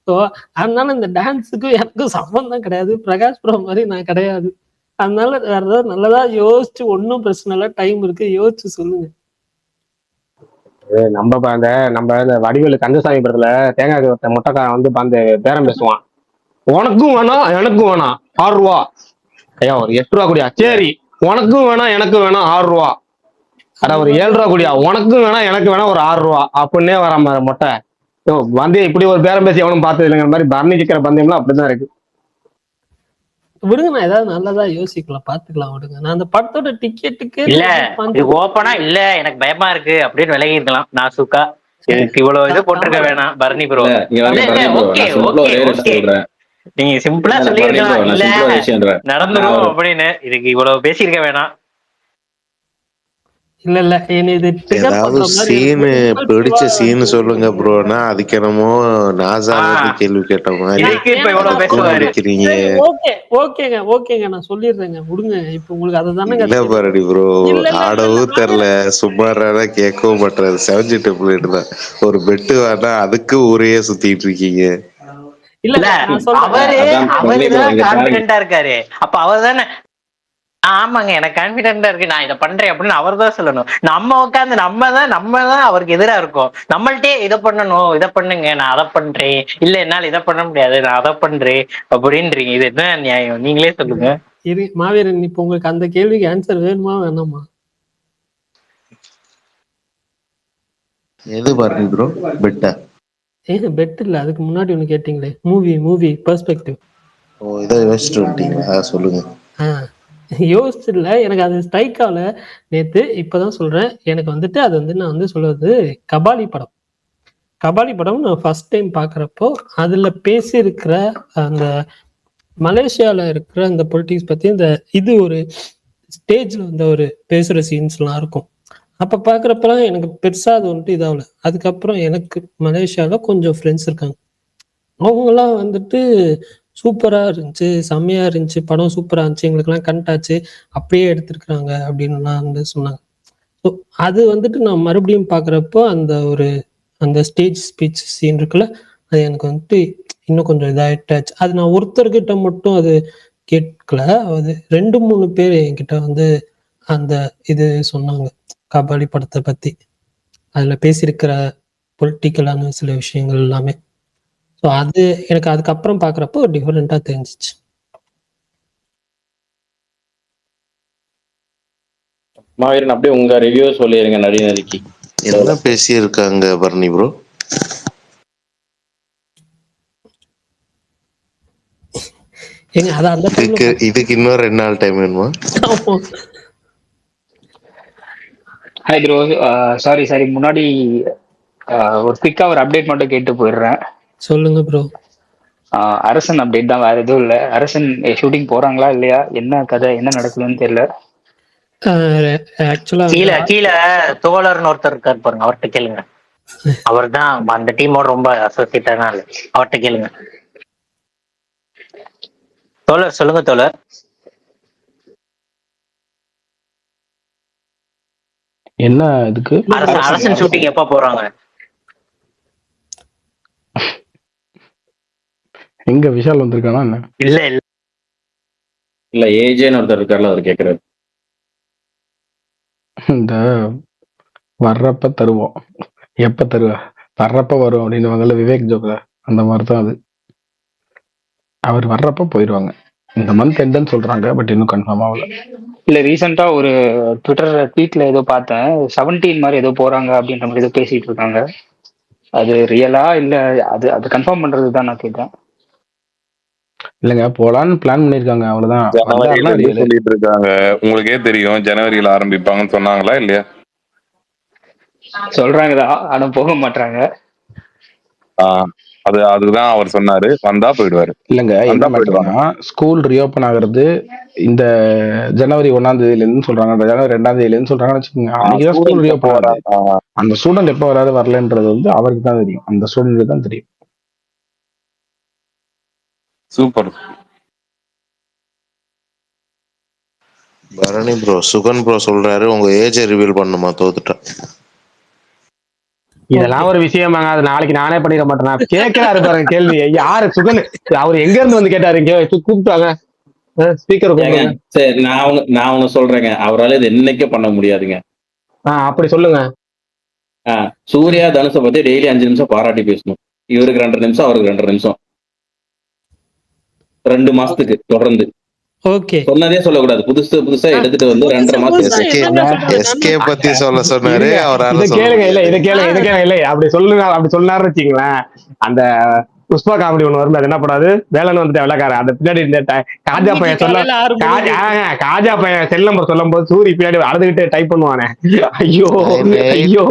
ஸோ அதனால இந்த டான்ஸுக்கும் எனக்கும் சம்பந்தம் கிடையாது. பிரகாஷ் ப்ரோ மாதிரி நான் கிடையாது. அதனால வேற ஏதாவது நல்லதா யோசிச்சு, ஒன்னும் பிரச்சனை இல்லை, டைம் இருக்கு, யோசிச்சு சொல்லுங்க. நம்ம வடிவேலு கந்தசாமி படத்துல தேங்காய் முட்டைக்காரன் வந்து அந்த பேரம் பேசுவான், உனக்கும் வேணாம் எனக்கும் வேணாம் 6 ரூபா, ஐயா ஒரு 8 ரூபா கூடியா, சரி உனக்கும் வேணாம் எனக்கும் வேணாம் 6 ரூபா, அதான் ஒரு 7 ரூபா கூடியா, உனக்கும் வேணாம் எனக்கு வேணாம் ஒரு 6 ரூபா அப்படின்னே வர மொட்டை. பந்தயம் இப்படி ஒரு பேரம் பேசி எவனும் பார்த்தது இல்லைங்கிற மாதிரி பரணி கேட்கிற பந்தயம்லாம் அப்படிதான் இருக்கு. விடுங்க, நான் ஏதாவது நல்லதா யோசிக்கலாம், பாத்துக்கலாம், விடுங்க. நான் அந்த படத்தோட டிக்கெட்டுக்கு இல்ல இது ஓப்பனா இல்ல எனக்கு பயமா இருக்கு அப்படின்னு விலகி இருக்கலாம். நான் சுக்கா இதுக்கு இவ்வளவு இது போட்டிருக்க வேணாம் Bharani bro. Okay okay okay, நீங்க சிம்பிளா சொல்லிருக்கலாம் இல்ல நடந்துரும் அப்படின்னு, இதுக்கு இவ்வளவு பேசியிருக்க வேணாம். இல்ல இல்ல என்ன இது ஏதாவது சீனு பிடிச்ச சீனு சொல்லுங்க ப்ரோனா அதுக்கு என்னமோ நாசா பத்தி கேள்வி கேட்ட மாதிரி பிடிக்கிறீங்க. ஓகே ஓகேங்க ஓகேங்க, நான் சொல்லிடுறேங்க, விடுங்க. இப்ப உங்களுக்கு அதுதானே இல்ல பாரடி ப்ரோ, ஆடவும் தெரியல, சும்மாறா கேட்கவும் பண்றது, 70 பிளேட் தான். ஒரு பெட்டு வேணா அதுக்கு ஊரையே சுத்திட்டு இருக்கீங்க. இல்ல அவரு கான்பிடென்டா இருக்காரு, அப்ப அவர் தானே ஆமாங்க எனக்கு கான்பிடென்டா இருக்கு நான் இதை பண்றேன் அப்படின்னு அவர் தான் சொல்லணும். நம்ம உட்காந்து நம்ம தான் அவருக்கு எதிரா இருக்கோம். நம்மள்ட்டே இதை பண்ணணும், இதை பண்ணுங்க, நான் அதை பண்றேன், இல்ல என்னால இதை பண்ண முடியாது நான் அதை பண்றேன் அப்படின்றீங்க. இது என்ன நியாயம்? நீங்களே சொல்லுங்க. மாவீரன், இப்ப உங்களுக்கு அந்த கேள்விக்கு ஆன்சர் வேணுமா வேணாமா? எது பாருங்க ப்ரோ, பெட்டா? பெட் இல்ல, அதுக்கு முன்னாடி ஒண்ணு கேட்டீங்களே, மூவி பெர்ஸ்பெக்டிவ். ஓ, இதை யோசிச்சுட்டு வந்துட்டீங்களா? சொல்லுங்க. யோசிச்சு இல்ல, எனக்கு அது ஸ்ட்ரைக் ஆகல நேத்து, இப்பதான் சொல்றேன். எனக்கு வந்துட்டு அது வந்து நான் வந்து சொல்றது கபாலி படம் நான் ஃபர்ஸ்ட் டைம் பாக்குறப்போ அதுல பேசி இருக்கிற அந்த மலேசியால இருக்கிற அந்த பொலிட்டிக்ஸ் பத்தி இந்த இது ஒரு ஸ்டேஜ்ல வந்து ஒரு பேசுற சீன்ஸ் எல்லாம் இருக்கும். அப்ப பாக்குறப்பெல்லாம் எனக்கு பெருசா அது வந்துட்டு இதாகல. அதுக்கப்புறம் எனக்கு மலேசியால கொஞ்சம் ஃப்ரெண்ட்ஸ் இருக்காங்க, அவங்கெல்லாம் வந்துட்டு சூப்பரா இருந்துச்சு, செம்மையா இருந்துச்சு, படம் சூப்பரா இருந்துச்சு, எங்களுக்கெல்லாம் கனெக்ட் ஆச்சு, அப்படியே எடுத்திருக்கிறாங்க அப்படின்னுலாம் வந்து சொன்னாங்க. ஸோ அது வந்துட்டு நான் மறுபடியும் பார்க்குறப்போ அந்த ஸ்டேஜ் ஸ்பீச் சீன் இருக்குல்ல, அது எனக்கு வந்துட்டு இன்னும் கொஞ்சம் இதாகிட்டாச்சு. அது நான் ஒருத்தர்கிட்ட மட்டும் அது கேட்கல, அது 2-3 பேர் என்கிட்ட வந்து அந்த இது சொன்னாங்க கபாலி படத்தை பத்தி, அதுல பேசியிருக்கிற பொலிட்டிக்கலான சில விஷயங்கள் எல்லாமே. ஸோ அது எனக்கு அதுக்கப்புறம் பார்க்குறப்போ டிஃபரெண்டா தெரிஞ்சிச்சு. மாவீரன், அப்படியே உங்க ரிவ்யூ சொல்லிருங்க. நடிகருக்கு என்ன பேசியிருக்காங்க பரணி ப்ரோ? இதுக்கு இன்னொரு 2 நாள் டைம் வேணுமா? ஹாய் ப்ரோ, சாரி முன்னாடி ஒரு குயிக்கா ஒரு அப்டேட் மட்டும் கேட்டு போயிடுறேன். சொல்லுங்க ப்ரோ. அரசன் அப்டேட் தான், வேற எதுவும் இல்லை. அரசன் ஷூட்டிங் போறாங்களா இல்லையா, என்ன கதை, என்ன நடக்குதுன்னு தெரியல. கீழே தோழர்னு ஒருத்தர் இருக்காரு பாருங்க, அவர்கிட்ட கேளுங்க. அவர் தான் அந்த டீமோட ரொம்ப அசோசியேட்டான ஆளு, அவர்கிட்ட கேளுங்க. தோழர் சொல்லுங்க தோழர். என்ன இதுக்கு அரசன் ஷூட்டிங் எப்ப போறாங்க? எங்க விஷால் வந்திருக்கானா என்ன? இல்ல ஏஜேன்னு ஒருத்தர் இருக்காருல, அவர் கேக்குறாரு. இந்த வர்றப்ப தருவோம், எப்ப தருவ, வர்றப்ப வரும் அப்படின்னு விவேக் ஜோக்ல அந்த மாதிரிதான் அது. அவர் வர்றப்ப போயிடுவாங்க. இந்த மந்த் எண்டுன்னு சொல்றாங்க, பட் இன்னும் கன்ஃபார்ம் ஆகல. இல்ல ரீசெண்டா ஒரு ட்வீட்ல ஏதோ பார்த்தேன், 17 மாதிரி ஏதோ போறாங்க அப்படின்ற மாதிரி ஏதோ பேசிட்டு இருக்காங்க. அது ரியலா இல்ல அது கன்ஃபார்ம் பண்றது தான் நான் கேட்டேன். இல்லங்க, போலான்னு பிளான் பண்ணிருக்காங்க, அவ்வளவுதான். சொல்லிட்டு இருக்காங்க. உங்களுக்கே தெரியும் ஜனவரியில ஆரம்பிப்பாங்கன்னு சொன்னாங்களா இல்லையா? சொல்றாங்கதான், ஆனா போக மாட்டாங்க. அதுதான் அவர் சொன்னாரு, வந்தா போயிடுவாரு. இல்லங்க, என்ன மேட்டர்னா ஸ்கூல் ரீஓபன் ஆகுறது இந்த ஜனவரி 1ஆம் தேதியில இருந்து சொல்றாங்க, ஜனவரி 2ஆம் தேதியில இருந்து சொல்றாங்கன்னு வச்சுக்கோங்க. அன்னைக்குதான் ஸ்கூல் ரீஓபன் ஆகுது. அந்த ஸ்டூடெண்ட் எப்ப வராது வரலன்றது வந்து அவருக்கு தான் தெரியும், அந்த ஸ்டூடெண்ட்டுக்கு தான் தெரியும். Super. Bharani bro, Sugan bro சொல்றாரு உங்க ஏஜ் ரிவீல் பண்ணுமா தோத்துட்டா. இதெல்லாம் ஒரு விஷயமாங்க, அது நாளைக்கு நானே பண்ணிட மாட்டேன். கேட்கிறாரு பாருங்க கேள்வி, யாரு சுகன், அவர் எங்க இருந்து வந்து கேட்டாரு, கூப்பிட்டாங்க ஸ்பீக்கர். சரி, நான் ஒண்ணு சொல்றேங்க, அவரால் இது என்னைக்கே பண்ண முடியாதுங்க. அப்படி சொல்லுங்க. சூர்யா தனுஷை பத்தி டெய்லி 5 நிமிஷம் பாராட்டி பேசணும். இவருக்கு 2.5 நிமிஷம், அவருக்கு 2.5 நிமிஷம், 2 மாசத்துக்கு தொடர்ந்து. சொன்னதே சொல்லக்கூடாது, புதுசா எடுத்துட்டு வந்து 2.5 மாசம் எஸ்கே பத்தி சொல்ல சொன்னாரு. இதை கேளுங்க, இல்ல அப்படி சொல்லுங்க, அப்படி சொன்னாரு வச்சுங்களேன். அந்த புஷ்பா காமெடி ஒண்ணு வரும், அது என்ன படாது, வேலைன்னு வந்துட்டு வெள்ளக்காரன் அந்த பின்னாடி காஜா இன்னைக்கு பையன் சொல்ல, காலையில 6 மணிக்கு காஜா பையன் செல் நம்பர் சொல்லும் போது சூரி பின்னாடி அழுதுகிட்டு டைப் பண்ணுவானே, ஐயோ ஐயோ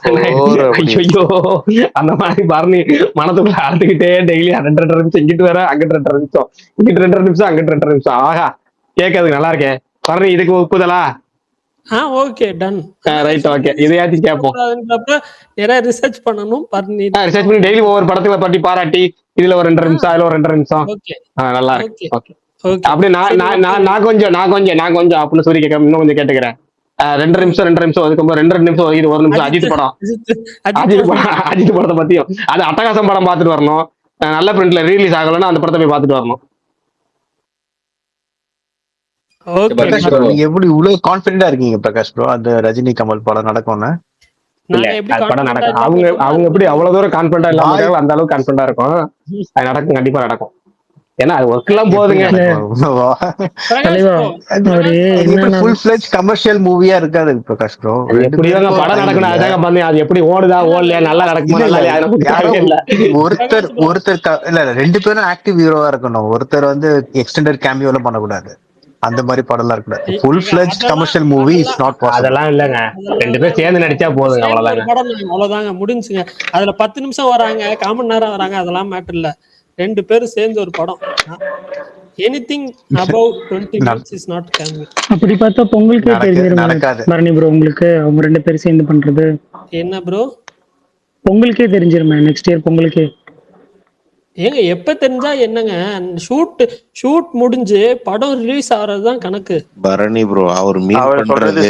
983 அப்படி. ஐயோ, அந்த மாதிரி பரணி மனதுக்குள்ள அழுதுகிட்டே டெய்லி 2 நிமிஷம் இங்கிட்டு வேற, அங்கிட்டு 2 நிமிஷம், இங்கிட்டு 2 நிமிஷம், அங்கிட்டு 2 நிமிஷம். ஆஹா, கேட்கறதுக்கு நல்லா இருக்கேன். பரணி இதுக்கு ஒப்புதலா? Okay done. ரைட், ஓகே, இதையாச்சும் கேட்போம். நிறைய ரிசர்ச் பண்ணணும் பண்ணி ரிசர்ச் பண்ணி டெய்லி ஒவ்வொரு படத்துல பற்றி பாராட்டி, இதுல ஒரு 2 நிமிஷம், அதுல ஒரு 2 நிமிஷம். ஓகே நல்லா இருக்கு. ஓகே ஓகே, அப்படியே நான் கொஞ்சம் அப்படின்னு சொல்லி கேட்க இன்னும் கொஞ்சம் கேட்டுக்கிறேன். 2 நிமிஷம் ஒதுக்கும்போது 2 நிமிஷம் ஒதுக்கிட்டு 1 நிமிஷம் அஜித் படம், அஜித் படத்தை பத்தியும், அது அட்டகாசம் படம் பார்த்துட்டு வரணும். நல்ல பிரிண்ட்ல ரிலீஸ் ஆகலன்னா அந்த படத்தை போய் பார்த்துட்டு வரணும். பிரகாஷ் ப்ரோ, நீங்க எப்படி இவ்வளவு கான்பிடென்டா இருக்கீங்க பிரகாஷ் ப்ரோ, அந்த ரஜினி கமல் படம் நடக்கும்னு? இல்ல, அது படம் நடக்கும். அவங்க எப்படி அவ்வளவு தூரம் கான்பிடென்டா இல்லாம இருக்காங்களோ, அந்த அளவுக்கு கான்பிடென்டா இருக்கும். அது நடக்கும், கண்டிப்பா நடக்கும். ஏன்னா அது ஒர்க் எல்லாம் போகுதுங்க. ஃபுல் ஃபிளெஜ் கமர்ஷியல் மூவியா இருக்காது பிரகாஷ் ப்ரோ. எப்படிதாங்க படம் நடக்கணும், அதுதாங்க பண்ணி அது எப்படி ஓடுதா ஓடலையா, நல்லா நடக்குமா இல்ல, ஒருத்தர் இல்ல 2 பேரும் ஆக்டிவ் ஹீரோவா இருக்கணும். ஒருத்தர் வந்து எக்ஸ்டெண்டட் கேமியோல பண்ணக்கூடாது, அந்த மாதிரி படம் எல்லாம் இருக்கக்கூடாது. Full fledge commercial movie is not possible. அதெல்லாம் இல்லங்க, 2 பேரும் சேர்ந்து நடிச்சா போதுங்க, அவ்வளவுதாங்க, முடிஞ்சுங்க. அதுல 10 நிமிஷம் வராங்க, 1/4 மணி நேரம் வராங்க, அதெல்லாம் மேட்டர் இல்ல. 2 பேரும் சேர்ந்து ஒரு படம். Anything above 20 minutes is not cameo. அப்படி பார்த்தா பொங்கலுக்கே தெரிஞ்சிரும் பரணி ப்ரோ, உங்களுக்கு அவங்க 2 பேரும் சேர்ந்து பண்றது என்ன ப்ரோ? பொங்கலுக்கே தெரிஞ்சிருமே, நெக்ஸ்ட் இயர் பொங்கலுக்கே. ஏங்க எப்ப தெரிஞ்சா என்னங்க, ஷூட் முடிஞ்சு படம் ரிலீஸ் ஆறதுதான் கணக்கு. பரணி ப்ரோ அவர் மீட் பண்றது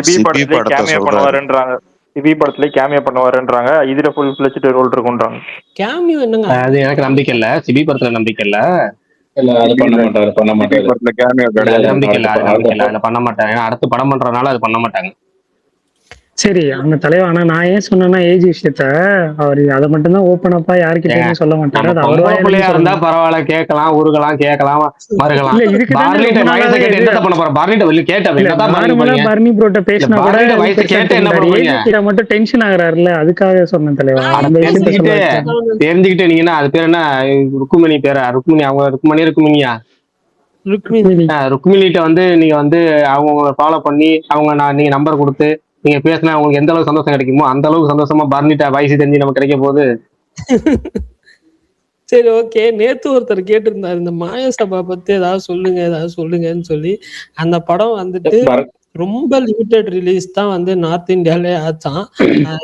சிபி படத்தை சொல்றாருன்றாங்க. சிபி படத்துல கேமியோ பண்ணுவாருன்றாங்க, இதுல ஃபுல் ஃபிளெஜ்ட் ரோல் இருக்குன்றாங்க. கேமியோ என்னங்க? அது எனக்கு நம்பிக்கை இல்ல, சிபி படத்துல நம்பிக்கை இல்ல. அது பண்ண மாட்டாரு. படத்துல கேமியோ நம்பிக்கை இல்ல, அதுல பண்ண மாட்டாங்க. ஏன்னா அடுத்து படம் பண்றதுனால அது பண்ண மாட்டாங்க. சரி, அவங்க தலைவர். ஆனா நான் ஏன் சொன்னேன்னா ஏஜ் விஷயத்த அவர் அதை மட்டும் தான் ஓப்பன் அப்பா யாருக்கிட்டயும் சொல்ல மாட்டாரு. அது அவருவாயா இருந்தா பரவாயில்ல, கேட்கலாம், உருகலாம், கேட்கலாம், மறுகலாம். பரணி ப்ரோட்ட பேசினா கூட மட்டும் டென்ஷன் ஆகுறாருல்ல, அதுக்காக சொன்னேன் தலைவர். தெரிஞ்சுக்கிட்டீங்கன்னா அது பேர் என்ன, ருக்குமணி பேரா, ருக்குமணி, அவங்க ருக்குமணியா ருக்மிணிட்ட வந்து நீங்க வந்து அவங்க ஃபாலோ பண்ணி அவங்க நீங்க நம்பர் கொடுத்து நீங்க பேசினா உங்களுக்கு எந்த அளவுக்கு சந்தோஷம் கிடைக்குமோ அந்த அளவுக்கு சந்தோஷமா பரணிட்ட வயசு தெரிஞ்சு நமக்கு கிடைக்க போகுது. சரி, ஓகே. நேத்து ஒருத்தர் கேட்டிருந்தாரு இந்த மாயசபா பத்தி ஏதாவது சொல்லுங்கன்னு சொல்லி. அந்த படம் வந்துட்டு ரொம்ப லிமிடெட் ரிலீஸ் தான் வந்து நார்த் இந்தியாலே ஆச்சான்.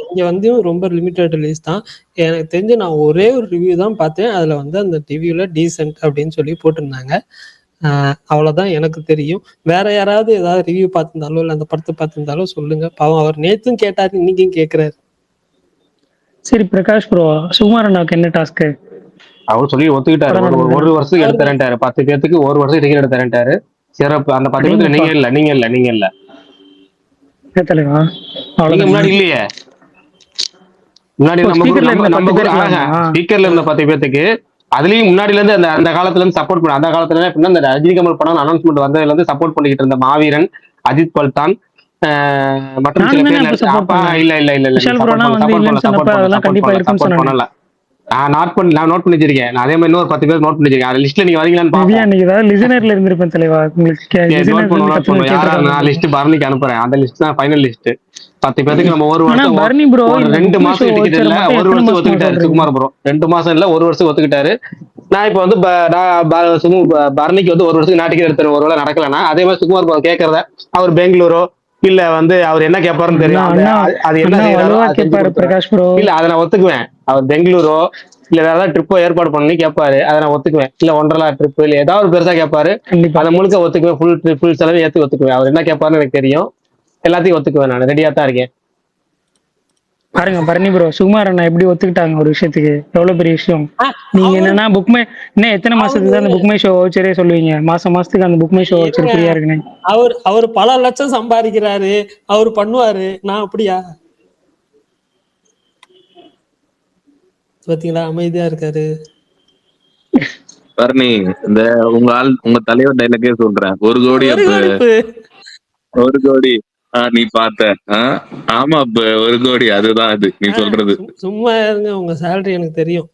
இங்க வந்து ரொம்ப லிமிடெட் ரிலீஸ் தான். எனக்கு தெரிஞ்சு நான் ஒரே ஒரு ரிவ்யூ தான் பார்த்தேன். அதுல வந்து அந்த ரிவ்யூல டீசென்ட் அப்படின்னு சொல்லி போட்டிருந்தாங்க. அவ்வளவுதான் எனக்கு தெரியும். வேற யாராவது ஏதாவது ரிவ்யூ பார்த்திருந்தாலோ இல்ல அந்த படத்தை பார்த்திருந்தாலோ சொல்லுங்க. பாவம் அவர் நேத்தும் கேட்டாரு, இன்னைக்கும் கேட்கிறாரு. சரி பிரகாஷ் ப்ரோ, சுகுமார் அண்ணாவுக்கு என்ன டாஸ்க்? அவர் சொல்லி ஒத்துக்கிட்டாரு. ஒரு வருஷத்துக்கு எடுத்து தரேன்ட்டாரு, 10 பேருக்கு ஒரு வருஷம் டிக்கெட் எடுத்து தரேன்ட்டாரு. சிறப்பு. அந்த 10 பேருக்கு நீங்க இல்ல முன்னாடி இல்லையே, முன்னாடி ஸ்பீக்கர்ல இருந்த 10 பேருக்கு. அதுலயும் முன்னாடில இருந்து அந்த காலத்துல இருந்து சப்போர்ட் பண்ண, அந்த காலத்துல இந்த ரஜினி கமல் படம் அனௌன்ஸ்மெண்ட் வந்ததுல இருந்து சப்போர்ட் பண்ணிக்கிட்டு இருந்த மாவீரன், அஜித் பல்தான் மற்றும் சில பேர் சப்போர்ட் பண்ணல. நான் நோட் பண்ணி வச்சிருக்கேன். அதே மாதிரி இன்னொரு 10 பேர் நோட் பண்ணி வச்சிருக்கேன். அந்த லிஸ்ட்ல நீங்க வரீங்களான்னு நான் லிஸ்ட் பரணிக்கு அனுப்புறேன். அந்த லிஸ்ட் தான் ஃபைனல் லிஸ்ட். 10 பேருக்கு நம்ம ஒரு வருஷம் 2 மாசம் டிக்கெட் இல்ல, ஒரு வருஷம் ஒத்துக்கிட்டாரு சுகுமார் ப்ரோ. 2 மாசம் இல்ல, ஒரு வருஷம் ஒத்துக்கிட்டாரு. நான் இப்ப வந்து பரணிக்கு வந்து ஒரு வருஷத்துக்கு நான் டிக்கெட் எடுத்துறேன். ஒருவேளை நடக்கலன்னா அதே மாதிரி சுகுமார் ப்ரோ கேட்கறத அவர் பெங்களூரோ இல்ல வந்து அவர் என்ன கேட்பாருன்னு தெரியும். அது என்ன இல்ல அதை நான் ஒத்துக்குவேன். அவர் பெங்களூரோ இல்ல வேற ஏதாவது ட்ரிப்போ ஏற்பாடு பண்ணி கேட்பாரு, அதை நான் ஒத்துக்குவேன். இல்ல ஒன்றரை ட்ரிப் இல்ல ஏதாவது ஒரு பெருசா கேட்பாரு, அதை முழுக்க ஒத்துக்குவேன். ஃபுல் செலவு ஏத்து ஒத்துக்குவேன். அவர் என்ன கேட்பாருன்னு எனக்கு தெரியும். எல்லாத்தையும் ஒத்துக்குவேன். நான் ரெடியா தான் இருக்கேன். பாருங்க பரணி ப்ரோ, சுகுமார் அண்ணா எப்படி ஒத்துக்கிட்டாங்க ஒரு விஷயத்துக்கு, எவ்வளவு பெரிய விஷயம். நீங்க என்னன்னா புக்மே இன்னும் எத்தனை மாசத்துக்கு தான் அந்த புக்மை ஷோ வச்சரே சொல்லுவீங்க, மாசத்துக்கு அந்த புக்மை ஷோ வச்சு ஃப்ரீயா இருக்குன்னு. அவர் பல லட்சம் சம்பாதிக்கிறாரு, அவர் பண்ணுவாரு. நான் அப்படியா? பாத்தீங்களா, அமைதியா இருக்காரு. பரணி, இந்த உங்க தலைவர் டைலாக்கே சொல்றேன். 1 கோடி அப்ப 1 கோடி நீ பார்த்த. ஆமா, அப்ப 1 கோடி அதுதான் அது நீ சொல்றது. சும்மா இருங்க, உங்க சேலரி எனக்கு தெரியும்.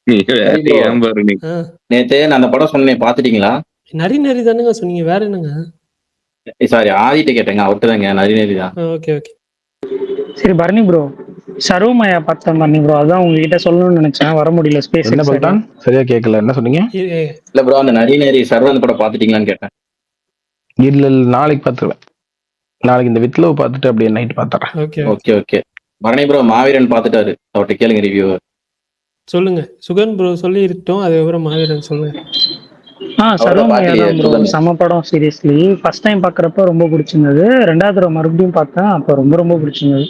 ஏன் பரணி நேத்து நான் அந்த படம் சொன்னேன் பாத்துட்டீங்களா? நரி நரி தானுங்க சொன்னீங்க, வேற என்னங்க? சாரி, ஆதிட்ட கேட்டேங்க, அவர்கிட்ட தாங்க. நரி தான். Okay okay. சரி பரணி ப்ரோ, சர்வமாயா பார்த்தேன் பரணி ப்ரோ, அதான் உங்ககிட்ட சொல்லணும்னு நினைச்சேன், வர முடியல ஸ்பேஸ். என்ன பல்தான் சரியா கேட்கல, என்ன சொன்னீங்க? இல்ல ப்ரோ, அந்த நரி சர்வன் படம் பாத்துட்டீங்களான்னு கேட்டேன். இல்ல நாளைக்கு பாத்துருவேன். நாளைக்கு இந்த வித்லவ் பார்த்துட்டு அப்படியே நைட் பாத்துறேன். Okay okay. பரணி ப்ரோ மாவீரன் பாத்துட்டாரு, அவர்கிட்ட கேளுங்க ரிவ்யூ. சொல்லுங்க சுகன் ப்ரோ சொல்லி இருக்கட்டும், அதுக்கப்புறம் மாவீரன் சொல்லுங்க. சர்வமாயா தான் ப்ரோ செம படம். சீரியஸ்லி ஃபர்ஸ்ட் டைம் பாக்குறப்ப ரொம்ப பிடிச்சிருந்தது, ரெண்டாவது தடவை மறுபடியும் பார்த்தேன், அப்ப ரொம்ப ரொம்ப பிடிச்சிருந்தது.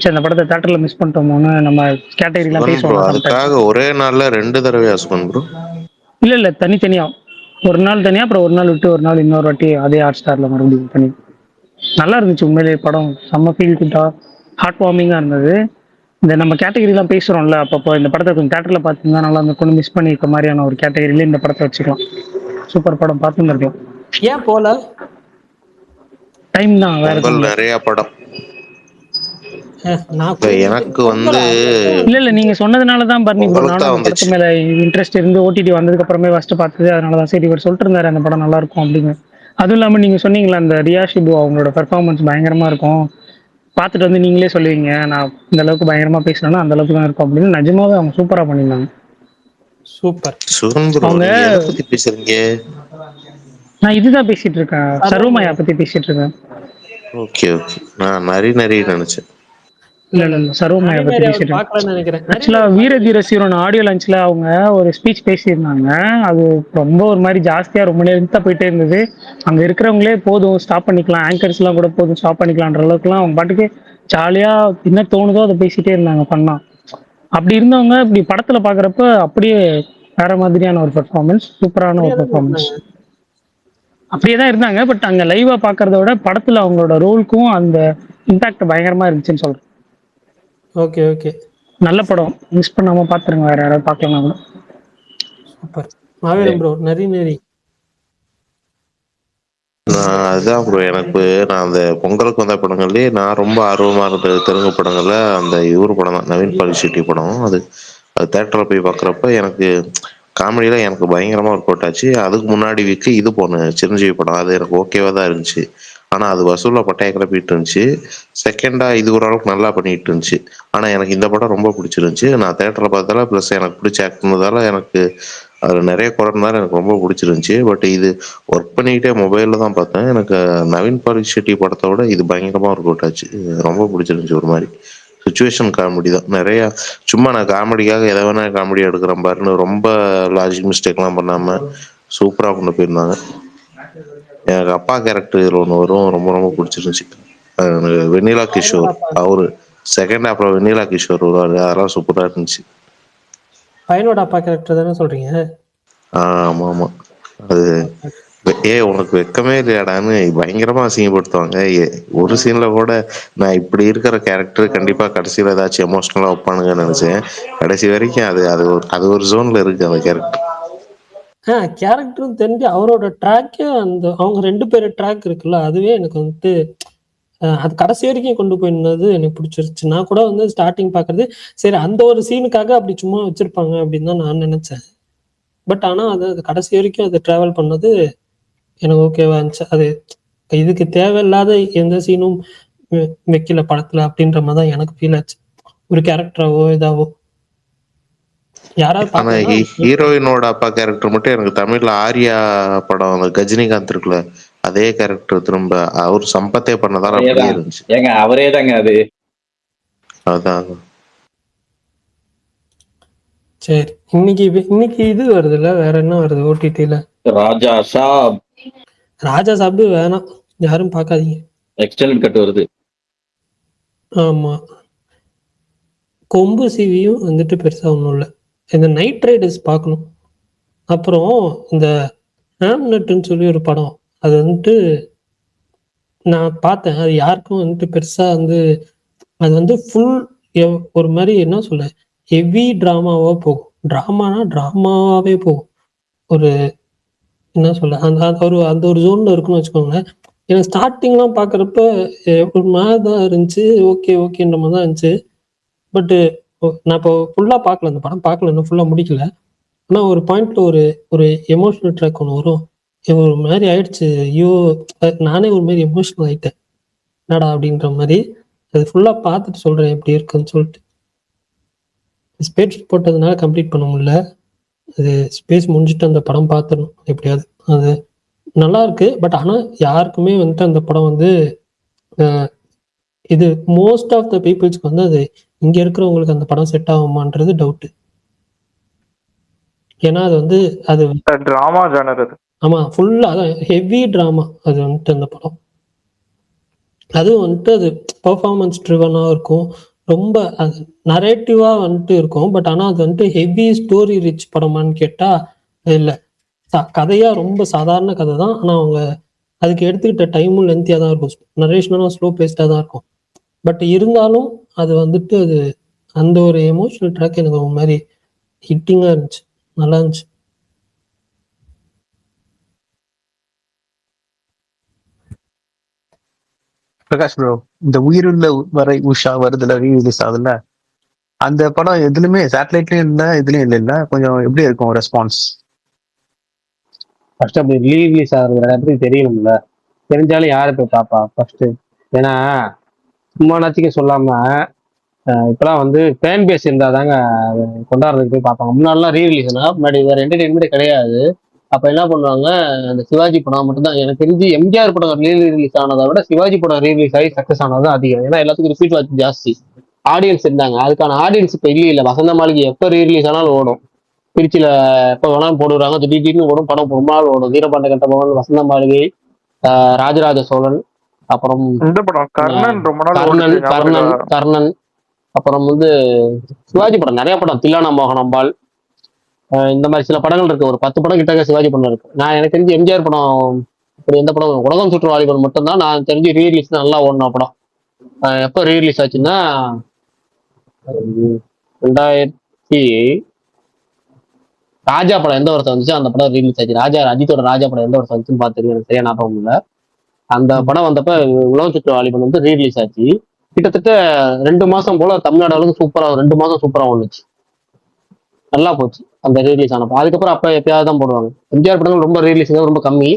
சரி, அந்த படத்தை தியேட்டர்ல மிஸ் பண்ணிட்டோமோன்னு நம்ம கேட்டகரிலாம் பேசுவோம். அதுக்காக ஒரே நாள்ல 2 தடவை சுகன் ப்ரோ? இல்ல தனித்தனியா, ஒரு நாள் தனியா, அப்புறம் ஒரு நாள் விட்டு ஒரு நாள் இன்னொரு வாட்டி அதே ஹாட் ஸ்டார்ல மறுபடியும் தனி. நல்லா இருந்துச்சு உண்மையிலேயே படம், செம்ம ஃபீல் குட்டா ஹார்ட் வார்மிங்கா இருந்தது. இந்த நம்ம கேட்டகரிலாம் பேசுறோம்ல அப்பப்போ, இந்த படத்தை கொஞ்சம் தியேட்டர்ல பார்த்துருந்தா நல்லா அந்த கொண்டு மிஸ் பண்ணி இருக்க மாதிரியான ஒரு கேட்டகரியில இந்த படத்தை வச்சுக்கலாம். சூப்பர் படம், பார்த்துருக்கோம். ஏன் போல டைம் தான் வேற நிறைய படம் எனக்கு இல்ல நீங்க சொன்னதுனாலதான் பரணி ப்ரோ நானும் அந்த படத்து மேல இன்ட்ரெஸ்ட் இருந்து ஓடிடி வந்ததுக்கு அப்புறமே ஃபர்ஸ்ட் பார்த்தது. அதனாலதான் சரி இவர் சொல்லிட்டு இருந்தாரு அந்த படம் நல்லா இருக்கும் அப்படின்னு. அதுவும் இல்லாம நீங்க சொன்னீங்களா அந்த ரியா ஷிபு அவங்களோட பெர்ஃபார்மன்ஸ் பயங்கரமா இருக்கும், பார்த்துட்டு வந்து நீங்களே சொல்லுவீங்க நான் இந்த அளவுக்கு பயங்கரமா பேசுறேன்னா அந்த அளவுக்கு தான் இருக்கும் அப்படின்னு. நிஜமாவே அவங்க சூப்பரா பண்ணிருந்தாங்க. சூப்பர். பத்தி பேசுறீங்க? நான் இதுதான் பேசிட்டு இருக்கேன், சர்வமாயா பத்தி பேசிட்டு இருக்கேன். ஓகே ஓகே, நான் நரி நினைச்சேன். இல்ல சர்வமாயா பத்தி பேசிட்டு இருக்கேன். ஆக்சுவலா வீரதீர சீரோன் ஆடியோ லான்ச்ல அவங்க ஒரு ஸ்பீச் பேசியிருந்தாங்க, அது ரொம்ப ஒரு மாதிரி ஜாஸ்தியா ரொம்ப நேரத்தா போயிட்டே இருந்தது. அங்க இருக்கிறவங்களே போதும் ஸ்டாப் பண்ணிக்கலாம், ஆங்கர்ஸ் எல்லாம் கூட போதும் ஸ்டாப் பண்ணிக்கலாம்ன்ற அளவுக்குலாம் அவங்க பாட்டுக்கு ஜாலியா என்ன தோணுதோ அதை பேசிட்டே இருந்தாங்க பண்ணா. அப்படி இருந்தவங்க இப்படி படத்துல பாக்குறப்ப அப்படியே வேற மாதிரியான ஒரு பெர்ஃபார்மன்ஸ், சூப்பரான ஒரு பெர்ஃபார்மன்ஸ். அப்படியேதான் இருந்தாங்க. பட் அங்க லைவா பாக்குறத விட படத்துல அவங்களோட ரோலுக்கும் அந்த இம்பாக்ட் பயங்கரமா இருந்துச்சுன்னு சொல்றேன். ஓகே ஓகே, நல்ல படம், மிஸ் பண்ணாம பாத்துருங்க, வேற யாராவது பார்க்கலாம் கூட. சூப்பர். மாவீரன் ப்ரோ நரி அதுதான் ப்ரோ, எனக்கு நான் அந்த பொங்கலுக்கு வந்த படங்கள்லயே நான் ரொம்ப ஆர்வமா இருந்தது தெலுங்கு படங்கள்ல அந்த இவரு படம் தான், நவீன் பாலிஷெட்டி படம். அது தேட்டர்ல போய் பாக்குறப்ப எனக்கு காமெடியில எனக்கு பயங்கரமா ஒர்க் அவுட் ஆச்சு. அதுக்கு முன்னாடி வீக்கு இது போனேன் சிரஞ்சீவி படம், அது எனக்கு ஓகேவா தான் இருந்துச்சு. ஆனா அது வசூல்ல பட்டாய கிளப்பிட்டு இருந்துச்சு. செகண்டா இது ஓரளவுக்கு நல்லா பண்ணிட்டு இருந்துச்சு. ஆனா எனக்கு இந்த படம் ரொம்ப பிடிச்சிருந்துச்சு. நான் தேட்டர்ல பார்த்தால பிளஸ் எனக்கு பிடிச்ச ஆக்டர்னால எனக்கு அதுல நிறைய குறைனால எனக்கு ரொம்ப பிடிச்சிருந்துச்சு. பட் இது ஒர்க் பண்ணிக்கிட்டே மொபைல்ல தான் பார்த்தேன். எனக்கு நவீன் பாலிஷெட்டி படத்தை விட இது பயங்கரமா ஒர்க் அவுட் ஆச்சு, ரொம்ப பிடிச்சிருந்துச்சு. ஒரு மாதிரி சுச்சுவேஷன் காமெடி தான் நிறைய, சும்மா நான் காமெடிக்காக எதை வேணா காமெடி எடுக்கிறேன் பாருன்னு ரொம்ப லாஜிக் மிஸ்டேக்லாம் பண்ணாம சூப்பரா கொண்டு போயிருந்தாங்க. எனக்கு அப்பா கேரக்டர் இதில் ஒன்று வரும், ரொம்ப ரொம்ப பிடிச்சிருந்துச்சு. எனக்கு வெண்ணிலா கிஷோர், அவரு செகண்ட் ஹாஃப்ல வெண்ணிலா கிஷோர் வருவாரு, அதெல்லாம் சூப்பரா இருந்துச்சு. பையனோட அப்பா கேரக்டர் தானே சொல்றீங்க? ஆமா ஆமா, அது உனக்கு வெக்கமே இல்லையாடான்னு பயங்கரமா அசிங்கப்படுத்துவாங்க. ஒரு சீன்ல கூட நான் இப்படி இருக்கிற கேரக்டர் கண்டிப்பா கடைசியில ஏதாச்சும் எமோஷனலா வைப்பானுங்கன்னு நினைச்சேன். கடைசி வரைக்கும் அது ஒரு ஜோன்ல இருக்கு அந்த கேரக்டர். கேரக்டரும் தெரிஞ்சு அவரோட ட்ராக்கே அந்த அவங்க 2 பேர் ட்ராக் இருக்குல்ல, அதுவே எனக்கு வந்துட்டு அது கடைசி வரைக்கும் கொண்டு போயிருந்தது எனக்கு பிடிச்சிருச்சு. நான் கூட வந்து ஸ்டார்டிங் பாக்குறது சரி அந்த ஒரு சீனுக்காக அப்படி சும்மா வச்சிருப்பாங்க அப்படின்னு தான் நான் நினைச்சேன். பட் ஆனா அது கடைசி வரைக்கும் அது டிராவல் பண்ணது எனக்கு ஓகேவா இருந்துச்சு. அது இதுக்கு தேவையில்லாத எந்த சீனும் வைக்கல படத்துல அப்படின்ற மாதிரி தான் எனக்கு ஃபீல் ஆச்சு. ஒரு கேரக்டராவோ இதாவோ ஆனா ஹீரோயினோட அப்பா கேரக்டர் மட்டும் எனக்கு தமிழ்ல ஆர்யா படம் அந்த கஜினிகாந்த் இருக்குல்ல, அதே கேரக்டர் திரும்ப அவர் சம்பத்தே பண்ணதால அப்படியே இருந்துச்சு. ஏங்க அவரே தாங்க அது. அதான் சரி, இன்னைக்கு இது வருதுல்ல, வேற என்ன வருது ஓடிடில? ராஜா சாப் வேணாம், யாரும் பார்க்காதீங்க. எக்ஸ்டெண்டட் கட் வருது. ஆமா, கொம்பு சிவியும் வந்துட்டு பெருசா ஒன்றும் இல்லை. இந்த நைட் ரைடர்ஸ் பார்க்கணும். அப்புறம் இந்த ஆம்னெட்னு சொல்லி ஒரு படம், அது வந்துட்டு நான் பார்த்தேன். அது யாருக்கும் வந்துட்டு பெருசா வந்து அது வந்து ஃபுல் ஒரு மாதிரி என்ன சொல்ல ஹெவி ட்ராமாவா போகும். ட்ராமாவே போகும். ஒரு என்ன சொல்ல அந்த ஒரு ஜோன்ல இருக்குன்னு வச்சுக்கோங்களேன். எனக்கு ஸ்டார்டிங்லாம் பார்க்குறப்ப ஒரு மாதிரி தான் இருந்துச்சு, ஓகேன்ற மாதிரி தான் இருந்துச்சு. பட்டு நான் இப்போ ஃபுல்லா பார்க்கல, அந்த படம் பார்க்கல, இன்னும் ஃபுல்லா முடிக்கல. ஆனா ஒரு பாயிண்ட்ல ஒரு ஒரு எமோஷனல் ட்ராக் ஒன்று வரும். ஒரு மாதிரி ஆயிடுச்சு. ஐயோ, நானே ஒரு மாதிரி எமோஷனல் ஆயிட்டேன். என்னடா அப்படின்ற மாதிரி. அது ஃபுல்லா பார்த்துட்டு சொல்றேன் எப்படி இருக்குன்னு சொல்லிட்டு. ஸ்பேஸ் போட்டதுனால கம்ப்ளீட் பண்ண முடியல. அது ஸ்பேஸ் முடிஞ்சுட்டு அந்த படம் பார்த்துடணும் எப்படியாவது. அது நல்லா இருக்கு. பட் ஆனால் யாருக்குமே வந்துட்டு அந்த படம் வந்து இது மோஸ்ட் ஆஃப் த பீப்புள்ஸ்க்கு வந்து அது இங்க இருக்கிறவங்களுக்கு அந்த படம் செட் ஆகுமான்றது டவுட்டு. ஏன்னா அது வந்து அது டிராமா ஜானர் அது. ஆமா, ஃபுல்லா அதான் ஹெவி டிராமா அது வந்துட்டு அந்த படம். அதுவும் வந்துட்டு அது பெர்ஃபார்மன்ஸ் ட்ரிவனாக இருக்கும். ரொம்ப அது நரேட்டிவா வந்துட்டு இருக்கும். பட் ஆனால் அது வந்துட்டு ஹெவி ஸ்டோரி ரிச் படமான்னு கேட்டா இல்லை. கதையா ரொம்ப சாதாரண கதை தான். ஆனால் அவங்க அதுக்கு எடுத்துக்கிட்ட டைமும் லென்த்தியாக தான் இருக்கும். நரேஷனும் ஸ்லோ பேஸ்டாக தான் இருக்கும். பட் இருந்தாலும் அது வந்துட்டு அது அந்த ஒரு எமோஷனல் ட்ராக் எனக்கு ஒரு மாதிரி ஹிட்டிங்காக இருந்துச்சு, நல்லா இருந்துச்சு. பிரகாஷ் ப்ரோ, இந்த உயிருள்ள வரை உஷா வருதுல, ரீரிலீஸ் ஆகுதுல்ல, அந்த படம் எதுலயுமே சேட்டலைட்லயும் இல்ல, இதுலயும் இல்ல. கொஞ்சம் எப்படி இருக்கும் ரெஸ்பான்ஸ்? ஃபர்ஸ்ட் அப்படி ரிலீஸ் ஆகுறது நிறைய பேருக்கு தெரியணும்ல. தெரிஞ்சாலும் யாரு போய் பாப்பா ஃபர்ஸ்ட்? ஏன்னா சும்மா நாச்சுக்கு சொல்லாம இப்பெல்லாம் வந்து ஃபேன் பேஸ் இருந்தாதாங்க கொண்டாடுறதுக்கு போய் பார்ப்பாங்க. முன்னாடிலாம் ரீரிலீஸ்னா முன்னாடி வேற என்டர்டைன்மெண்ட் கிடையாது. அப்ப என்ன பண்ணுவாங்க, அந்த சிவாஜி படம் மட்டும்தான். எனக்கு தெரிஞ்சு எம்ஜிஆர் படம் ரீரிலீஸ் ஆனதை விட சிவாஜி படம் ரீரிலீஸ் ஆகி சக்சஸ் ஆனது அதிகம். ஏன்னா எல்லாத்துக்கும் ரிப்பீட் வாட்ச் ஜாஸ்தி, ஆடியன்ஸ் இருந்தாங்க. அதுக்கான ஆடியன்ஸ் இப்ப இல்ல. வசந்த மாளிகை எப்ப ரீரிலீஸ் ஆனாலும் ஓடும். திருச்சியில எப்ப வேணாலும் போடுறாங்க, திடீர்னு ஓடும். படம் ரொம்ப நாள் ஓடும். வீரபாண்ட கட்டபொம்மன், வசந்த மாளிகை, ராஜராஜ சோழன், அப்புறம் இந்த படம் கர்ணன் ரொம்ப நாள் கர்ணன் ஓடுச்சு, ஞாபகம் கர்ணன் இருக்கா? கர்ணன் அப்புறம் வந்து சிவாஜி படம் நிறைய படம், தில்லானா மோகனம்பாள், இந்த மாதிரி சில படங்கள் இருக்கு. ஒரு 10 படம் கிட்ட சிவாஜி படம் இருக்கு. நான் எனக்கு தெரிஞ்சு எம்ஜிஆர் படம் இப்படி எந்த படம், உலகம் சுற்று வாலிபன் மட்டும்தான் நான் தெரிஞ்சு ரீரிலீஸ் நல்லா ஓடின படம். எப்போ ரீரிலீஸ் ஆச்சுன்னா 2000 ராஜா படம் எந்த வருஷம் வந்துச்சு அந்த படம் ரீலீஸ் ஆச்சு. அஜித்தோட ராஜா படம் எந்த வருஷம் வந்துச்சுன்னு பார்த்துருக்கு, எனக்கு சரியா ஞாபகம் இல்லை. அந்த படம் வந்தப்ப உலகம் சுற்று வாலிபன் வந்து ரீரிலீஸ் ஆச்சு. கிட்டத்தட்ட 2 மாசம் போல தமிழ்நாடு அளவுக்கு சூப்பரா, 2 மாசம் சூப்பரா வந்துச்சு, நல்லா போச்சு அந்த ரீலீஸ் ஆனப்போ. அதுக்கப்புறம் அப்ப எப்பயாவது தான் போடுவாங்க. எம்ஜிஆர் படங்கள் ரொம்ப ரீலீஸ் ரொம்ப கம்மி.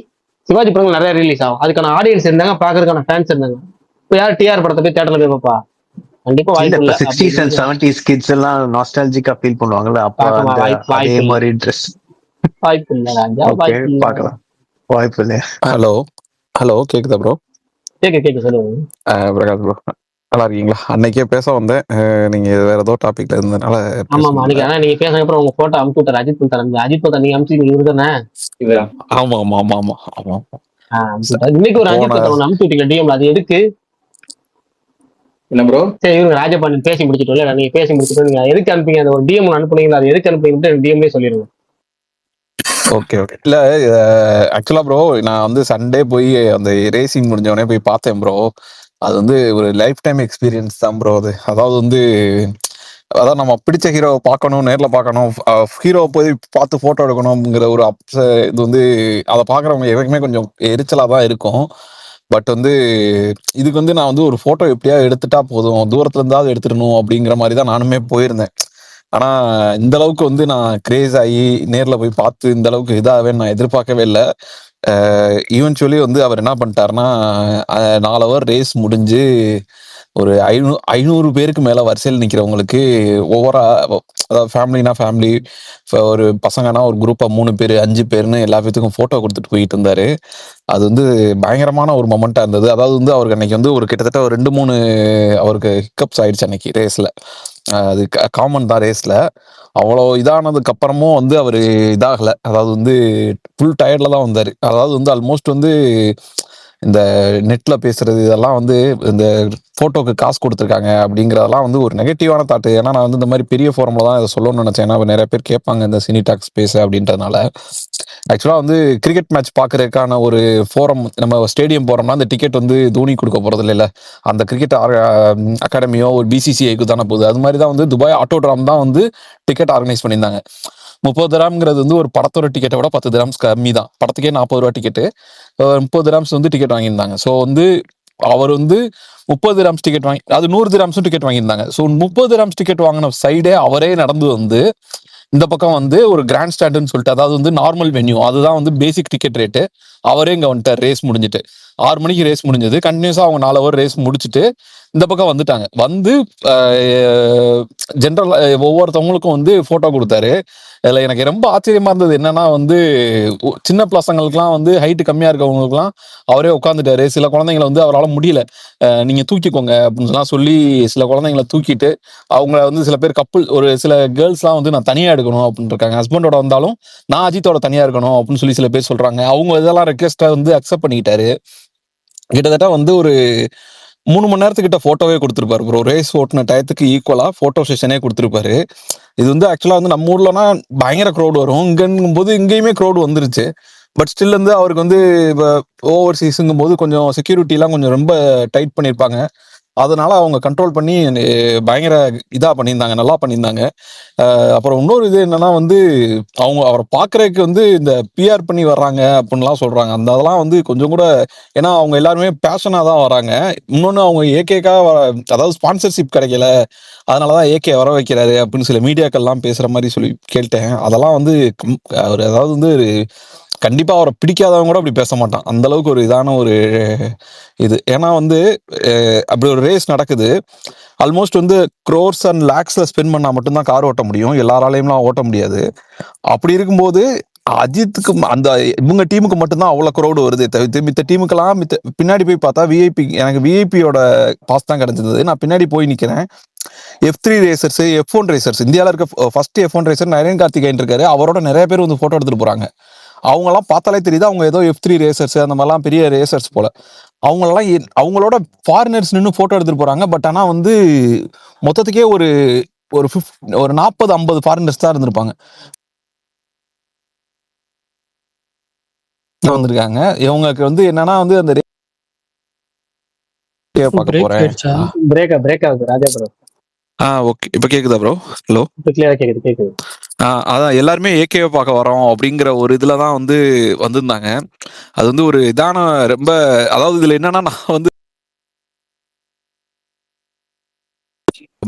சிவாஜி படங்கள் நிறைய ரிலீஸ் ஆகும். அதுக்கான ஆடியன்ஸ் இருந்தாங்க, பாக்குறதுக்கான ஃபேன்ஸ் இருந்தாங்க. இப்போ யார் டிஆர் படத்தை போய் தேட்டர்ல போய் பார்ப்பா? கண்டிப்பா வாய்ப்பு இல்ல. 60s and 70s கிட்ஸ் எல்லாம் நாஸ்டாலஜிக்கா ஃபீல் பண்ணுவாங்கல்ல, அப்ப அதே மாதிரி ட்ரெஸ். வாய்ப்பு இல்ல ராஜா, வாய்ப்பு பார்க்கலாம், வாய்ப்பு இல்ல. ஹலோ ஹலோ, கேக்குதா ப்ரோ? கேக்கு சொல்லுங்க. பிரகாஷ் ப்ரோ, நல்லா இருக்கீங்களா? அன்னைக்கே பேச வந்தேன், நீங்க வேற ஏதோ டாபிக்ல இருந்ததுனால. ஆமா அன்னைக்கு நீங்க பேசுங்க. அப்புறம் உங்க போட்டோ அமுச்சு விட்டாரு அஜித் விட்டாரு. அஜித் பத்தா நீங்க அமுச்சு இவருதானே? ஆமா ஆமா ஆமா ஆமா ஆமா. இன்னைக்கு ஒரு அஜித் பத்தா ஒன்று அமுச்சு விட்டீங்க டிஎம்ல, அது எதுக்கு? என்ன ப்ரோ? சரி இவங்க ராஜபாண்டி பேசி முடிச்சுட்டு இல்ல, நீங்க பேசி முடிச்சுட்டு நீங்க எதுக்கு அனுப்புங்க, அந்த ஒரு டிஎம் அனுப்புனீங்களா, அது எதுக்கு அனுப்புனீங்க டிஎம்லேயே சொல்லிடுங்க. Okay okay. இல்ல ஆக்சுவலா ப்ரோ, நான் வந்து சண்டே போய் அந்த ரேசிங் முடிஞ்சவொடனே போய் பார்த்தேன் ப்ரோ. அது வந்து ஒரு லைஃப் டைம் எக்ஸ்பீரியன்ஸ் தான் ப்ரோ அது. அதாவது வந்து அதான் நம்ம பிடிச்ச ஹீரோவை பார்க்கணும், நேர்ல பார்க்கணும், ஹீரோவை போய் பார்த்து போட்டோ எடுக்கணுங்கிற ஒரு இது வந்து அதை பார்க்குறவங்க எனக்குமே கொஞ்சம் எரிச்சலா தான் இருக்கும். பட் வந்து இதுக்கு வந்து நான் வந்து ஒரு போட்டோ எப்படியா எடுத்துட்டா போதும், தூரத்துல இருந்தாவது எடுத்துடணும் அப்படிங்கிற மாதிரி தான் நானுமே போயிருந்தேன். ஆனா இந்த அளவுக்கு வந்து நான் கிரேஸ் ஆகி நேர்ல போய் பார்த்து இந்த அளவுக்கு இதாகவே நான் எதிர்பார்க்கவே இல்லை. ஈவென்ச்சுவலி வந்து அவர் என்ன பண்ணிட்டாருன்னா, 4 ஹவர் ரேஸ் முடிஞ்சு ஒரு 500 பேருக்கு மேல வரிசையில் நிக்கிறவங்களுக்கு ஒவ்வொரு, அதாவது ஃபேமிலினா ஃபேமிலி, ஒரு பசங்கன்னா ஒரு குரூப்பா 3 பேர் 5 பேர்னு எல்லா பேத்துக்கும் போட்டோ கொடுத்துட்டு போயிட்டு இருந்தாரு. அது வந்து பயங்கரமான ஒரு மொமெண்டா இருந்தது. அதாவது வந்து அவருக்கு அன்னைக்கு வந்து ஒரு கிட்டத்தட்ட ஒரு 2-3 அவருக்கு ஹிக்கப்ஸ் ஆயிடுச்சு அன்னைக்கு ரேஸ்ல. அது காமன் தான் ரேஸ்ல. அவ்வளோ இதானதுக்கு அப்புறமும் வந்து அவர் இதாகல. அதாவது வந்து ஃபுல் டயர்ட்ல தான் வந்தாரு. அதாவது வந்து ஆல்மோஸ்ட் வந்து இந்த நெட்ல பேசுறது இதெல்லாம் வந்து இந்த போட்டோக்கு காசு கொடுத்துருக்காங்க அப்படிங்கிறதெல்லாம் வந்து ஒரு நெகட்டிவான தாட்டு. ஏன்னா நான் வந்து இந்த மாதிரி பெரிய ஃபோரம்ல தான் இதை சொல்லணும்னு நினைச்சேன். ஏன்னா நிறைய பேர் கேட்பாங்க இந்த சினி டாக் ஸ்பேஸ் அப்படின்றதுனால. ஆக்சுவலா வந்து கிரிக்கெட் மேட்ச் பாக்குறதுக்கான ஒரு ஃபோரம், நம்ம ஸ்டேடியம் போறோம்னா அந்த டிக்கெட் வந்து தோனி கொடுக்க போறது இல்ல, அந்த கிரிக்கெட் அகாடமியோ ஒரு பிசிசிஐக்கு தானே போகுது. அது மாதிரி தான் வந்து துபாய் ஆட்டோட்ராம் தான் வந்து டிக்கெட் ஆர்கனைஸ் பண்ணியிருந்தாங்க. 30 திராம்ங்கிறது வந்து ஒரு படத்தோட டிக்கெட்டை விட 10 திராம்ஸ் கம்மி தான். படத்துக்கே 40 ரூபா டிக்கெட்டு, 30 திராம்ஸ் வந்து டிக்கெட் வாங்கியிருந்தாங்க. ஸோ வந்து அவர் வந்து 30 திரம்ஸ் டிக்கெட் வாங்கி, அது 100 திரம்ஸும் டிக்கெட் வாங்கியிருந்தாங்க. ஸோ 30 திரம்ஸ் டிக்கெட் வாங்கின சைடே அவரே நடந்து வந்து இந்த பக்கம் வந்து ஒரு கிராண்ட் ஸ்டாண்டுன்னு சொல்லிட்டு, அதாவது வந்து நார்மல் வென்யூ, அதுதான் வந்து பேசிக் டிக்கெட் ரேட்டு. அவரே இங்க வந்துட்டார் ரேஸ் முடிஞ்சிட்டு. 6 மணிக்கு ரேஸ் முடிஞ்சது. கண்டினியூஸா அவங்க 4 ஹவர் ரேஸ் முடிச்சுட்டு இந்த பக்கம் வந்துட்டாங்க. வந்து ஜென்ரல் ஒவ்வொருத்தவங்களுக்கும் வந்து போட்டோ கொடுத்தாரு. இதுல எனக்கு ரொம்ப ஆச்சரியமா இருந்தது என்னன்னா வந்து சின்ன பசங்களுக்குலாம் வந்து ஹைட் கம்மியா இருக்கவங்களுக்குலாம் அவரே உட்காந்துட்டாரு. சில குழந்தைங்களை வந்து அவரால் முடியல, நீங்க தூக்கிக்கோங்க அப்படின்னு சொல்லி சில குழந்தைங்களை தூக்கிட்டு அவங்க வந்து சில பேர் கப்புள், ஒரு சில கேர்ள்ஸ்லாம் வந்து நான் தனியா எடுக்கணும் அப்படின்னு இருக்காங்க. ஹஸ்பண்டோட வந்தாலும் நான் அஜித்தோட தனியா இருக்கணும் அப்படின்னு சொல்லி சில பேர் சொல்றாங்க. அவங்க இதெல்லாம் ரெக்வெஸ்ட்டை வந்து அக்செப்ட் பண்ணிக்கிட்டாரு. கிட்டத்தட்ட வந்து ஒரு 3 மணி நேரத்துக்கிட்ட போட்டோவே கொடுத்துருப்பாரு ப்ரோ. ரேஸ் ஓட்டின டயத்துக்கு ஈக்குவலா போட்டோ செஷனே கொடுத்துருப்பாரு. இது வந்து ஆக்சுவலா வந்து நம்ம ஊர்லனா பயங்கர க்ரௌட் வரும், இங்கங்கும் போது இங்கேயுமே க்ரௌட் வந்துருச்சு. பட் ஸ்டில் வந்து அவருக்கு வந்து இப்போ ஓவர்சீஸுங்கும் போது கொஞ்சம் செக்யூரிட்டிலாம் கொஞ்சம் ரொம்ப டைட் பண்ணியிருப்பாங்க. அதனால அவங்க கண்ட்ரோல் பண்ணி பயங்கர இதா பண்ணியிருந்தாங்க, நல்லா பண்ணியிருந்தாங்க. அப்புறம் இன்னொரு இது என்னன்னா வந்து அவங்க அவரை பார்க்கறதுக்கு வந்து இந்த பிஆர் பண்ணி வர்றாங்க அப்படின்லாம் சொல்றாங்க. அந்த அதெல்லாம் வந்து கொஞ்சம் கூட, ஏன்னா அவங்க எல்லாருமே பேஷனா தான் வராங்க. இன்னொன்னு அவங்க ஏகேக்கா அதாவது ஸ்பான்சர்ஷிப் கிடைக்கல, அதனாலதான் ஏகே வர வைக்கிறாரு அப்படின்னு சில மீடியாக்கள்லாம் பேசுற மாதிரி சொல்லி கேட்டேன். அதெல்லாம் வந்து அவர் அதாவது வந்து கண்டிப்பா அவரை பிடிக்காதவங்க கூட அப்படி பேச மாட்டான். அந்த அளவுக்கு ஒரு இதான ஒரு இது. ஏன்னா வந்து அப்படி ஒரு ரேஸ் நடக்குது. ஆல்மோஸ்ட் வந்து க்ரோர்ஸ் அண்ட் லேக்ஸ்ல ஸ்பெண்ட் பண்ணா மட்டும்தான் கார் ஓட்ட முடியும், எல்லாராலையும்லாம் ஓட்ட முடியாது. அப்படி இருக்கும்போது அஜித்துக்கு அந்த இவங்க டீமுக்கு மட்டும்தான் அவ்வளவு க்ரௌடு வருது. மித்த டீமுக்கெல்லாம் பின்னாடி போய் பார்த்தா விஐபி, எனக்கு விஐபியோட பாஸ் தான் கிடைச்சது. நான் பின்னாடி போய் நிக்கிறேன். F3 ரேசர்ஸ், F1 ரேசர்ஸ், இந்தியாவில் இருக்க first F1 racer Naren Karthikeyan இருக்காரு. அவரோட நிறைய பேர் வந்து போட்டோ எடுத்துட்டு போறாங்க. அவங்க எல்லாம் பார்த்தாலே தெரியுது அவங்க ஏதோ F3 ரேசர்ஸ் அந்த மாதிரிலாம் பெரிய ரேசர்ஸ் போல. அவங்களெல்லாம் அவங்களோட ஃபாரினர்ஸ் நின்று போட்டோ எடுத்துட்டு போறாங்க. பட் ஆனா வந்து மொத்தத்துக்கே ஒரு ஒரு 40-50 ஃபாரினர்ஸ் தான் இருந்திருப்பாங்க வந்திருக்காங்க. இவங்களுக்கு வந்து என்னன்னா வந்து அந்த பார்க்க போறேன். பிரேக் ஆகுது ராஜா ப்ரோ. ஓகே, இப்ப கேக்குதா ப்ரோ? ஹலோ, இப்ப கிளியரா கேக்குது. அதான் எல்லாருமே ஏகேவை பார்க்க வரோம் அப்படிங்கிற ஒரு இதுலதான் வந்து வந்திருந்தாங்க. அது வந்து ஒரு இதான ரொம்ப, அதாவது இதுல என்னன்னா நான் வந்து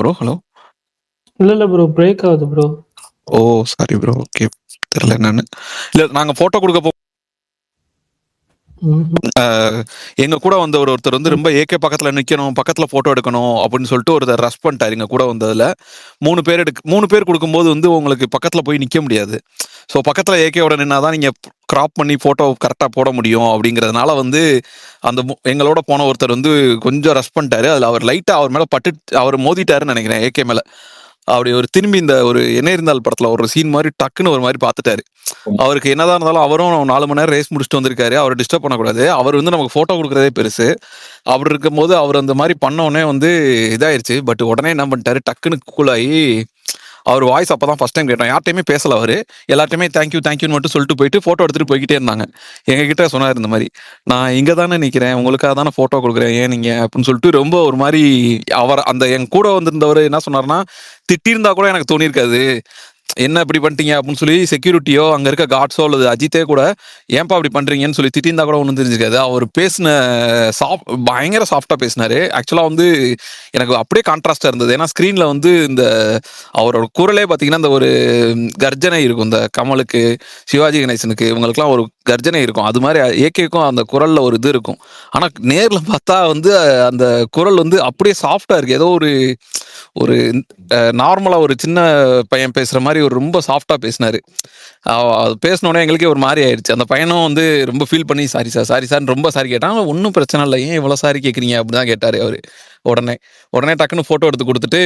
ப்ரோ ஹலோ இல்ல ப்ரோ, பிரேக் ஆகுது ப்ரோ. ஓ சாரி ப்ரோ. ஓகே, தெரியல என்னன்னு. இல்ல நாங்க போட்டோ கொடுக்க எங்க கூட வந்த ஒருத்தர் வந்து ரொம்ப ஏகே பக்கத்துல நிக்கணும், பக்கத்துல போட்டோ எடுக்கணும் அப்படின்னு சொல்லிட்டு ஒருத்தர் ரஷ் பண்ணிட்டாரு. எங்க கூட வந்ததுல 3 பேர் கொடுக்கும்போது வந்து உங்களுக்கு பக்கத்துல போய் நிக்க முடியாது. ஸோ பக்கத்துல ஏகேவோட நின்னாதான் நீங்க கிராப் பண்ணி போட்டோ கரெக்டா போட முடியும். அப்படிங்கிறதுனால வந்து அந்த எங்களோட போன ஒருத்தர் வந்து கொஞ்சம் ரஷ் பண்ணிட்டாரு. அதுல அவர் லைட்டா அவர் மேல பட்டு அவர் மோதிட்டாருன்னு நினைக்கிறேன் ஏகே மேல. அப்படி ஒரு திரும்பி இந்த ஒரு என்ன இருந்தால் படத்துல ஒரு சீன் மாதிரி டக்குன்னு ஒரு மாதிரி பார்த்துட்டாரு. அவருக்கு என்னதான் இருந்தாலும் அவரும் 4 மணி நேரம் ரேஸ் முடிச்சுட்டு வந்திருக்காரு, அவரை டிஸ்டர்ப் பண்ணக்கூடாது. அவர் வந்து நமக்கு போட்டோ கொடுக்குறதே பெருசு. அப்படி இருக்கும் போது அவர் அந்த மாதிரி பண்ண உடனே வந்து இதாயிருச்சு. பட் உடனே என்ன பண்ணிட்டாரு, டக்குன்னு கூலாகி அவர் வாய்ஸ் அப்பதான் ஃபர்ஸ்ட் டைம் கேட்டோம். யார்ட்டையுமே பேசல, அவரு எல்லார்ட்டையுமே தேங்க்யூன்னு மட்டும் சொல்லிட்டு போயிட்டு போட்டோ எடுத்துட்டு போய்கிட்டே இருந்தாங்க. எங்க கிட்ட சொன்னார் இந்த மாதிரி, நான் இங்க தானே நிக்கிறேன், உங்களுக்காக தானே போட்டோ கொடுக்குறேன், ஏன் நீங்க அப்படின்னு சொல்லிட்டு ரொம்ப ஒரு மாதிரி அவர் அந்த என் கூட வந்திருந்தவர் என்ன சொன்னார்னா, திட்டிருந்தா கூட எனக்கு தோணியிருக்காது, என்ன இப்படி பண்ணிட்டீங்க அப்படின்னு சொல்லி செக்யூரிட்டியோ அங்க இருக்க கார்ட்ஸோ அல்லது அஜித்தே கூட ஏன்பா அப்படி பண்றீங்கன்னு சொல்லி திட்டிருந்தா கூட ஒன்றும் தெரிஞ்சுக்காது. அவர் பேசின பயங்கர சாஃப்டா பேசினாரு. ஆக்சுவலா வந்து எனக்கு அப்படியே கான்ட்ராஸ்டா இருந்தது. ஏன்னா ஸ்கிரீன்ல வந்து இந்த அவரோட குரலே பாத்தீங்கன்னா இந்த ஒரு கர்ஜனை இருக்கும். இந்த கமலுக்கு, சிவாஜி கணேசனுக்கு, இவங்களுக்குலாம் ஒரு கர்ஜனை இருக்கும். அது மாதிரி ஏகேக்கும் அந்த குரல்ல ஒரு இது இருக்கும். ஆனா நேர்ல பார்த்தா வந்து அந்த குரல் வந்து அப்படியே சாஃப்டா இருக்கு. ஏதோ ஒரு நார்மலா ஒரு சின்ன பையன் பேசுற மாதிரி ஒரு ரொம்ப சாஃப்டா பேசினாரு. அது பேசினோடனே எங்களுக்கே ஒரு மாதிரி ஆயிடுச்சு. அந்த பையனும் வந்து ரொம்ப ஃபீல் பண்ணி சாரி சார் ரொம்ப சாரி கேட்டான். ஒன்றும் பிரச்சனை இல்லை, ஏன் இவ்வளோ சாரி கேட்குறீங்க அப்படிதான் கேட்டாரு அவரு. உடனே டக்குன்னு போட்டோ எடுத்து கொடுத்துட்டு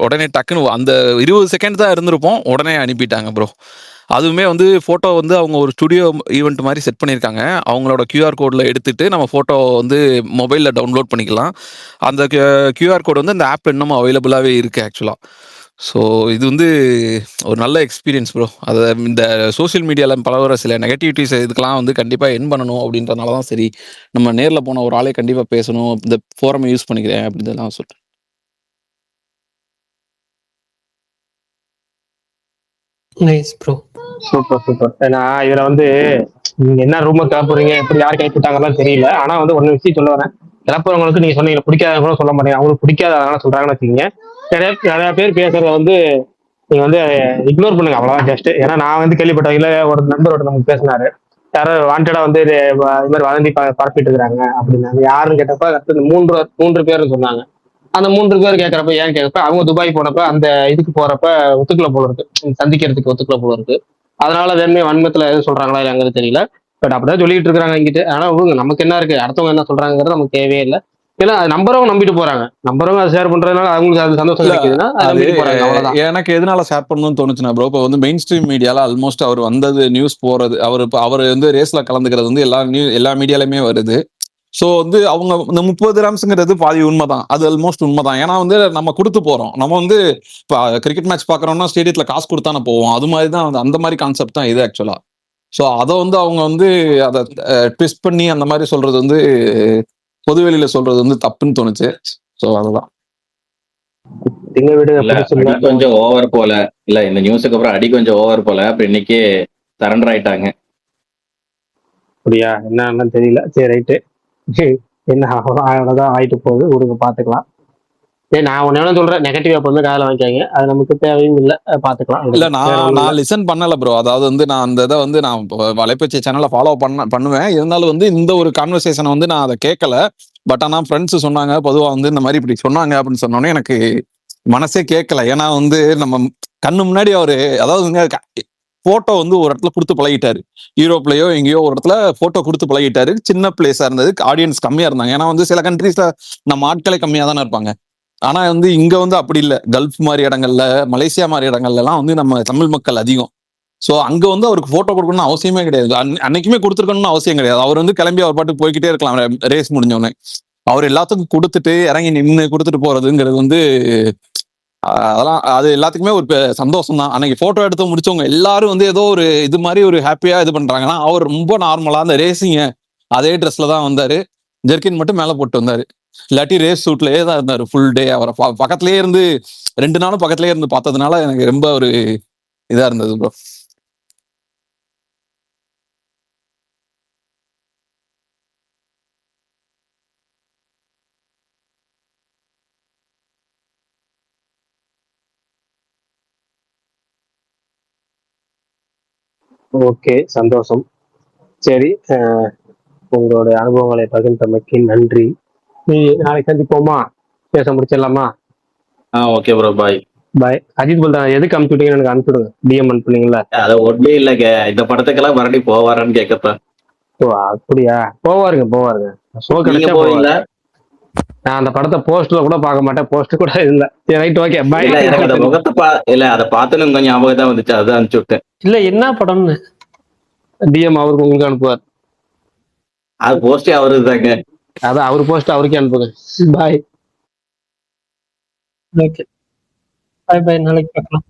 உடனே டக்குன்னு அந்த 20 செகண்ட் தான் இருந்திருப்போம், உடனே அனுப்பிட்டாங்க ப்ரோ. அதுவுமே வந்து ஃபோட்டோ வந்து அவங்க ஒரு ஸ்டுடியோ ஈவெண்ட் மாதிரி செட் பண்ணியிருக்காங்க. அவங்களோட QR கோடில் எடுத்துட்டு நம்ம ஃபோட்டோ வந்து மொபைலில் டவுன்லோட் பண்ணிக்கலாம். அந்த QR கோடு வந்து அந்த ஆப் இன்னமும் அவைலபிளாகவே இருக்குது ஆக்சுவலாக. ஸோ இது வந்து ஒரு நல்ல எக்ஸ்பீரியன்ஸ் ப்ரோ. அதை இந்த சோசியல் மீடியாவில் பரவுற சில நெகட்டிவிட்டிஸ் இதுக்கெல்லாம் வந்து கண்டிப்பாக என் பண்ணணும் அப்படின்றனால தான் சரி, நம்ம நேரில் போன ஒரு ஆளே கண்டிப்பாக பேசணும், இந்த ஃபோரமை யூஸ் பண்ணிக்கிறேன் அப்படின்றதெல்லாம் சொல்கிறேன். Nice bro. Super super. ஏன்னா இதுல வந்து நீங்க என்ன ரூம கிளப்புறீங்க, எப்படி யார் கைப்பிட்டாங்கலாம் தெரியல. ஆனா வந்து ஒரு விஷயம் சொல்ல வரேன். கிளப்புறவங்களுக்கு நீங்க சொன்னீங்க பிடிக்காதவங்களும் சொல்ல மாட்டேங்க, அவங்களுக்கு பிடிக்காத அதனால சொல்றாங்கன்னு வச்சுக்கீங்க. நிறைய நிறைய பேர் பேசுறத வந்து நீங்க வந்து இக்னோர் பண்ணுங்க, அவ்வளவுதான் ஜஸ்ட். ஏன்னா நான் வந்து கேள்விப்பட்டேன், இல்ல ஒரு நண்பரோட நமக்கு பேசினாரு, யாரோ வாண்டடா வந்து இது மாதிரி வதந்தி பரப்பிட்டு இருக்கிறாங்க அப்படின்னாங்க. யாருன்னு கேட்டப்ப அடுத்து மூன்று மூன்று பேர்னு சொன்னாங்க. அந்த மூன்று பேர் கேட்கறப்ப ஏன் கேட்கறப்ப அவங்க துபாய் போனப்ப அந்த இதுக்கு போறப்ப ஒத்துக்கல போல இருக்கு, சந்திக்கிறதுக்கு ஒத்துக்கல போல இருக்கு. அதனால வேணுமே வன்மத்துல எதுவும் சொல்றாங்களா இல்லையாங்கிறது தெரியல. பட் அப்படிதான் சொல்லிட்டு இருக்காங்க இங்கிட்டு. ஆனா விடுங்க, நமக்கு என்ன இருக்கு, அடுத்தவங்க என்ன சொல்றாங்கிறது நமக்கு தேவையே இல்லை. ஏன்னா அது நம்புறவங்க நம்பிட்டு போறாங்க, நம்புறவங்க அதை ஷேர் பண்றதுனால அவங்களுக்கு அது சந்தோஷம் இல்ல கிடைக்குதுன்னா அதை அது நம்பிட்டு போறாங்க, அவ்வளவுதான். எனக்கு எதனால ஷேர் பண்ணணும்னு தோணுச்சுன்னா ப்ரோ, இப்போ வந்து மெயின் ஸ்ட்ரீம் மீடியால ஆல்மோஸ்ட் அவர் வந்தது, நியூஸ் போறது, அவர் வந்து ரேஸ்ல கலந்துக்கிறது வந்து எல்லா மீடியாலுமே வருது. ஸோ வந்து அவங்க இந்த 30 ரன்ஸுங்கிறது பாதி உண்மைதான், அது ஆல்மோஸ்ட் உண்மைதான். ஏன்னா வந்து நம்ம கொடுத்து போறோம், நம்ம வந்து இப்போ கிரிக்கெட் மேட்ச் பார்க்குறோம்னா ஸ்டேடியத்தில் காசு கொடுத்தானே போவோம், அது மாதிரி தான் அந்த மாதிரி கான்செப்ட் தான் இது ஆக்சுவலா. ஸோ அதை வந்து அவங்க வந்து அதை ட்விஸ்ட் பண்ணி அந்த மாதிரி சொல்றது வந்து பொதுவெளியில சொல்றது வந்து தப்புன்னு தோணுச்சு. ஸோ அதுதான். இல்ல அடி கொஞ்சம் ஓவர் போல, இல்ல இந்த நியூஸுக்கு அப்புறம் அடி கொஞ்சம் ஓவர் போல, அப்ப இன்னைக்கு சரண்டர் ஆயிட்டாங்க. அப்படியா, என்னன்னு தெரியல. சரி ரைட்டு, என்ன அவ்வளவுதான் ஆயிட்டு போகுது, விடுங்க பாத்துக்கலாம். சரி, நான் ஒன்னு சொல்றேன், நெகட்டிவ் எப்பவுமே காதில் வாங்கிக்காங்க, அது நமக்கு தேவையும் இல்லை, பாத்துக்கலாம். இல்ல நான் லிசன் பண்ணல ப்ரோ. அதாவது வந்து நான் அந்த இதை வந்து நான் வலைப்பேச்சு சேனலை ஃபாலோ பண்ணுவேன். இருந்தாலும் வந்து இந்த ஒரு கான்வர்சேஷனை வந்து நான் அதை கேட்கல. பட் ஆனால் ஃப்ரெண்ட்ஸ் சொன்னாங்க, பொதுவாக வந்து இந்த மாதிரி இப்படி சொன்னாங்க அப்படின்னு சொன்னோன்னே எனக்கு மனசே கேட்கல. ஏன்னா வந்து நம்ம கண்ணு முன்னாடி அவரு, அதாவது போட்டோ வந்து ஒரு இடத்துல கொடுத்து பழகிட்டாரு, யூரோப்லயோ எங்கேயோ ஒரு இடத்துல போட்டோ கொடுத்து பழகிட்டாரு. சின்ன பிளேஸா இருந்தது, ஆடியன்ஸ் கம்மியா இருந்தாங்க. ஏன்னா வந்து சில கண்ட்ரீஸ்ல நம்ம ஆட்களே கம்மியா தானே இருப்பாங்க. ஆனா வந்து இங்க வந்து அப்படி இல்லை, கல்ஃப் மாதிரி இடங்கள்ல, மலேசியா மாதிரி இடங்கள்ல எல்லாம் வந்து நம்ம தமிழ் மக்கள் அதிகம். ஸோ அங்க வந்து அவருக்கு போட்டோ கொடுக்கணும்னு அவசியமே கிடையாது, அன்னைக்குமே கொடுத்துருக்கணும்னு அவசியம் கிடையாது. அவர் வந்து கிளம்பி அவர் பாட்டுக்கு போய்கிட்டே இருக்கலாம் ரேஸ் முடிஞ்சோடனே. அவர் எல்லாத்துக்கும் கொடுத்துட்டு இறங்கி நின்று கொடுத்துட்டு போறதுங்கிறது வந்து அதெல்லாம் அது எல்லாத்துக்குமே ஒரு சந்தோஷம் தான். அன்னைக்கு போட்டோ எடுத்து முடிச்சவங்க எல்லாரும் வந்து ஏதோ ஒரு இது மாதிரி ஒரு ஹாப்பியா இது பண்றாங்கன்னா, அவர் ரொம்ப நார்மலா அந்த ரேசிங்க அதே ட்ரெஸ்ல தான் வந்தாரு, ஜெர்கின் மட்டும் மேல போட்டு வந்தாரு. இல்லாட்டி ரேஸ் சூட்லயே தான் இருந்தாரு ஃபுல் டே. அவரை பக்கத்திலேயே இருந்து 2 நாளும் பக்கத்திலேயே இருந்து பார்த்ததுனால எனக்கு ரொம்ப ஒரு இதா இருந்தது ப்ரோ. ஓகே, சந்தோஷம். சரி, உங்களோட அனுபவங்களை பகிர்ந்தமைக்கு நன்றி. நாளைக்கு சந்திப்போமா, பேச முடிச்சிடலாமா? ஓகே ப்ரோ, பாய் பாய். அஜித் போல்தான், எதுக்கு அனுப்பிச்சு விட்டீங்கன்னு எனக்கு அனுப்பிச்சுடுங்க, டிஎம் அனுப்புனீங்களா? அதை ஒண்ணே இல்லைங்க, இந்த படத்துக்கெல்லாம் மறுபடியும் போவாரான்னு கேட்கப்ப. ஓ அப்படியா, போவாருங்க ஷோ கிடைச்சா போவீங்களா? நான் அந்த படத்தை போஸ்ட்ல கூட பார்க்க மாட்டேன், போஸ்ட் கூட இல்ல. சரி ரைட், ஓகே பாய். எனக்கு அந்த முகத்தை இல்ல அதை பார்த்தோன்னு கொஞ்சம் ஞாபகம் தான் வந்துச்சு, அதான் அனுப்பிச்சு விட்டேன். இல்ல என்ன படம்னு டிஎம் அவருக்கு உங்களுக்கு அனுப்புவார். அது போஸ்டே அவரு தாங்க, அதான் அவர் போஸ்ட் அவருக்கே அனுப்புங்க. பாய். ஓகே, பாய் பாய், நாளைக்கு பார்க்கலாம்.